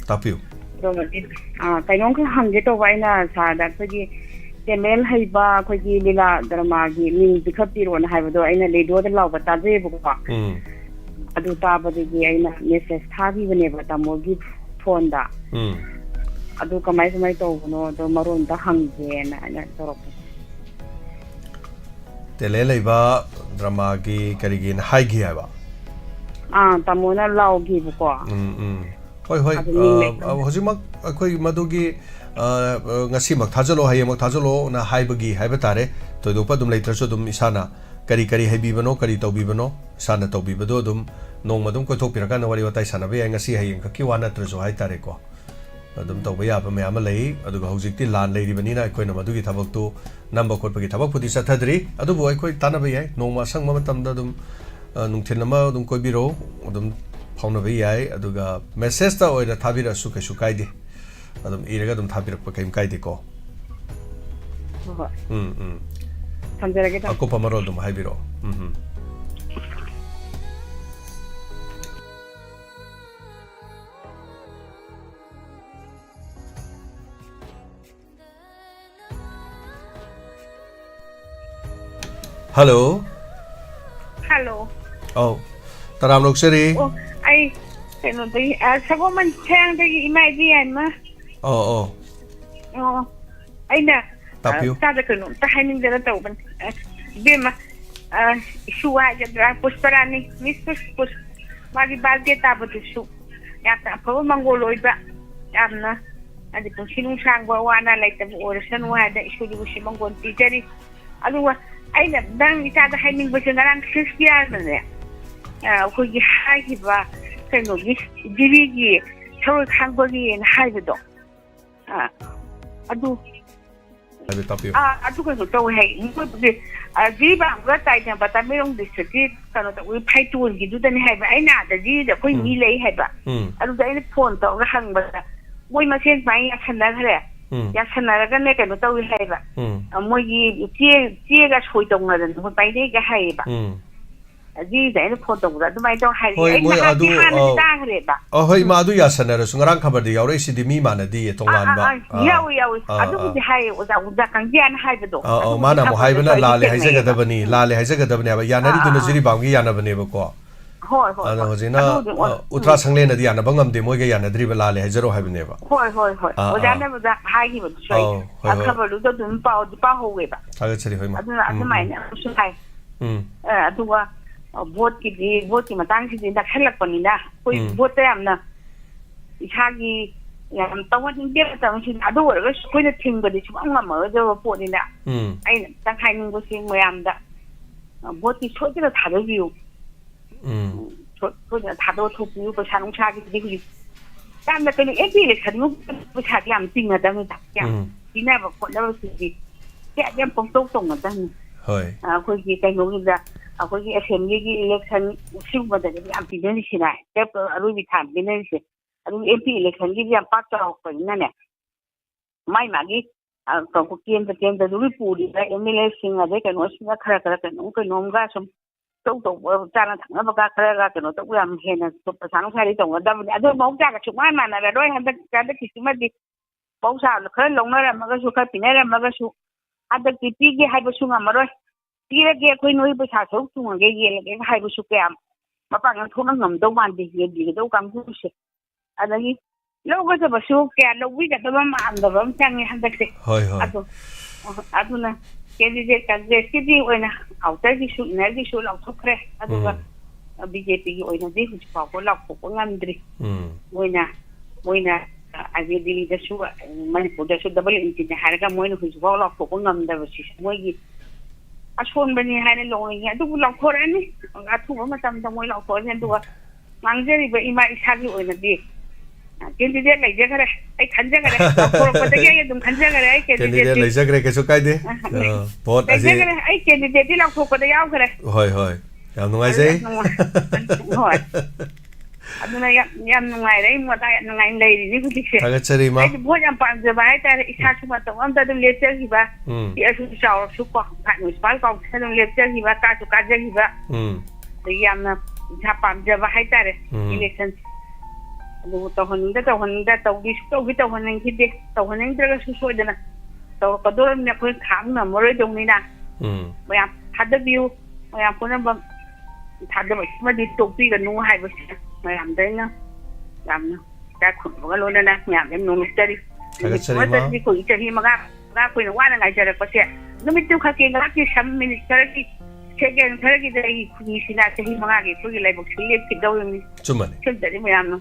Tap you. I don't hang it over in us, that the male Hiba, Quaki Lila, Dramagi, means the Capiro and Havado, and they do the love, but that's a book. I do tap of the Mrs. Tavi whenever the Mogi Fonda. I do come as my dog, no, the maroon, the hungry, and sort of. Teleleba Dramagi Karigin Haigiava. Tamona Laugi Buko. Hoi, Hosimak, Akoi Madugi, Nasimak Tazolo, Hayamak Tazolo, na Haibagi, Habatare, to do Padum later, so dum Isana, Karikari Habibano, Karito Bibano, Sana Tobibadodum, no Madum Kotopiraka, what you Taisanabe, and Kasi Hayan Kakiwana Trezo Haitareko. Dum Tobaya, Mamalay, Aduga Hosiki, Land Lady Vanina, Quena Madugi Tabakto, number Kopaki Tabakudi Satadri, Aduboy, Tanabay, no Masang Mamatam Dadum, Nuntinama, Dum Kobiro, Dum Ponavai, Aduga, Mesesta or the Tabira Suka Shukaidi, Adam Iragadum Tabira Pakim Kaidiko. Akopa Marodum Habiro. Hello. Hello. Oh, Taram Lokshari. Oh, I cannot be as a woman saying the imagine. Oh. Oh, I know. Tapu. Tadakun, the hanging the open. Bim, Shua, Pusparani, Mr. Push, Maggie Bagget up with the shoe. After a poor Mongoloid, Amna, and the Pushing Shango, one like the Orson, who had the issue with Shimongo teacher. Otherwise, I have done it at the hanging with around 6 years there. Who you have kind of this Gigi, Torah Hangoli and Hyvido. I do. I took a go ahead. Ziba, what I can, but I don't disagree. We pay to do them have. I know the G, the Queen Relay Heber. I don't any point of the hang, but we must change my Yasanara. Yasanara can make a little Heber. And we see us who don't know them, but by day a Heber. These any point of that, I don't have any. Oh, Madu Yasanara, Sungaran covered the Oresi de Mimana di Tongan. I don't high without that can get high the door. Oh, Mana Mohavana, Lali Hazaga Dabani, Lali Hazaga Dabani, Yanari to Naziri Bangi Yanabanebo. And Hosina Utra Sanglena Diana Bangam de Moyana Driba Lali Hazaro have never. Was I never that high he would say. I covered the power the power weaver. I don't mind. I do vote ki vote ki matang si dinda khalak panina koi vote amna ishagi yam tawon dia tawon si adu ga koi na thing ba di chuma ma jo po ni na ai tang khai ning go sing mayam da vote ki choi da tha do view choi da tha do thu view ba sanong cha ki di tam da kai ni eki le khanu ba cha yam ting na da mi ta yam dina ba ko da si ya yam pong tong na da ni hoi koi ki kai ngong da akwai assembly election shuba da am pidin shi na da aru bi tham bin shi aru MP election gi ya pat ta ko na ne mai ma gi ko ko kien da ru pu di da MLA singa de kan osin da khara kan ko nom ga som to ta na thang ba ka khara ga kan to yam he na to pa sang khari tong da adu mo ja ka chu mai ma na da roi han da ka da ki ma di pau sa khara long na ra ma ga su ka pinai ra ma ga su ada ki pi gi hai ba su nga ma roi Tira koi noi ba sa so tu nge ye le hai bu su kam ma pa ngang thong ngam do man di ye di do kam ku se adagi lo ga ba su ka lo wi da ba ma am da ba chang ni han da se hoi adu na ke di je ka je ki di oi na au ta di su na di su lo thok re adu ga BJP gi oi na di hu pa ko lo ko ngam dri oi na a di da su mani ko da su double inti na har ga mo ni hu ba lo ko ngam da ba si mo gi ꯑꯁꯣꯟꯕꯅꯤ ꯍꯥꯏꯅ ꯂꯣꯡꯉꯦ ꯑꯗꯨꯕꯨ ꯂꯥꯎꯊꯣꯔꯛꯑꯅꯤ ꯑꯊꯨꯕ ꯃꯇꯝꯗ ꯃꯣꯏ ꯂꯥꯎꯊꯣꯛꯑꯅꯤ ꯑꯗꯨꯒ ꯉꯥꯡꯖꯔꯤꯕ ꯏꯃꯥ ꯏꯁꯥꯒꯤ ꯑꯣꯏꯅꯗꯤ candidate ꯂꯩꯖꯈ꯭ꯔꯦ ꯑꯩ ꯈꯟꯖꯈ꯭ꯔꯦ ꯂꯥꯎꯊꯣꯔꯛꯄꯗꯒꯤ ꯑꯩ ꯑꯗꯨꯝ ꯈꯟꯖꯈ꯭ꯔꯦ ꯑꯩ ꯀꯦꯟꯗꯤꯗꯦꯠ ꯂꯩꯖꯈ꯭ꯔꯦ ꯀꯩꯁꯨ ꯀꯥꯏꯗꯦ ꯚꯣꯠ ꯑꯁꯤ ꯂꯩꯖꯈ꯭ꯔꯦ ꯑꯩ ꯀꯦꯟꯗꯤꯗꯦꯠꯇꯤ ꯂꯥꯎꯊꯣꯛꯄꯗ ꯌꯥꯎꯈ꯭ꯔꯦ ꯍꯣꯏ ꯍꯣꯏ ꯌꯥꯝ ꯅꯨꯡꯉꯥꯏꯖꯩ ꯍꯣꯏ ꯑꯗꯨꯅ ꯌꯥꯝ ꯅꯨꯡꯉꯥꯏꯔꯦ ꯑꯩ ꯃꯣꯠ ꯌꯥꯝ ꯅꯨꯡꯉꯥꯏꯅ ꯂꯩꯔꯤꯅꯤ ꯍꯧꯖꯤꯛꯁꯦ ꯊꯥꯒꯠꯆꯔꯤ ꯏꯃꯥ ꯑꯩꯗꯤ ꯚꯣꯠ ꯌꯥꯝ ꯄꯥꯝꯖꯕ ꯍꯥꯏꯇꯥꯔꯦ ꯏꯁꯥꯁꯨ ꯃꯇꯝ ꯑꯃꯗ ꯑꯗꯨꯝ ꯂꯦꯞꯆꯈꯤꯕ ꯄꯤꯛꯑꯁꯨ ꯆꯥꯎꯔꯁꯨ ꯀꯣ ꯃ꯭ꯌꯨꯅꯤꯁꯤꯄꯥꯜ ꯀꯥꯎꯟꯁꯤꯜ ꯑꯗꯨꯝ ꯂꯦꯞꯆꯈꯤꯕ ꯀꯥꯁꯨ ꯀꯥꯖꯈꯤꯕ ꯑꯗꯒꯤ ꯌꯥꯝꯅ ꯏꯁꯥ ꯄꯥꯝꯖꯕ ꯍꯥꯏꯇꯥꯔꯦ ꯏꯂꯦꯛꯁꯟ ꯑꯗꯨꯕꯨ ꯇꯧꯍꯟꯅꯤꯡꯗ ꯁꯨꯛꯇꯧꯗꯤ ꯇꯧꯍꯟꯅꯤꯡꯈꯤꯗꯦ ꯇꯧꯍꯟꯅꯤꯡꯗ꯭ꯔꯒꯁꯨ ꯁꯣꯏꯗꯅ ꯇꯧꯔꯛꯀꯗꯧꯔꯕꯅꯤꯅ ꯑꯩꯈꯣꯏ ꯈꯥꯡ ꯉꯝꯃꯔꯣꯏꯗꯧꯅꯤꯅ ꯃꯌꯥꯝ ꯊꯥꯗꯕꯤꯌꯨ ꯃꯌꯥꯝ ꯄꯨꯝꯅꯃꯛ ꯊꯥꯗꯕ ꯑꯃꯗꯤ ꯇꯣꯛꯄꯤꯒꯅꯨ ꯍꯥꯏꯕꯁꯤꯅ ꯃꯌꯥꯝꯗ ꯑꯩꯅ ꯌꯥꯝꯅ ꯏꯀꯥꯏ ꯈꯨꯝꯅꯕꯒ ꯂꯣꯏꯅꯅ ꯃꯌꯥꯝ ꯌꯥꯝ ꯅꯣꯡꯃꯤꯠꯆꯔꯤ ꯑꯃꯗꯗꯤ ꯑꯩꯈꯣꯏꯒꯤ ꯆꯍꯤ ꯃꯉꯥ ꯀꯨꯏꯅ ꯋꯥꯅ ꯉꯥꯏꯖꯔꯛꯄꯁꯦ ꯅꯨꯃꯤꯠꯇꯨ ꯈꯛꯀꯤ ꯉꯥꯏꯍꯥꯛꯀꯤ ꯁꯝ ꯃꯤꯅꯤꯠ ꯈꯔꯒꯤ ꯁꯦꯀꯦꯟ ꯈꯔꯒꯤꯗ ꯑꯩꯒꯤ ꯈꯨꯅꯤꯁꯤꯅ ꯆꯍꯤ ꯃꯉꯥꯒꯤ ꯑꯩꯈꯣꯏꯒꯤ ꯂꯥꯏꯕꯛꯁꯤ ꯂꯦꯞꯈꯤꯗꯧꯔꯤꯕꯅꯤ ꯆꯨꯝꯃꯅꯤ ꯁꯤꯝꯇꯗꯤ ꯃꯌꯥꯝꯅ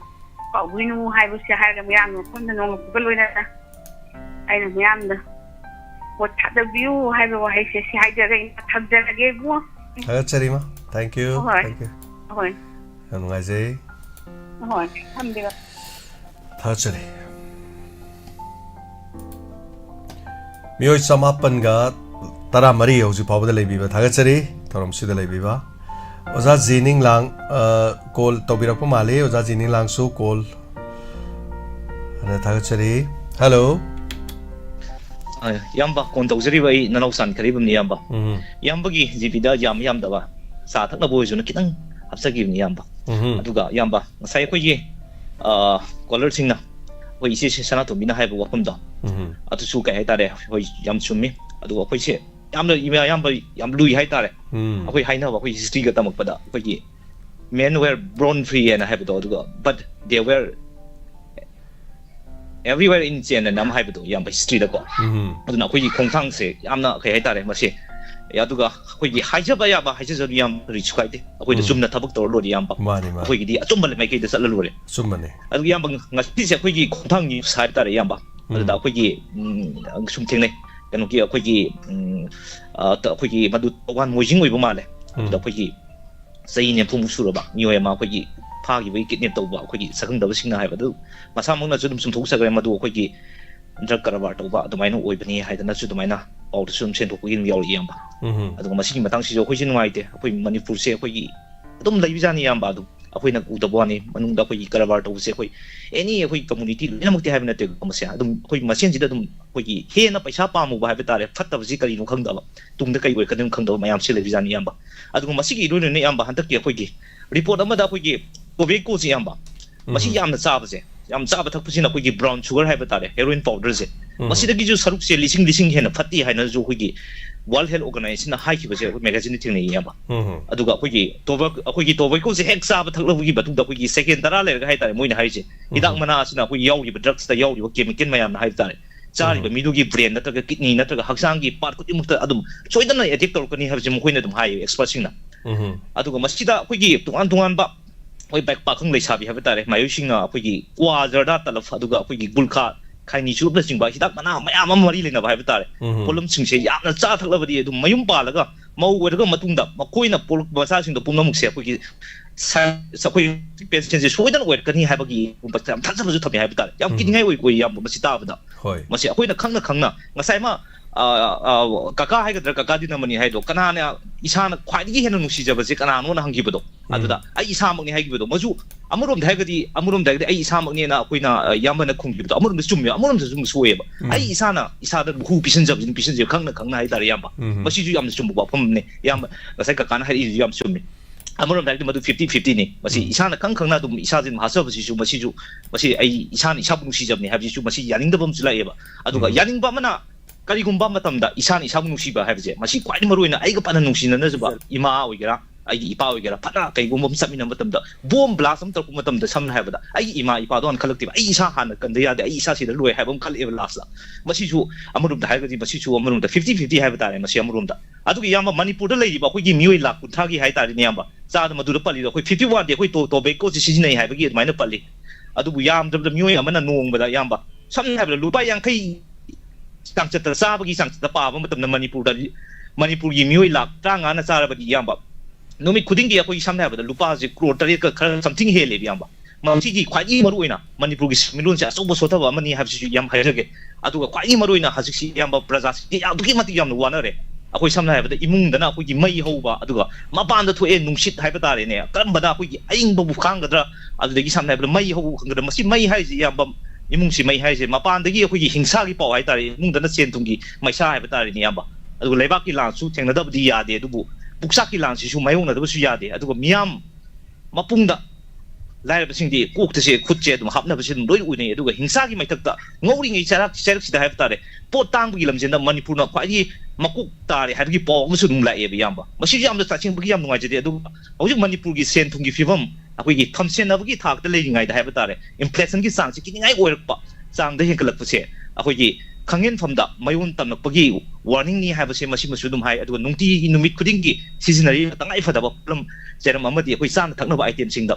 ꯀꯥꯎꯕꯤꯅꯨ ꯍꯥꯏꯕꯁꯦ ꯍꯥꯏꯔꯒ ꯃꯌꯥꯝꯅ ꯃꯐꯝꯗ ꯅꯣꯡꯃꯛꯄꯒ ꯂꯣꯏꯅꯅ ꯑꯩꯅ ꯃꯌꯥꯝꯗ ꯚꯣꯠ ꯊꯥꯗꯕꯤꯌꯨ ꯍꯥꯏꯕ ꯋꯥꯍꯩꯁꯦ ꯁꯤ ꯍꯥꯏꯖꯔꯒ ꯊꯝꯖꯔꯒꯦ ꯏꯕꯨꯡꯉꯣ ꯊꯥꯒꯠꯆꯔꯤ ꯏꯃꯥ ꯊꯦꯡꯛ ꯌꯨ ꯍꯣꯏ ꯌꯥꯝ ꯅꯨꯡꯉꯥꯏꯖꯩ ꯍꯣꯏ ꯊꯝꯕꯤꯔꯣ ꯊꯥꯒꯠꯆꯔꯤ ꯃꯤꯑꯣꯏ 913 ꯍꯧꯖꯤꯛ ꯐꯥꯎꯕꯗ ꯂꯩꯕꯤꯕ ꯊꯥꯒꯠꯆꯔꯤ ꯊꯧꯔꯝꯁꯤꯗ ꯂꯩꯕꯤꯕ ꯑꯣꯖꯥ ꯖꯤꯅꯤꯡꯂꯥꯡ ꯀꯣꯜ ꯇꯧꯕꯤꯔꯛꯄ ꯃꯥꯜꯂꯤ ꯑꯣꯖꯥ ꯖꯤꯅꯤꯡꯂꯥꯡꯁꯨ ꯀꯣꯜ ꯊꯥꯒꯠꯆꯔꯤ ꯍꯜꯂꯣ ꯌꯥꯝꯕ ꯀꯣꯟ ꯇꯧꯖꯔꯤꯕ ꯑꯩ ꯅꯅꯥꯎ ꯆꯥꯟꯈꯔꯤꯕꯅꯤ ꯌꯥꯝꯕ ꯌꯥꯝꯕꯒꯤ ꯖꯤꯕꯤꯗ ꯌꯥꯝꯗꯕ ꯆꯥ ꯊꯛꯅꯕ ꯑꯣꯏꯖꯨꯅ ꯈꯤꯇꯪ ꯍꯥꯞꯆꯈꯤꯕꯅꯤ ꯌꯥꯝꯕ ꯑꯗꯨꯒ ꯌꯥꯝꯕ ꯉꯁꯥꯏ ꯑꯩꯈꯣꯏꯒꯤ ꯀꯣꯂꯔꯁꯤꯡꯅ ꯑꯩꯈꯣꯏ ꯏꯆꯦ ꯁꯅꯥꯇꯣꯝꯕꯤꯅ ꯍꯥꯏꯕ ꯋꯥꯐꯝꯗꯣ ꯑꯗꯨꯁꯨ ꯀꯩ ꯍꯥꯏꯇꯥꯔꯦ ꯍꯣꯏ ꯌꯥꯝ ꯆꯨꯝꯃꯤ ꯑꯗꯨꯒ ꯑꯩꯈꯣꯏꯁꯦ ꯌꯥꯝꯅ ꯌꯥꯝꯕ ꯌꯥꯝ ꯂꯨꯏ ꯍꯥꯏꯇꯥꯔꯦ ꯑꯩꯈꯣꯏ ꯍꯥꯏꯅꯕ ꯑꯩꯈꯣই ꯍꯤꯁꯇ꯭ꯔꯤꯒ ꯇꯝꯃꯛꯄꯗ ꯑꯩꯈꯣꯏꯒꯤ men were born free ꯍꯥꯏꯅ ꯍꯥꯏꯕꯗꯣ ꯑꯗꯨꯒ but they were everywhere in chain and am haibado yam history da ko aduna khoi khongthang se yamna kai haitare mase yaduga khoi gi haijaba ya ba haije jaru yam rich kai de khoi da sumna thabak tor lo yam ba khoi gi di achumba le mai kai da sal lo re sumane adu yam ngasi se khoi gi khongthang ni sai tare yam ba adu khoi gi sum theng nei kanu gi khoi gi khoi gi madu wan mojing oi ba male adu khoi gi sai ne phum sura ba ni oi ma khoi gi 파기 왜 kidnap tawba akhoi sakhangdaba singna haibadu masamangna chu dum sum thosagre madu akhoi drug karabar tawba adumaina oibani haidana chu dumaina paud sum senthokgi yauri yamba aduga masigi matang si akhoi nuaite akhoi manipur se akhoi adum laibijani yamba adu akhoi na udabwani manungda akhoi karabar tawse akhoi any akhoi community lenamakti haibna te kamase adum akhoi masen jida dum akhoi hena paisa pamu ba haiba tare fattabji kari no khangdaba tungda kai oi kadum khangdaba mayam se laibijani yamba aduga masigi roine yamba hantakki akhoi report amada akhoi tobacco si yamba masi yamna chaba se yam chaba thak pusina koi gi brown sugar haiba tare heroin powder se masi da gi ju saruk se lising hena phati haina ju koi gi world health organization hai ki base magazine thing nei yamba aduga koi gi tobacco se hek chaba thak lo gi batu da koi gi second dara le ga hai tare moina hai se idak mana asina koi yauri ba drugs da yauri ba chemical mayam hai tare chari ba midu gi brain na ta kidney na ta haksang gi part ko imukta adum soidana addict tor kani habje mo koina dum hai expert sing na aduga masi da koi gi tungan ba oi back pakhang leisabi haba tare mayusingna akhoi kwa jarda talaf aduga akhoi gulkha khaini chup la singba hidak mana mayam mari lena ba haba tare polum singse yamna cha thaklabadi adu mayum palaga mau werga matungda makoina pol basa singdo pumna mukse akhoi sakhoi patient je soidan wer kani haba gi umpam thaja bazu thabi haba tare yam kidingai oi yam masi tabada masi akhoi na khangna ngasai ma kaka haigadra kaka dina mani haido kana ne isana khwaidigi hena nusi jabase kana no na hangi bodo aduda ai isa makni haigi bodo maju amurom dhaigadi ai isa makni na koina yamana khunggi bodo amurom chummi amurom zum soyeba ai isana isada hu pisan jab khangna hai dar yamba masi ju yam chumbu ba pham ne yam sai kaka na hai yam chummi amurom dhaigadi madu 50-50 ne masi isana khangna dum isa jin hasa basi ju masi ai isana isa bu nusi jabni habi ju masi yaning da bam chulaeba aduga yaning ba mana karigumba matamda isani isabu nusiba haibje masi kwai maruina aiga pana nusina najba ima oigera ai ipa oigera phana kaigumba samina matamda bomb blast am tarku matamda samna haibada ai ima ipa don khalakti ai isa hana kanda yade ai isa sida loi haibam khal eva last masi ju amurumda haigadi masi ju amurumda 50-50 haibata masi amurumda adugi yamba manipur da leiba khoi mioi la kunthagi haitari ne yamba chada madura pali khoi 51 de khoi tobacco si sinai haibagi admaina pali adubu yam dabda mioi amana nongbada yamba samna haibada lupa yang kai sang chata sabagi sang chata pa ba matam na manipur da Manipurgi mioi lak trangana charabadi yamba nomi khudingi akoi samne habada lupa je crore tare ka khara something hele yamba mamsi khwai maruina Manipurgi milun se asobo sotaba amani habsi yam hairage aduga khwai maruina hasiksi yamba praja si adugi mati yam wanare akoi samne habada imung dana akoi mai hoba aduga mapanda thoe nungsit haibata re ne karambada akoi aing bu khangadra adudagi samne habada mai hobu khangadra masi mai haisi yamba imung si mai haisi mapandagi akoi hingsa gi paw haitare imung dana sentungi maisa haibata re ne yamba aduga lebaki lansu thengnadabdi yade adubu puksaki lansi su mayona dabu su yade aduga miam mapungda lai ba singdi kok tse khutche dum hapna ba sin loi uine aduga hingsagi maitakta ngori ngai charak sida haibata re pot tang bugi lamjenda Manipur na khwai makuk tare hadgi paw musu dum la e yamba masi yam da taching bugi yam ngai jade aduga hojik Manipur gi sen thungi fibam akoi gi thamsen na bugi thak da lei ngai da haibata re impression gi sang chi ki ngai oirpa sang da hinkalak puse akoi gi Kangin from the Mayun Tamapagi, warning ni have a same Masudum High at Nunti Numit Kudingi, seasonary, Tangai for the problem, Jeramamadi, we sang Tango items in the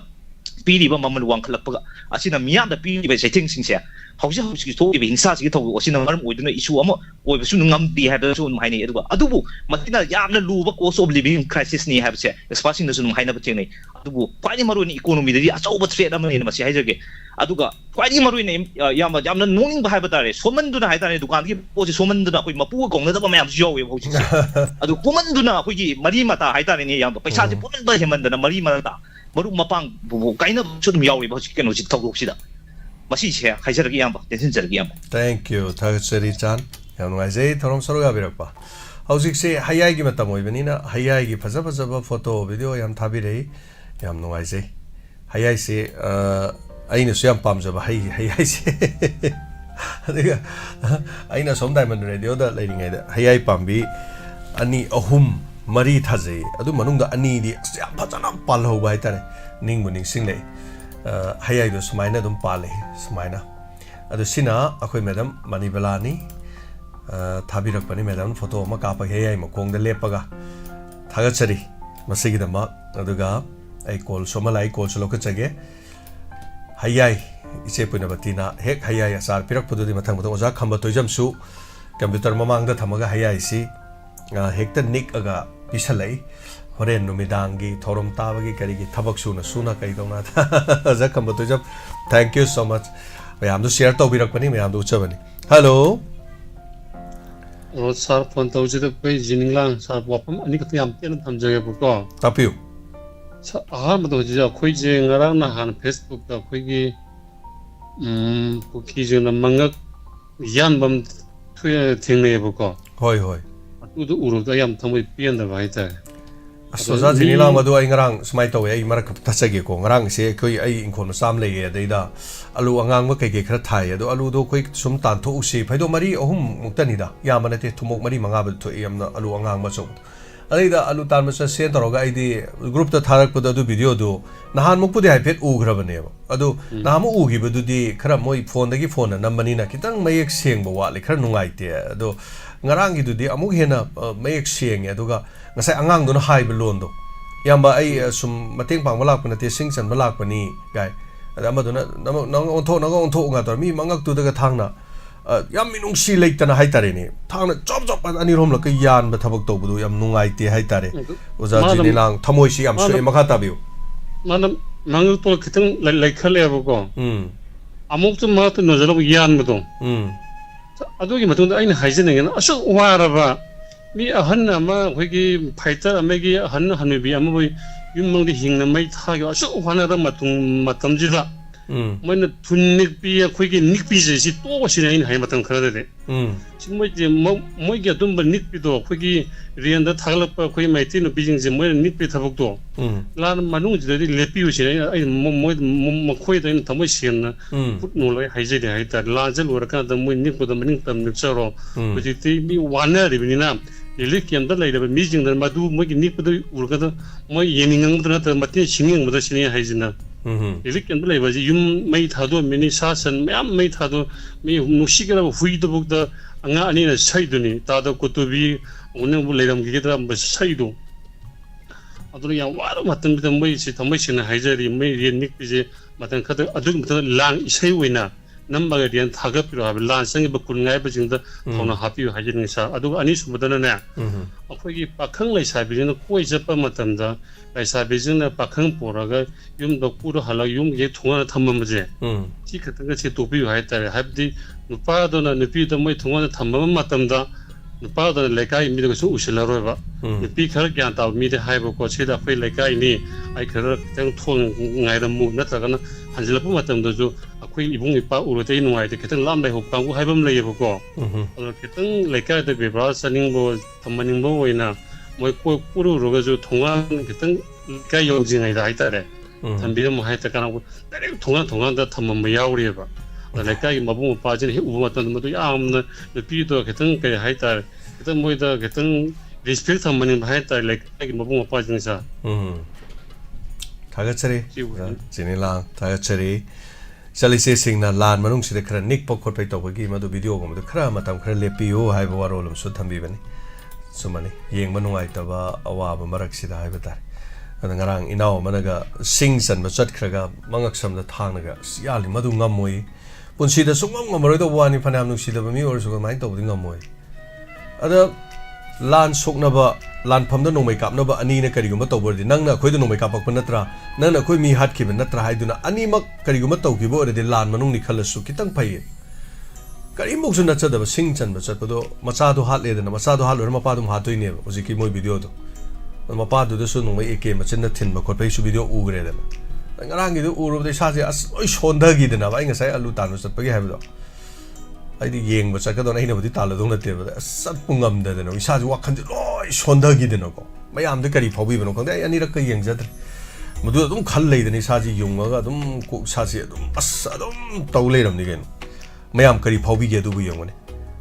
Pili Maman Wankalapa, as in a Mian the Pili by saying sincere. How she told in Sassi was in a room with no issue or soon be had a soon Hine Adubu, Martina Yamna Luba also living crisis ni have said, expressing the Zoom Hina Patini. Adubu, quite marine economy, as over trade in Masihage. Aduga, quite marine Yama Yamna knowing by Habatare, Soman do not do not give was Soman do not with Mapu Gong, the Mam Joe, Adu woman do not with Marimata Haita in Yam, but Sati put by him and the Marimata, Maru Mapang, kind of should be out about chicken which talk Sida. Masi here, Hajaragi Yamba, the Sinser Yam. Thank you, Tagseri Chan. Yanwazay, Torom Soroga Virapa. How's say Hayagi Matamo, Venina, Hayagi Pazaba photo, video, Yam Tabire, Yam Noise. Hayai say, I know some palms of hay I know some diamond radio that lady Hayai Pambi, Ani Ohum, Marie Taze, Adu Manunga Ani, the Patana Palo by Tane, Ninguning Single. Hayai do Smina dum Pale, Smina. At the Sina, Akoi Madam, Manibalani, Tabirak Pani Madam, Photo Macapa Hayai Makong the Lepaga, Tagatsari, Masigi the Mak, Aduga, I call Somalai, call Solokachage, Hayai, Isepunabatina, Hek Hayai, Sar Pirak Pudu Matamaza, Kambatojam Su, Computer Mamang the Tamaga Hayai si, Hector Nick Aga, Pisalay. Horen Numidangi, Torom Tavagi, Karigi, Tabaksuna, Suna Kaidona, Zakambatoja. Thank you so much. I am to share Tobirakani, I am to Chavani. Hello. Sir, Pontoji the page in England, Sir Wapam, and Nikiam Tenham Jagabuko. Tap you. Ahamadoja, Quijing around Facebook, the Quigi Pukijin among Yanbam Tingabuko. Hoi hoi. To the Urudayam Tomi Pian the Vita. So that's in Ilang Maduang Rang, Smito, a Mark Tasagiko, Rang, say, Koi, in Consamle, Deda, Alu Angang Wake Kratai, do Aludo quick some tan to Usi, Pedo Marie, or whom Mutanida, Yamanate to Mok Marie Mangabel to Yam Alu Angang Maso. Alida Alutan Masa Center or idea, group that Tarak put a do video do, Nahan Mupudi I pet Ugrabaneo. Ado, Namu Ugi, but do the Karamoi phone the phone and Namanina Kitang may exchange what like her no idea, though Ngarangi do the Amuhena may exchange, Aduga. Nasa angang doon high belondo. Yamba ay sum mating pang malak pa na tising san malak pa ni guy. At ama doon nang onto nga to mi mangag to daga thang na. Yam minung si late na hay tare ni. Thang na chop at ani rom la kay yan ba tabag to budo yam nungay ti hay tare. Uza jini lang tamoy si yam so makatabiyo. Madam mangag to kitang like kale ko. Amok to mga to nozalo yan mo to. Adugi matunda ay na hygiene nga. Aso wara ba? Mi ahan ama hoigi fighter amegi ahan hanubi ama yummangdi hingna mai thayo asu wanara matam jila moina tunnik pi hoigi nikpi si to sinain hai matam khara de simoi moi ge dum nikpi do hoigi rianda thaglapa khoi maiti no bijing je moi nikpi thabuk do lan manung je de lepi u sinain ai moi khoi de thamoi sian put no loi haije de hai ta la jal urka da moi nikpo da maning tam nikcharo hoji ti mi wana ribina Elik yang dah lagi dapat meeting dan madu mungkin ni pada urut moi yeningang tu nanti mati singing mesti sini hajina. Elik yang dah lagi baju yum mai thado mini sasan mai thado mai nusikera hui tu bukda anga ani na sai tu ni tado kutubi uneng boleh dalam kita mesti sai tu. Aduh yang waru matan kita moi si tamai sini hajari mai yenik biji matan kata aduh matan lang isai wina number again target you have launching a kun ngai bajing the on a happy hygiene sa adu ani sumudana ne akhoi pakhang lai sa bijin koi japa matam da lai sa bijin na pakhang poraga yum do puro hala yum ye thunga thammam je chi khatanga che topi hai tare habdi nupa do na nupi do moi thunga thammam matam da nupa do lekai mi do su usilaro ba nupi khar gyan ta mi de hai bo ko che da phai lekai ni ai khar tang thong ngai ra mu na ta kana hanjila pu matam do ju akhoi ibung ipa urute nuai de ketang lam lai ho pang hai bam lai bo ko ketang lekai de be bra saning bo thamaning bo oina moi ko puru ro ga ju thonga ketang kai yong jing ai da ai ta re thambi mo hai ta kana ko direct thonga da thamam ma yaw re ba lekai mabung pa jin he u ma tan mo do yam na pi do ketang kai hai ta ketang moi da ketang respect thamaning hai ta lekai mabung pa jin sa Tagachari, Jinilang, Tagachari, Salise sing na lan manung sida kara nik pokot pay tawagi madu video ko madu kara matam kara lepiyo hai ba warolum sudhambi bani sumani yeng manung ay taba awa ba marak sida hai batar ngarang inaw managa sing san ba chat kara mangak sam da thang naga yali madu ngamoy punsida sungam ngamoy to wani phanam nung sida ba mi or suga mai tawdi ngamoy ada lan sokna ba lan phamda no mai kapna ba ani na kariguma tawbor di nangna khoi do no mai kapak panatra nangna khoi mi hat khiba natra haiduna ani mak kariguma tawki bo de lan manung ni khalasu kitang phai kari mok sun nacha da ba sing chan ba chat do macha do hat le da macha do hat lo ma pa dum hatoi ne oji ki moi video do ma pa do so no mai eke ma chen na thin ba khot pai su video u gre da ngarang gi do u ro de sa je as oi sonda gi da na ba inga sai alu tanu sat pa gi ha ba do ai di yeng ba chaka do na hina budi tala dong na te ba sat pungam da no isa ju wakhan loi sonda gi de no ko mayam de kari phobi ba no khang ai ani rak ka yeng ja dre mudu dum khal lei de ni sa ji yung ga dum ko sa se dum as dum taw lei ram ni gen mayam kari phobi ge du bu yong ne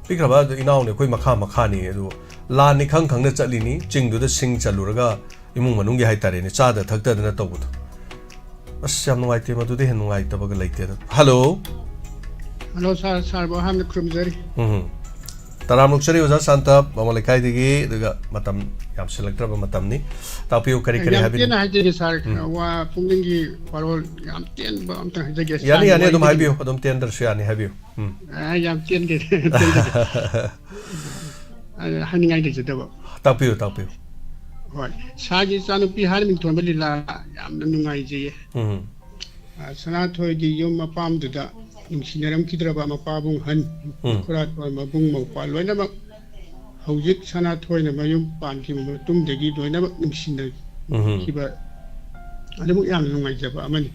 pikra ba inaw ne koi makha ni du la ni khang khang na chali ni ching du da sing chalu ra ga imung manung ge hai tare ni cha da thak ta na taw bu as yam no ai te madu de hen no ai ta ba ga lei te hello Hello, sir. Sir, baham na krumzari. Taram luksari uza santa mamalekai digi duga matam yam selektra ba matam ni tapi kari habin. Yam tian haje sir. Wa pungling gi warol yam tian ba am tang haje. Yani adum habiu adum tian dar yani habiu. Yam tian ge. Hani ngai de da ba. Tapi. Hoi. Sa ji sanu pi har min thon balila yam na nungai je. Sana thoi gi yom ma pam da Sinaram kidraba mapabung han kurat mabung mapal loina mak hawjik sana thoina mayum pan ki matum degi loina mak nimsina kiba adamu yam nungai jaba amani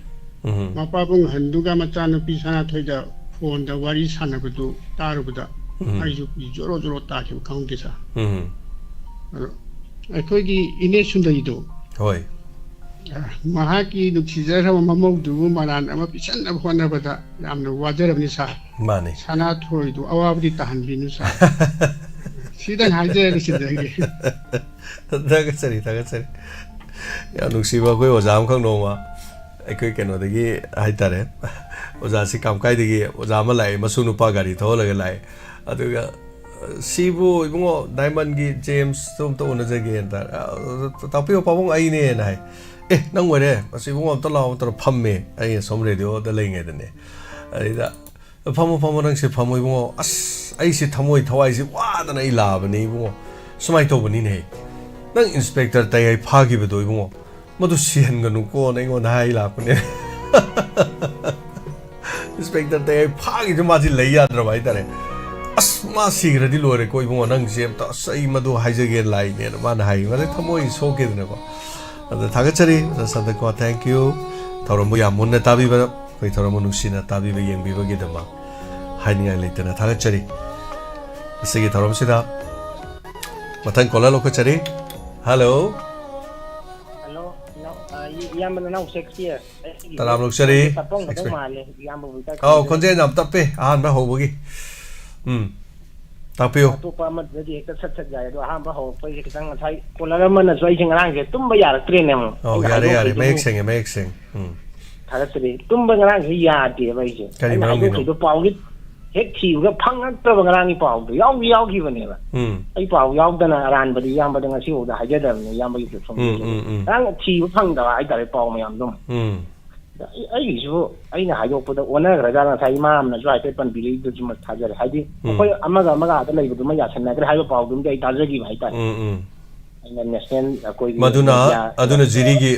mapabung handuga machana pi sana thoida phone da wari sana badu tarubuda aiju joro ta ki kaunti sa ai gi ine sundai do hoi mahaki nuksijara mamaudu maran ama pisan abhona bada yamna wajarabni sa mane sana thoidu awabdi tahan binu sa sidan haje sidagi daga sari ya nuksiba koi ozam khang no ma ekoi keno dagi hai tare oza si kam kai dagi oza ma lai masu nu pa gari tho laga lai aduga sibu ibungo diamond gi james tum to na jage enter tapio pawong ai ne nai nang were masi bungo to law to phamme ai som radio da lei nge dane ai da phamo nang se phamo bungo as ai si thamoi thawai si wa da nei la bani bungo sumai to bani ne nang inspector tai ai phagi be do bungo madu sian ga nu ko nei ngon hai la ko ne inspector tai ai phagi de ma ji lei ya dra bai tare as ma sigra di lore ko bungo nang sem ta sai madu hai je ge lai ne ma na hai ma thamoi so ke ne ko Tagachari, Santa thank you. Taurambu Yamun Tabi, Koi Taramunusina Tabi, Yang Biva Gidama, hiding I later. Tagachari. Sigi Taramsida. Matan Kola Lokachari. Hello. Hello. Yaman now 6 years. Taram Luxury. Oh, Conjunam Tape, Anna Hobogi. Tapio. Tupa mat jadi kesat saja itu hamba ho pergi ke sana saya kalau mana saya jangan lagi tumba yar train yang oh yare make sing kalau tadi tumba ngarang ya dia baik je kalau itu pau gitu hek juga pangat tu ngarang pau tu yau gitu ni lah ai pau yau dan ran beri yang beri ngasih udah aja dah yang beri tu semua orang ciu pang dah ai dari pau macam tu ꯑꯩꯒꯤꯁꯨ ꯑꯩꯅ ꯍꯥꯏꯗꯣꯛꯄꯗ ꯑꯣꯟꯅꯈ꯭ꯔꯖꯥꯠꯅ ꯉꯁꯥꯏ ꯏꯃꯥ ꯑꯃꯅꯁꯨ ꯍꯥꯏꯐꯦꯠ ꯄꯟꯕꯤꯔꯛꯏꯗꯨꯁꯨ ꯊꯥꯖꯔꯦ ꯍꯥꯏꯗꯤ ꯑꯩꯈꯣꯏ ꯑꯃꯒ ꯑꯥꯗ ꯂꯩꯕꯗꯨꯃ ꯌꯥꯁꯟꯅꯈ꯭ರೆ ꯍꯥꯏꯕ ꯄꯥꯎꯗꯨꯃꯗꯤ ꯑꯩ ꯇꯥꯖꯈꯤꯕ ꯍꯥꯏꯇꯥꯔꯦ ꯑꯩꯅ ꯅꯦꯁꯅꯦꯜ ꯑꯩꯈꯣꯏꯒꯤ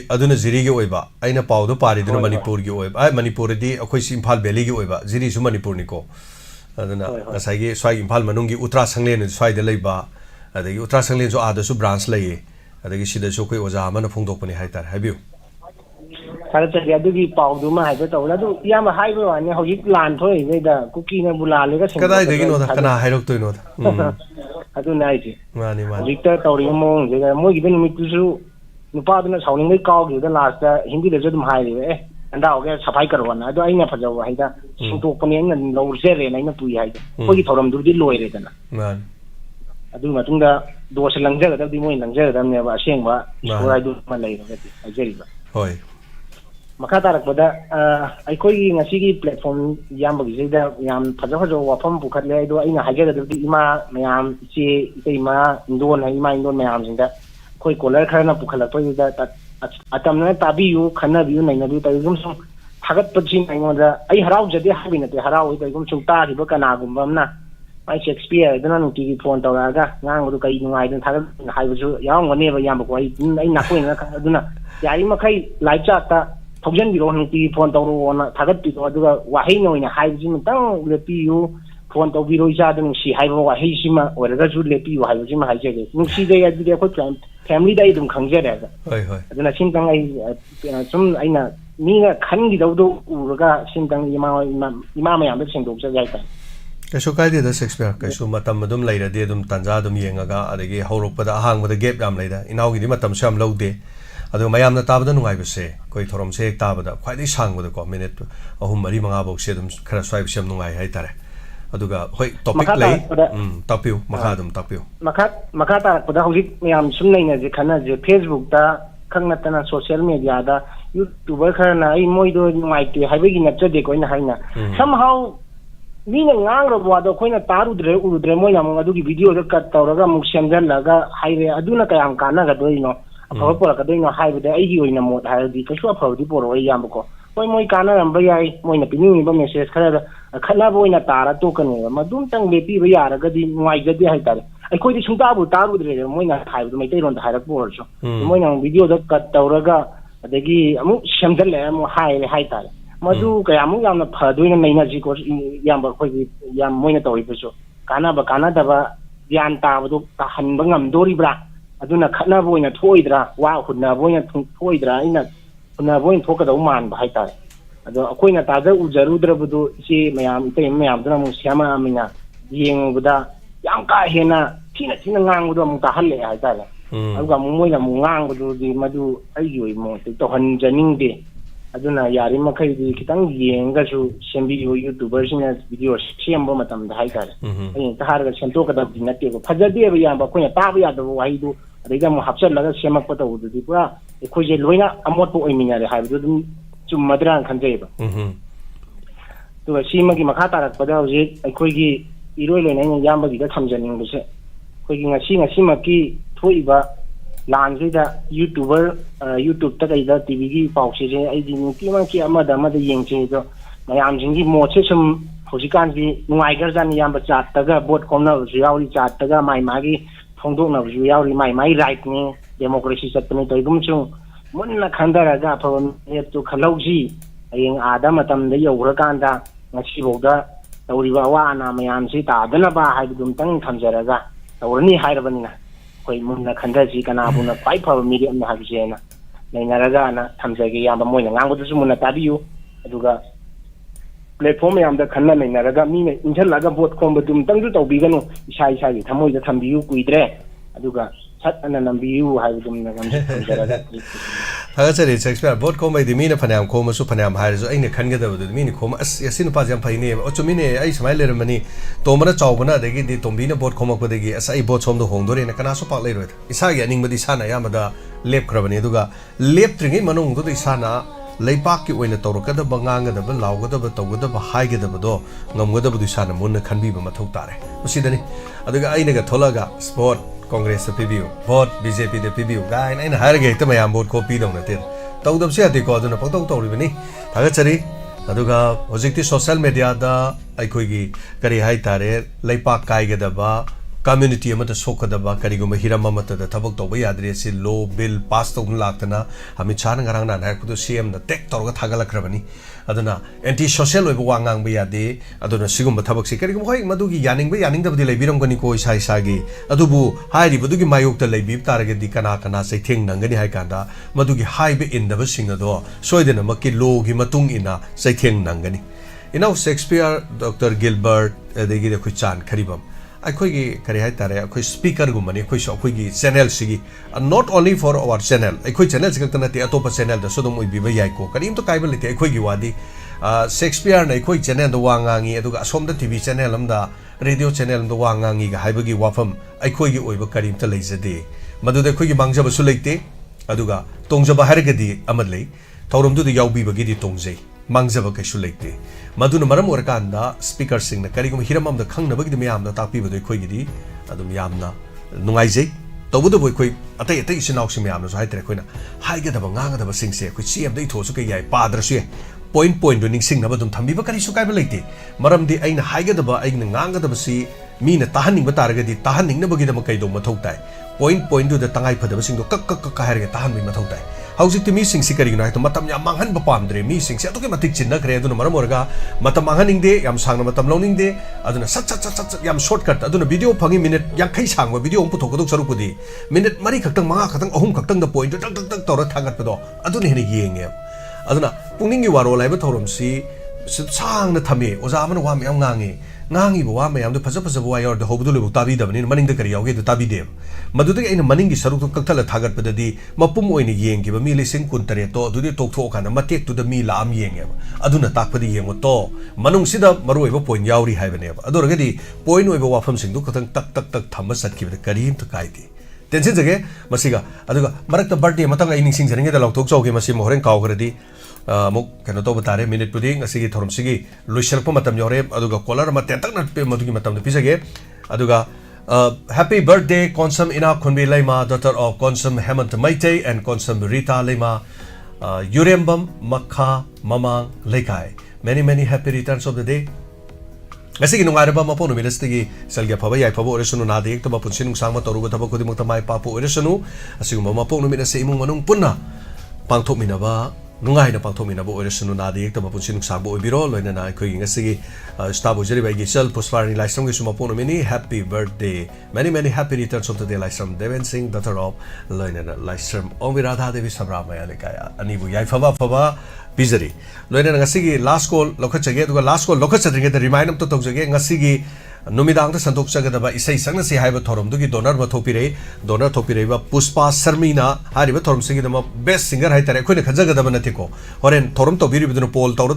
ꯑꯗꯨꯅ ꯖꯤꯔꯤꯒꯤ ꯑꯣꯏꯕ ꯑꯩꯅ ꯄꯥꯎꯗꯣ ꯄꯥꯔꯤꯗꯨꯅ ꯃꯅꯤꯄꯨꯔꯒꯤ ꯑꯣꯏꯕ ꯃꯅꯤꯄꯨꯔꯗꯤ ꯑꯩꯈꯣꯏꯁꯤ ꯏꯝꯐꯥꯜ ꯚꯦꯂꯤꯒꯤ ꯑꯣꯏꯕ ꯖꯤꯔꯤꯁꯨ ꯃꯅꯤꯄꯨꯔꯅꯤꯀꯣ ꯑꯗꯨꯅ ꯉꯁꯥꯏꯒꯤ ꯁ꯭ꯋꯥꯏꯒꯤ ꯏꯝꯐꯥꯜ ꯃꯅꯨꯡꯒꯤ ꯎꯇ꯭ꯔꯥ ꯁꯪꯂꯦꯟ ꯁ꯭ꯋꯥꯏꯗ ꯂꯩꯕ ꯑꯗꯒꯤ ꯎꯇ꯭ꯔꯥ ꯁꯪꯂꯦꯟꯁꯨ ꯑꯥꯗꯁꯨ ꯕ꯭ꯔꯥꯟꯁ ꯂꯩꯌꯦ ꯑꯗꯒꯤ ꯁꯤꯗꯁꯨ ꯑꯩꯈꯣꯏ ꯑꯣꯖꯥ ꯑꯃꯅ ꯐꯣꯡꯗꯣꯛꯄꯅꯤ ꯍꯥꯏꯇꯥꯔꯦ ꯍꯥꯏꯕꯤꯌꯨ ꯊꯥꯒꯠꯆꯔꯤ ꯑꯗꯨꯒꯤ ꯄꯥꯎꯗꯨꯃ ꯍꯥꯏꯐꯦꯠ ꯇꯧꯕꯗ ꯑꯗꯨ ꯏꯌꯥꯝꯕ ꯍꯥꯏꯕ ꯋꯥꯅꯤ ꯍꯧꯖꯤꯛ ꯂꯥꯟ ꯊꯣꯛꯏꯉꯩꯗ ꯀꯨꯀꯤꯅꯕꯨ ꯂꯥꯜꯂꯦꯒ ꯀꯗꯥꯏꯗꯒꯤꯅꯣꯗ ꯀꯅꯥ ꯍꯥꯏꯔꯛꯇꯣꯏꯅꯣꯗ ꯑꯗꯨꯅ ꯍꯥꯏꯁꯦ ꯃꯥꯅꯤ ꯍꯧꯖꯤꯛꯇ ꯇꯧꯔꯤꯕ ꯃꯑꯣꯡꯁꯤꯗ ꯃꯣꯏꯒꯤꯗ ꯅꯨꯃꯤꯠꯇꯨꯁꯨ नुपादुना साउनिंगै काउगिदा लास्ट हिंदी दजु दुम हाइरे ए अंदा होगे सफाई करवाना अदो आइना फजाव हाइदा सुंतोकपने न लौरसेरे नैना पुई हाइदा कोगी थोरम दुदि लोइरे दना मान अदु मतुंदा दोस लंगजगदबदि मोय लंगजगदमनेबा असेंबा सोराइदु मा लैरगदि हाइजरिबा होय मखा तारकपदा अइखोगी ngasiगी platform yambagi jeida yam faja faja wafam bukhatle aido aina haigedabdi ima mayam iche iteima indon ima indon mayam jinda koi kolar khana pukhalakpayida atamna tabiyu khanabiyu nainabi taigum sum thagat pachin aingoda ai harau jade habinate harau taigum sum ta riba kana gumbamna ai Shakespeare dana nuti gi phone tawraga ngangu kai nungai dan thagat haibusu yawngone ba yamba ko ai nakoina aduna yari makai laicha ta thaujan biro nuti phone tawro na thagat pi to aduga wahai noina haibusu tang lepiyu phone taw biro isa dan si haibo wahai sima oraga ju lepiyu haibusu ma haijege nusi de ya de ko family dai dum khangjere ga hoi hoi aduna sintang ai sum aina mina khangi dawdo uraga sintang ima mayam da singdok ja jai ta Kaso kaya da Shakespeare kaso matam madum laida de dum tanja dum yengaga adagi haurokpada ahangbada gap yam laida inawgi di matam sam laude adu mayam na tabada nungai base koi thorom se tabada khwaidai sangbada ko minute ahum mari manga bok se dum khara swai sem nungai hai tare aduga hoi topic lay topiu makha dum topiu makha ta pada hojik mayam sum naina je khana je Facebook da khangna tana social media da YouTuber khana ai moido mai tu haibagi natcha de ko ina haina somehow Meena ngang wado khoina tarudre udre moy namong adugi video da cut tawraga muk semjan laga haire aduna kayam kana ga doino apawa pora ka doino haibde aigi oina mod haidi kasu apawdi poro ai yamko moy moy kana ramba yai moina pini ba message khara khana boina tara to kane madum tang lepi ba yara ga di ngai ga di haitare ai khoi di sungta bu tarudre moina haibdu mai tei ron da hairak porso moina video da cut tawraga adagi amu semjan le amu haire haitare madu kayamu yamna phaduina naina ji ko yamba khoi yam moina toy beso kana da ba yan ta bu ta hanba ngam dori bra aduna khana boina thoidra wa hunna boina thoidra ina hunna boin thoka da man ba haita ado akoina ta da ujarudra budu si mayam ite mayam dana mu syama amina yeng buda yang ka hena thina ngang budu mu ta halle haita aduga mu moina mu ngang budu di madu ayoi mo to han janing de aduna yari makai di kitang yenga su sembi YouTuber sina video sembo matam da haitare ai ta har ga sento ka da dinate ko phajadi ba yamba ko ya ta ba ya da wai du adega mo hapsal laga semak pata udu di pura ko je loina amot po oiminya re haibu dum chum madran khanje ba to sima gi makha tarak pada hoje ai gi iroi loina yamba gi da thamjaning buse ko gi ngasi maki thoi ba लांजीदा YouTuber YouTube तक इदा TV की पाउसे जे आई दिन की मा की अमदा येंचे दो मयाम जिंगी मोचे सम होजिकान की नुआइगर जान याम चाट तगा बोट कोमना जुयावरी चाट तगा माइ मागी फोंदोना जुयावरी माइ माइ राइट ने डेमोक्रेसी सतने तोइगुम छु मुन्ना खंदरा गा फवन ने तो खलौजी अयंग आदा मतम दे यौरकांदा ngasi boda tawriba wa na mayam si ta dana ba haidum tang thamjaraga tawrni hairabani koi munna khanda ji kana buna pai pha medium na habjena nainaraga na thamjage yamba moina ngangu du munna tabiyu aduga platform yam da khanna nainaraga mi ne injalaga vote komba dum tang du tawbiganu isai gi thamoi da thambiyu kuidre aduga sat ana nambiyu haibdum na gam thamjaraga Hagachari Shakespeare vote komba di mina phanam khoma su phanam hairu aina khangada du mini khoma as yasin pa jam phaine ochumine ai smile lermani tomara chawbana degi di tombina vote khoma ko degi as ai vote somdo hongdore na kana so pak leiroi isa gi aning badi sana yamada lep khrabani aduga lep tringi manung do isana leipak ki oina torokada banganga da laugada ba tawgada ba haigada ba do ngamgada bu isana munna khanbi ba mathau tare usidani aduga aina ga tholaga sport Congress PBU vote BJP de PBU gain aina harge ita mayam vote ko pi dong na ter तौदबसे यादेको अदुना पक्तौ तौरिबनी थागचरी अदुगा होजिकति social media दा अखोइगी करी हाई तारे लैपा कायगदबा कम्युनिटी अमत सोकदबा करिगुम हिरम अमत दा थबक तौबा याद्रे सि लो बिल पास तौन लाक्तना हमी छान ngरang ना नायकुदो सीएम दा टेक तौरगा थागलक्रबनी अदुना एंटी सोशल ओइबो वांगांग बे यादे अदुना सिगुम थबक सि करिगुम होय मदुगी यानिंग बे यानिंग दबदि लैबिरमगनि को इसा इसागी अदुबु हाइरि बदुगी मायोक्ता लैबिब तारगदि कना कना सैथेंग नंगनि हाय कांदा मदुगी हाइबे इनदब सिंगदो सोइदना मक्की लोगी मतुंग इना सैथेंग नंगनि इनाउ शेक्सपियर डॉक्टर गिलबर्ट अदेगी द खुचान खरिबम अखोइगी करी हाय तारे अखोइ स्पीकर गुमनि अखोइसो अखोइगी चैनल सिगी not only for our channel अखोइ चैनल सिगतना ते अतोप चैनल द सोदम उइबिबा याइको करिम तो काइबल लेते अखोइगी वादी शेक्सपियर न अखोइ चैनल द वांगांगी अदुगा असोमदा टीवी चैनल अमदा रेडियो चैनल द वांगांगी गा हाइबगी वाफम अखोइगी ओइबा करिम त लैजदे मदुद अखोइगी मांगजबसु लेते अदुगा तोंगजबा हारगदी अमदलै थौरमदु द याउबिबगी दी तोंगजै मांगजब कैसु लेते मदुन मरम ओरकांदा स्पीकर सिंह करिगुम हिरमम द खंगनबगी मयामदा ताकपिबदो अखोइगिदी अदुम यामना नुंगाइजै तौबदो अखोइ अतै अतै इसिनाउसि मयामना हाइतरे अखोइना हाइगदब ngangadaba singse अखोइ सीएम दै थोसु कै याइ पाद्रसु point do निंगसिंगनब दुम थंबिबा करिसु काइबा लेते मरमदि अइना हाइगदबा अइना ngangadabasi मीना ताहनिंगबा तारगदि ताहनिंगनबगिदम कैदो मथौ ताइ point do द तंगाइ फदबा सिंगदो कक हाइरगे ताहनबि मथौ ताइ हौजिकति मी सिंगसि करिगिनो हाइतो मतम या मांगहन पामद्रे मी सिंगसि अतुके मतिक चिन्नखरे अदुना मरम ओरगा मतम मांगहनिंगदे याम सांगना मतम लौनिंगदे अदुना सट याम शॉर्टकट अदुना वीडियो फंगी मिनिट 50 सांगबा वीडियो पुथोकदो सरुपुदी मिनिट 3 खक्तंग 5 खक्तंग 3 खक्तंग द पॉइंट टक तौर थांगतपदो अदुना हेने येंगे अदुना पुंगनिंगि वारो लाइबा थौरमसि सांगना थमे ओजा अमन वा मयाम ngangi ngangi bo wa mayam do faja wa yor de hobdu lu tabi da bani maning da kari yauge do tabi de madu de ina maning gi saruk to kakthal thagat padadi mapum oini yeng gi ba mi lising kun tare to du de tok tho kana matek tu da mi la am yeng aduna tak padi yeng to manung sida maroi ba point yauri hai bane ba ador gadi point oi ba wafam sing du kathang tak thamba sat ki ba karim to kai ti tension jage masiga aduga marak ta birthday matang ai ning sing jaringe da lok tok chau ge masi mohren kaw gradi मुक कनो तो बतारे minute पुदिंग असिगी थोरमसिगी लुइसरप मतम योरे अदुगा collar म तेंतक नट पे मदुगी मतम दे पिसगे अदुगा happy birthday Konsam इना खुनबी लेमा daughter of Konsam Hemant Meitei and Konsam Rita लेमा यूरेम्बम मखा ममांग लेकाय many happy returns of the day असिगी नुंगारबा मपो नुमिलस्तगी सलगे फबा याय फबो ओरेसनु नादे एक तो मपुनसि नुंसांग म तरुबा थबा खुदि मक्ता माय पापो ओरेसनु असिगु मपो नुमिलसे इमुंग मनुंग पुन्ना पांगथोमिनबा नुंगाइना पांगथोमिनबो ओरेसनु नादे एक तो मपुनसि नुंसांग बो ओबिरो लोइना अखोइ ngasi स्टाबो जरि बाइगी सल पुष्पारनी लाइसम गे सुमपो नुमिनी happy birthday many happy returns of the day Laisram Deven Singh daughter of लोइना लाइसम ओमि राधा देवी सबरामया लेकाया अनिबु याय फबा पिजरी लोइना ngasi लास्ट कॉल लखचगे दुगा लास्ट कॉल लखचद्रिगे द रिमाइंड तो तोजगे ngasi नुमिदांग संतोक जगदबा इसै संगसे हाइबा थोरमदुगी डोनर म थोपिरेबा पुष्पा शर्मिना हारिबा थोरमसिगी दम बेस्ट सिंगर हाइतरे खोइना खजगदबा नथिको होरेन थोरम तोबिरिबदुन पोल तौर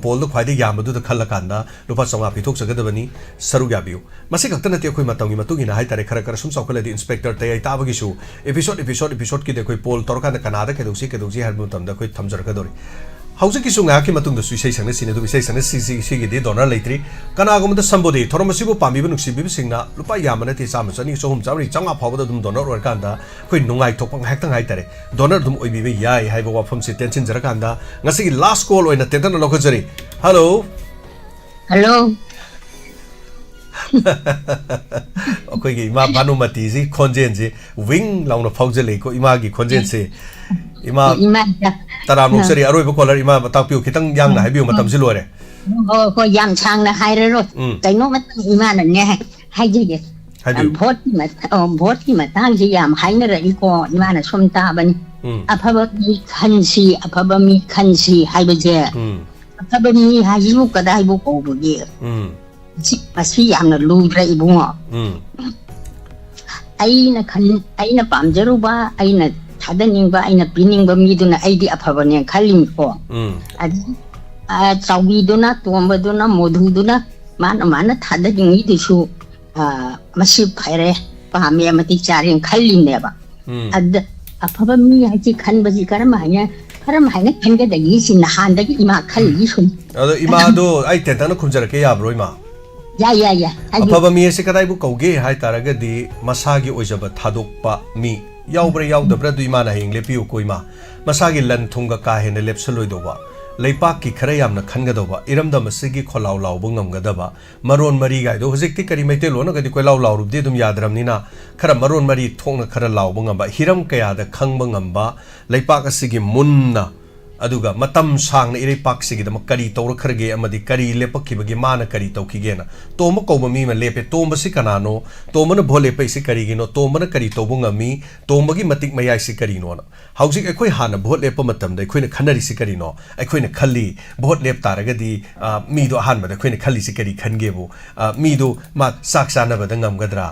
पोल दु ख्वाइदि यामदु द खल्लकांदा लुपा चंगा पिथोक जगदबनी सरुगाबियु मसे खक्तन नथि खोइ मतंगी मतुगिना हाइतरे खर सुम चौखलदि इंस्पेक्टर तय ताबगिसु एपिसोड की देखोइ पोल तौरकांदा कनादा केदौसी हाइबा मतमदा खोइ थमजरकदोरि हौजे किसु ngaaki matungda suisai sangna sine du isai sangna si gi donor leitri kana gumda sambodi thoromasibu pambi bu nuksi bi singna lupa yamana ti sam sani sohum chawri changa phawda dum donor or kanda khoi nungai thokpang hektang hai tare donor dum oi bi yai hai ba wafam si tension jara kanda ngasi gi last call oina tetan lokojari hello okay gi ma banumati ji khonjen ji wing launa phawjale ko ima gi khonjen se ima taram nuksari aroi ba caller ima tapiu khitang yang na haibiu matam silore ho yang chang na hai ro kai no mat ima na ne hai je vote की मतंग से याम हाइना रही को इमाना सोमता बनी अफब मी खनसी अफब मी खनसी हाइबजे अफब मी हाइबु कदाइबु कोबुगे असी यामना लुइरा इबुंगो अइना पामजरुबा अइना थादनिंबा अइना पिनिंबा मीदुना अइदि अफबने खलिमको चाउबीदुना तोमबदुना मोधुदुना माना थादनिंगी दिसु मसी फायरे पामे मति चारिं खलिनेबा अद अफबा मी हाजि खनबजि करम हाया खनगदगी सिन हानदगी इमा खलि सुन अदो इमा दो आई तेताना खुंजरके याब्रो इमा या अफबा मी से कदाइबु कौगे हाय तारगदि मसागी ओइजबा थादोकपा मी yaubra yaudabra du imana hing lepiu koima masagi lan thunga ka hena lepsaloi doba leipak ki khara yamna khangadoba iramda masigi kholau lau bungam gadaba maron mari ga do hojik ti kari maite lo na gadi kolau lau rubde dum yadram nina khara maron mari thongna khara lau bungam ba hiram kaya da khang bungam ba leipak asigi munna aduga matam sang na irei pak sigi da kari tawra kharge amadi kari lepakki bagi mana kari tawkigena toma ko mi ma lepe toma si kanano toma na bhole pe si kari gino toma na kari tawbunga mi toma gi matik mayai si kari no na haujik ekoi hana bhot lepa matam da ekoi na khanari si kari no ekoi na khalli bhot lep taragadi mi do han ma da ekoi na khalli si kari khange bu mi do ma sak sana ba da ngam gadra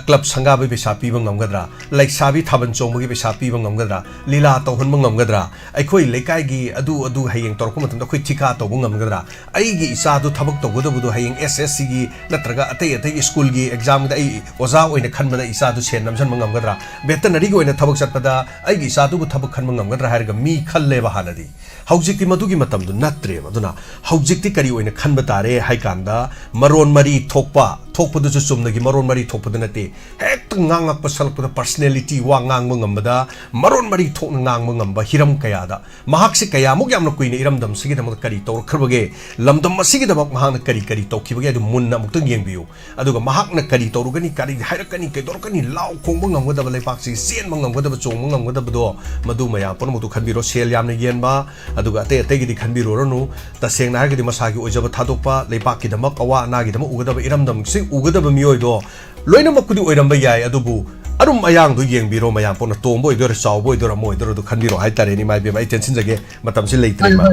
club sanga be sapi ba ngam gadra like sabi thaban chong gi be sapi ba ngam gadra lila tawhon ba ngam gadra ekoi lekai gi adu hayeng torko matam da khoi thika to bungam gadra ai gi isa du thabak to godo budu hayeng SSC gi natraga atei school gi exam da ai oza oina khan bada isa du sen namsan mangam gadra veterinary gi oina thabak chatpada ai gi isa du thabak khan mangam gadra harga mi khalle ba haladi haujik ti madu gi matam du natre maduna haujik ti kari oina khan batare hai kanda maron mari thokpa thokpadu chu chumna gi maron mari thokpadu nate hek ngangak pasal pada personality wa ngang mangam bada maron mari thokna ngang mangam ba hiram kaya da mahak se kaya muk yamna kuina iram dam sigi dam kari tor kharbage lamdam sigi dam mahang kari kari tokibage adu munna muk tang yengbiu aduga mahak na kari torugani kari hairakani ke dorkani law khong bangam gada balai pak si sen bangam gada chong bangam gada do madu maya pon mutu khanbiro sel yamna yen ba aduga ate gi khanbiro ronu ta seng na gi masagi ojaba thadokpa leipak ki damak awa na gi damak ugada iram dam si ugada mioi do loina makudi oiram ba yai adubu arum ayang du yeng biro mayang pon tombo idor saw boy dor moy dor du khan biro hai tare ni mai be mai tension jage matam se leitre ma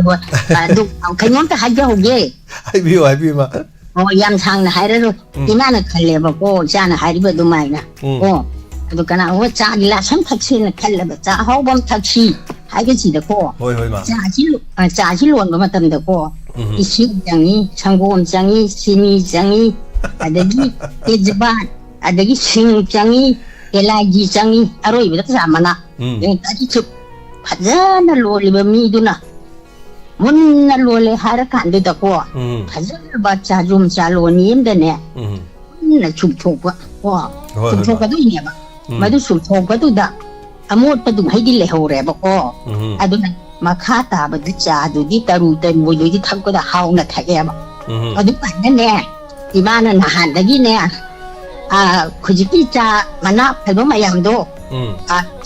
du kanyam ta haja hoge hai bi ma o yam sang na hai ro ina na khalle ba ko cha na hai ba du mai na o du kana o cha la sam thakchi na khalle ba cha ho bom thakchi hai ge chi da ko hoi ma cha chi lon ba matam da ko isi yang ni sanggom jang ni sini jang ni adagi kejebat adagi sing jang ni elagi jangi aroi bida sama na yang tadi cup hajana loli bami duna munna loli harakan du dako hajana baca jum saloni imdane na cup thoka wa cup thoka du ini ba madu cup thoka du da amot padu haidi le hore ba ko aduna makhata ba du cha du di taru tan bo du di thak ko da haw na thage ba adu pan ne imana na han dagi ne kujiki cha mana phaiba mayam do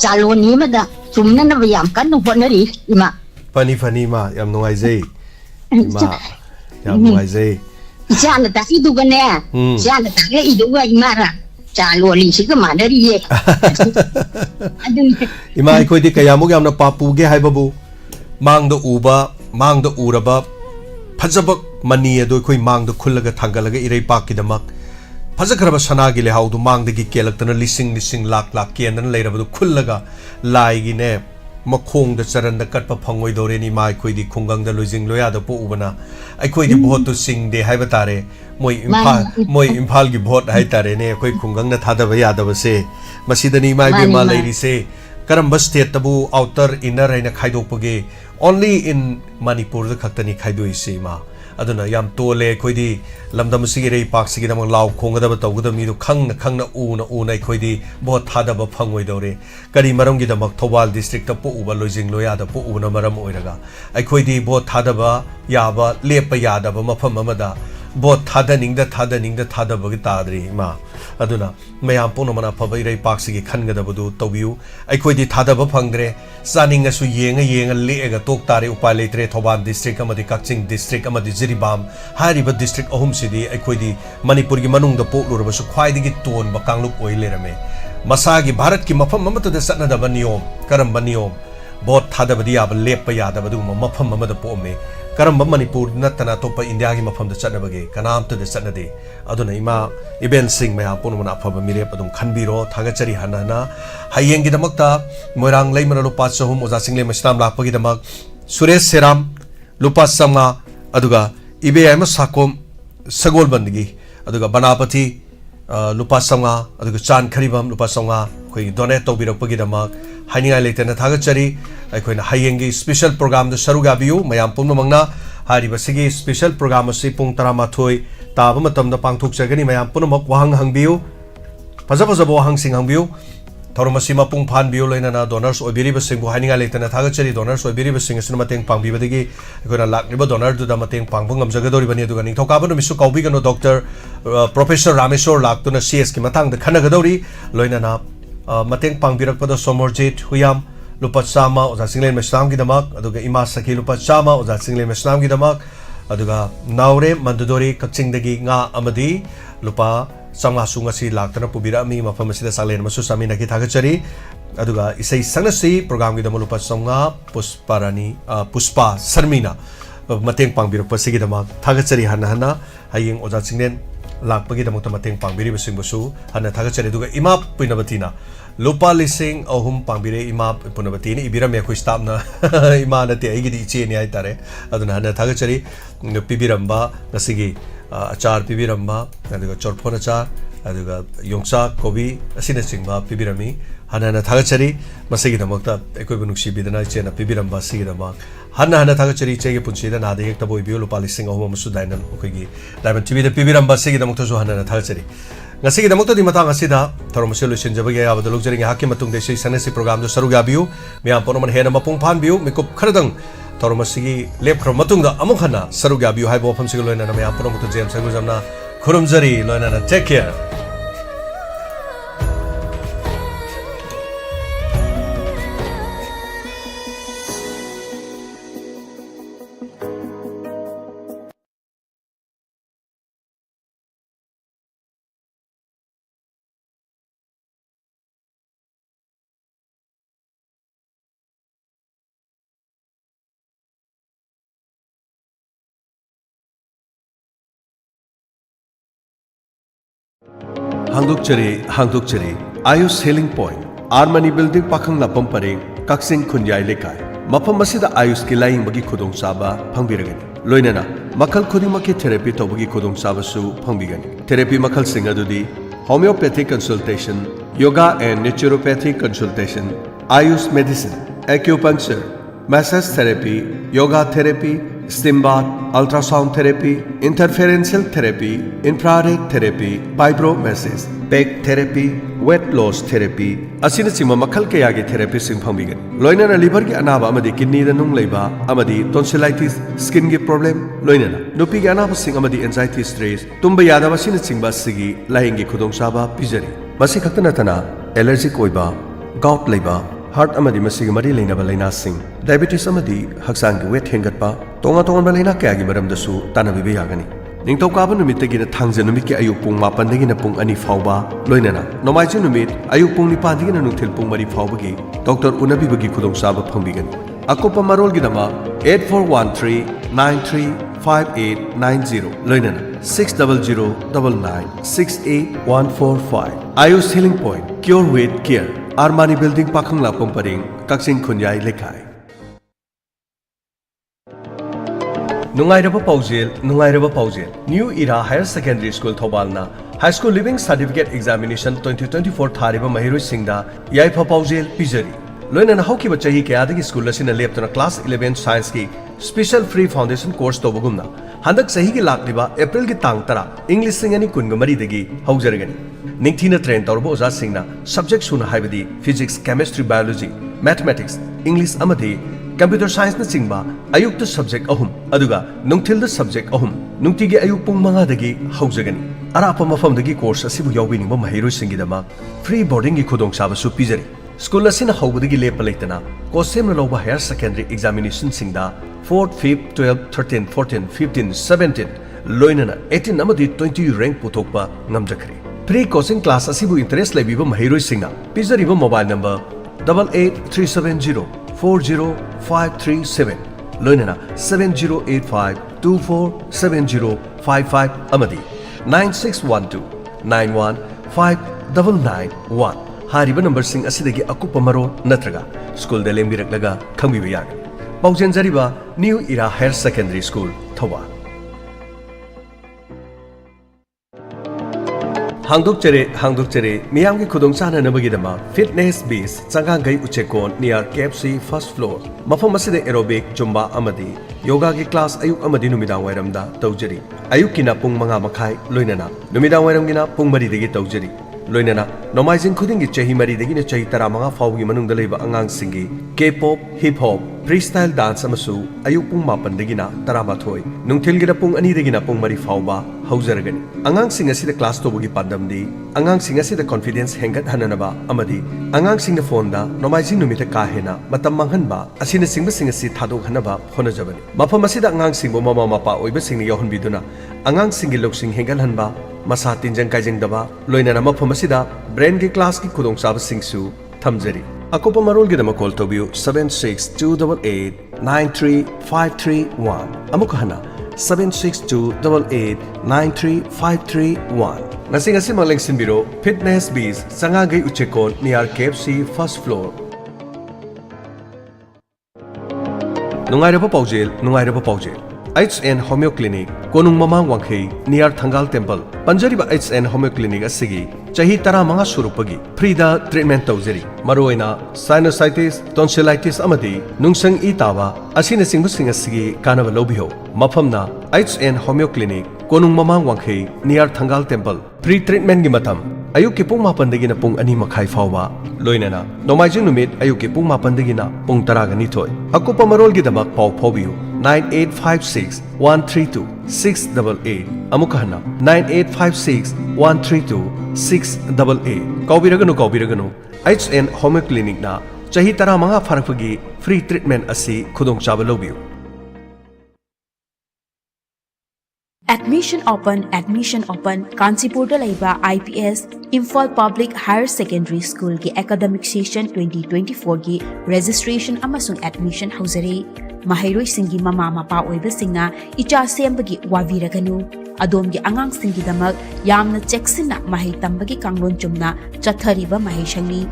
chalo ni ma da chumna na yam kan no honari ima fani ma yam no ai zai ma yam no ai zai cha na ta idu ga ne cha na ta ga idu ga imara chalo li shi ga manari ye ima ai khoi di kayamuk yam na papu ge hai babu mang do uraba phajabak mani ado khoi mang do khullaga thangalaga irei pak ki damak फजखरब सनागी लेहाउदु मांगदगी केलक्तन लिसिंग लाख केनन लेरबदु खुल्लगा लाइगिने मखोंग द चरन द कटप फंगोय दोरेनी माय खोइदी खुंगंग द लुजिंग लोया द पो उबना आई खोइदी बहुत तो सिंग दे हाइब तारे मोय इम्फाल की बहुत हाइ तारे ने खोइ खुंगंग न थादब यादब से मसीदनी माय बे मा लेरी से करम स्टेट तबु आउटर इनर हैन खाइदोपगे ओनली इन मणिपुर द खतनी खाइदोइ से मा aduna yam tole khoidi lamdam sigi rei pak sigi dam law khongada ba tawgada mi do khangna una khoidi bo thada ba phangoi dore kari maram gi damak thobal district ta po uba lojing loya da po una maram oiraga ai khoidi bo thada ba ya ba lepa ya da ba mafam amada bo thada ning da ba gi tadri ma aduna mayam pono mana phabai rei pak sigi khanga da bu tawbiu ai khoidi thada ba phangre saning asu yenga le ga tok tare upai letre thoban district amadi kakching district amadi jiribam hariba district ahum sidi ai khoidi manipur gi manung da pok lurba su khwai digi ton ba kangluk oi lerame masa gi bharat ki mafam amata da satna da baniyom karam baniyom bot thada badi ya ba lepa ya da badu mafam amada pome karam manipur natana topa india gi mafam da satna bage kanam ta da satna de aduna ima event sing maya pon mana phaba mire padum khanbiro thaga chari hanana hayeng gi damakta moirang leimana lupa chahum oja single mastam lakpa gi damak suresh seram lupa samga aduga ibe ayma sakom sagol bandigi aduga banapati lupa samga aduga chan kharibam lupa samga koi donate tawbirak gi damak haninga leitena thaga chari aikoina hayeng gi special program da saruga biu mayam pon mangna hariba sigi special program asi pung 13 ताब मतम the पांगथोक जगनी मयाम पुनमक वहंग हंगबिउ फजब वहंग Singh हंगबिउ थौरमसी मपुंग फानबियो लोइनाना donors ओबिरिबसिंग बु हाइनिंगा लेतना थागचरी donors ओबिरिबसिंग असना मतेंग पांगबिबदगी अखोना लाक्लिबा donor दुदा मतेंग पांगबंग गमजगदोरिबनी दुगा निथौकाबा नुमिसु कौबिगनो doctor professor Rameshwar लाक्तुना CS की Matang the खनगदौरी लोइनाना मतेंग पांगबिरकपद Somorjit हुयाम लुपा Chama ओजा सिंगलेन मेस्लाम की दमक अदुगा इमा सखी लुपा चामा ओजा सिंगलेन मेस्लाम की दमक अदुगा नावरे मंदुदोरी कक्चिंगदगी nga amadi lupa changa sungasi laktana pubira mi mafam asida salen masu samina ki thagachari aduga isai sanasi program gi damu lupa changa puspa sarmina mateng pangbira pasigi dama thagachari hana hayeng oja singlen lakpagi damu mateng pangbiri besing busu hana thagachari duga ima puinabatina lupa lising ahum pangbire ima punabatini ibira me khoi stop na ima na te igi di che ni ai tare aduna hana thagachari pibiramba ngasigi achar pibiramba aduga chorphon achar aduga yongsa kobi asina chingba pibirami hana thagachari masigi damakta ekoi bunukshi bidana chena pibiramba sigi damak hana thagachari chege punchida na de ekta boy bio lupa lising ahum musu dainan okogi diamond tv de pibiramba sigi damakta so hana thagachari ngasi damakta di matang asida thorom solution jabage abadu lugjering hakki matung de sei sanasi program do saruga biu miam ponoman hena mapung phan biu mikup khradang thorom sigi lep khro matung da amuk hana saruga biu hai bo pham sig loina na miam ponom to jem sagu jamna khurumjari loina na take care Hangdukchari Ayush Healing Point Armani Building Pakhang Lapam Pareng Kaksing Khunyai Lekai Mafam asida Ayush ki laing bagi khudong saba phangbiragani loinana makhal khudimaki therapy tobagi khudong saba su phangbigani therapy makhal singa dudi homeopathic consultation yoga and naturopathic consultation Ayush medicine acupuncture massage therapy yoga therapy steam bath, ultrasound therapy, interferential therapy, infrared therapy, vibromassage, back therapy, weight loss therapy, asina sima makhal kaya gi therapy sing phangbigan. Loinana liver gi anaba amadi kidney da nung leiba amadi tonsillitis, skin gi problem, loinana nupi gi anaba sing amadi anxiety stress, tumba yadaba sina singba sigi lahing gi khudong saba pijari. Masi khaktana tana allergic oiba, gout leiba, heart amadi masigi mari leinaba laina sing, diabetes amadi haksang gi weight hengatpa, tonga balena kaya gi maram dasu tanabibe yagani. Ningtaukaaba numittagi na thangja numit ki ayuk pung 8 dagi na pung 2 fauba loinana nomaiji numit ayuk pung 9 dagi na nungthil pung 3 faubagi Dr. Unabi bagi khudong saba phangbigan akopa marol gi dama 8413935890 loinana 6009968145 Ayush Healing Point Cure with Care Armani Building Pakhang Lapam Paring Kaksing Khunyai Lekai Nungairaba Paujel New Era Higher Secondary School Thobalna High School Living Certificate Examination 2024 Thariba Mahiru Singda Yaifa Paujel Pijari Loina Hoki Bachahi Kayadagi School Lasina Leptona Class 11 Science Ki Special Free Foundation Course Tobagumna Handak Sahi ki Lakliba April ki Tang Tara English Singani Kungamari Degi Haujaragani Ningthina Train Torbo Oza Singna Subject Suna Haibadi Physics, Chemistry, Biology, Mathematics, English Amadi Computer Science na singba ayuk to subject ahum aduga nungthil da subject ahum nungtigi ayuk pung manga dagi haujagani arapa mafam dagi course asibu yawbini ba mahiroi singidama free boarding gi khudong saba su pijari school asina haubudagi lepalaitana kosem na loba higher secondary examination singda 4th 5th 12th 13th 14th 15th 17th loinana 18 amadi 20 rank puthokpa ngamjakri pre coaching class asibu interest laibiba mahiroi singa pijari ba mobile number 88370 40537 Loinana 7085247055 Amadi 9612 9159991 Hariba number sing asidagi akupa maro natraga school de lembiraklaga khangbiba yagani Paujen Jariba New Era Higher Secondary School Thoba Hangdukchere miyamgi khudong chana nabagi dama fitness base changangai uchekon near KFC first floor mafam asida aerobic zumba amadi yoga gi class ayuk amadi numidang wairamda tawjari ayuk kina pung 5 makhai loinana numidang wairam gina pung 3 dagi tawjari loinana nomaijing khuding gi chahi mari degi ne chahi tara manga fawgi manung da leiba angang singi K-pop hip hop freestyle dance amasu ayuk pung mapan degi na tarama thoi nungthil gi da pung ani degi na pung mari fawba haujaragani angang sing asi da class to bugi pandam di angang sing asi da confidence hengat hananaba amadi angang sing da phone da nomaijing numita ka hena matam manghan ba asina singba sing asi thadok hanaba hona jabani mafam asi da angang sing bo mama mapa oiba sing ni yohon biduna angang sing gi loksing hengal hanba masa tinjang kaijang daba loinana mafam asi da brain gi class ki khudong sab sing su thamjari akopa marol gi dama call to biu 7628893531 amuk hana 7628893531 nasi ngasi maleng sinbiro fitness bees sangagai uchekon near KFC first floor nungairaba paujel HN Homeo Clinic konung mamang wangkhei near Thangal Temple panjariba HN Homeo Clinic asigi chahi tara manga surupagi frida treatment tawjari maroina sinusitis tonsillitis amadi nungsang itawa asina singbu singa sigi kanaba lobiho mafamna HN Homeo Clinic konung mamang wangkhei near Thangal Temple free treatment gi matam ayuk ki pung mapan dagi na pung ani makhai fawba loinana nomaijing numit ayuk ki pung mapan dagi na pung taraga ni thoi akopa marol gi damak paw phobiu 9856132688 amukahna 9856132688 kaubiraganu HN Home Clinic na chahi tara manga farakpagi free treatment asi khudong chaba lobiu Admission open Kanchipur laiba IPS Imphal Public Higher Secondary School ki academic session 2024 ki registration amasung admission hauzare mahairoi singi mama mapa oiba singna icha sembagi waviraganu adomgi angang singi damak yamna checksina mahai tambagi kanglon chumna chathariba mahai shangni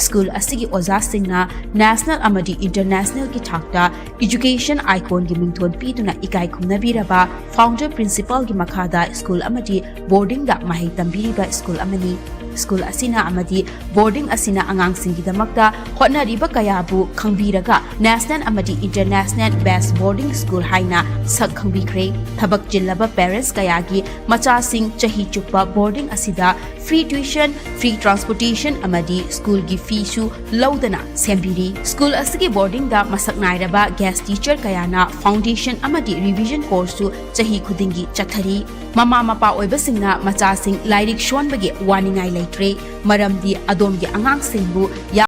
School asigi oza singna national amadi international ki thakta education icon gi mingthon pituna ikai khumna biraba founder principal gi makhada school amadi boarding da mahi tambiriba school amani school asina amadi boarding asina angang singi damakta hotna riba kayabu khangbiraga national amadi international best boarding school haina sak khangbikre thabak jillaba parents kayagi macha sing chahi chukpa boarding asida free tuition free transportation amadi school gi fee su lawdana sembiri school asigi boarding da masak nairaba guest teacher kayana foundation amadi revision course su chahi khudingi chathari mama mapa oiba singna macha sing lairik shon bagi waningai laitre maramdi adom gi angang singbu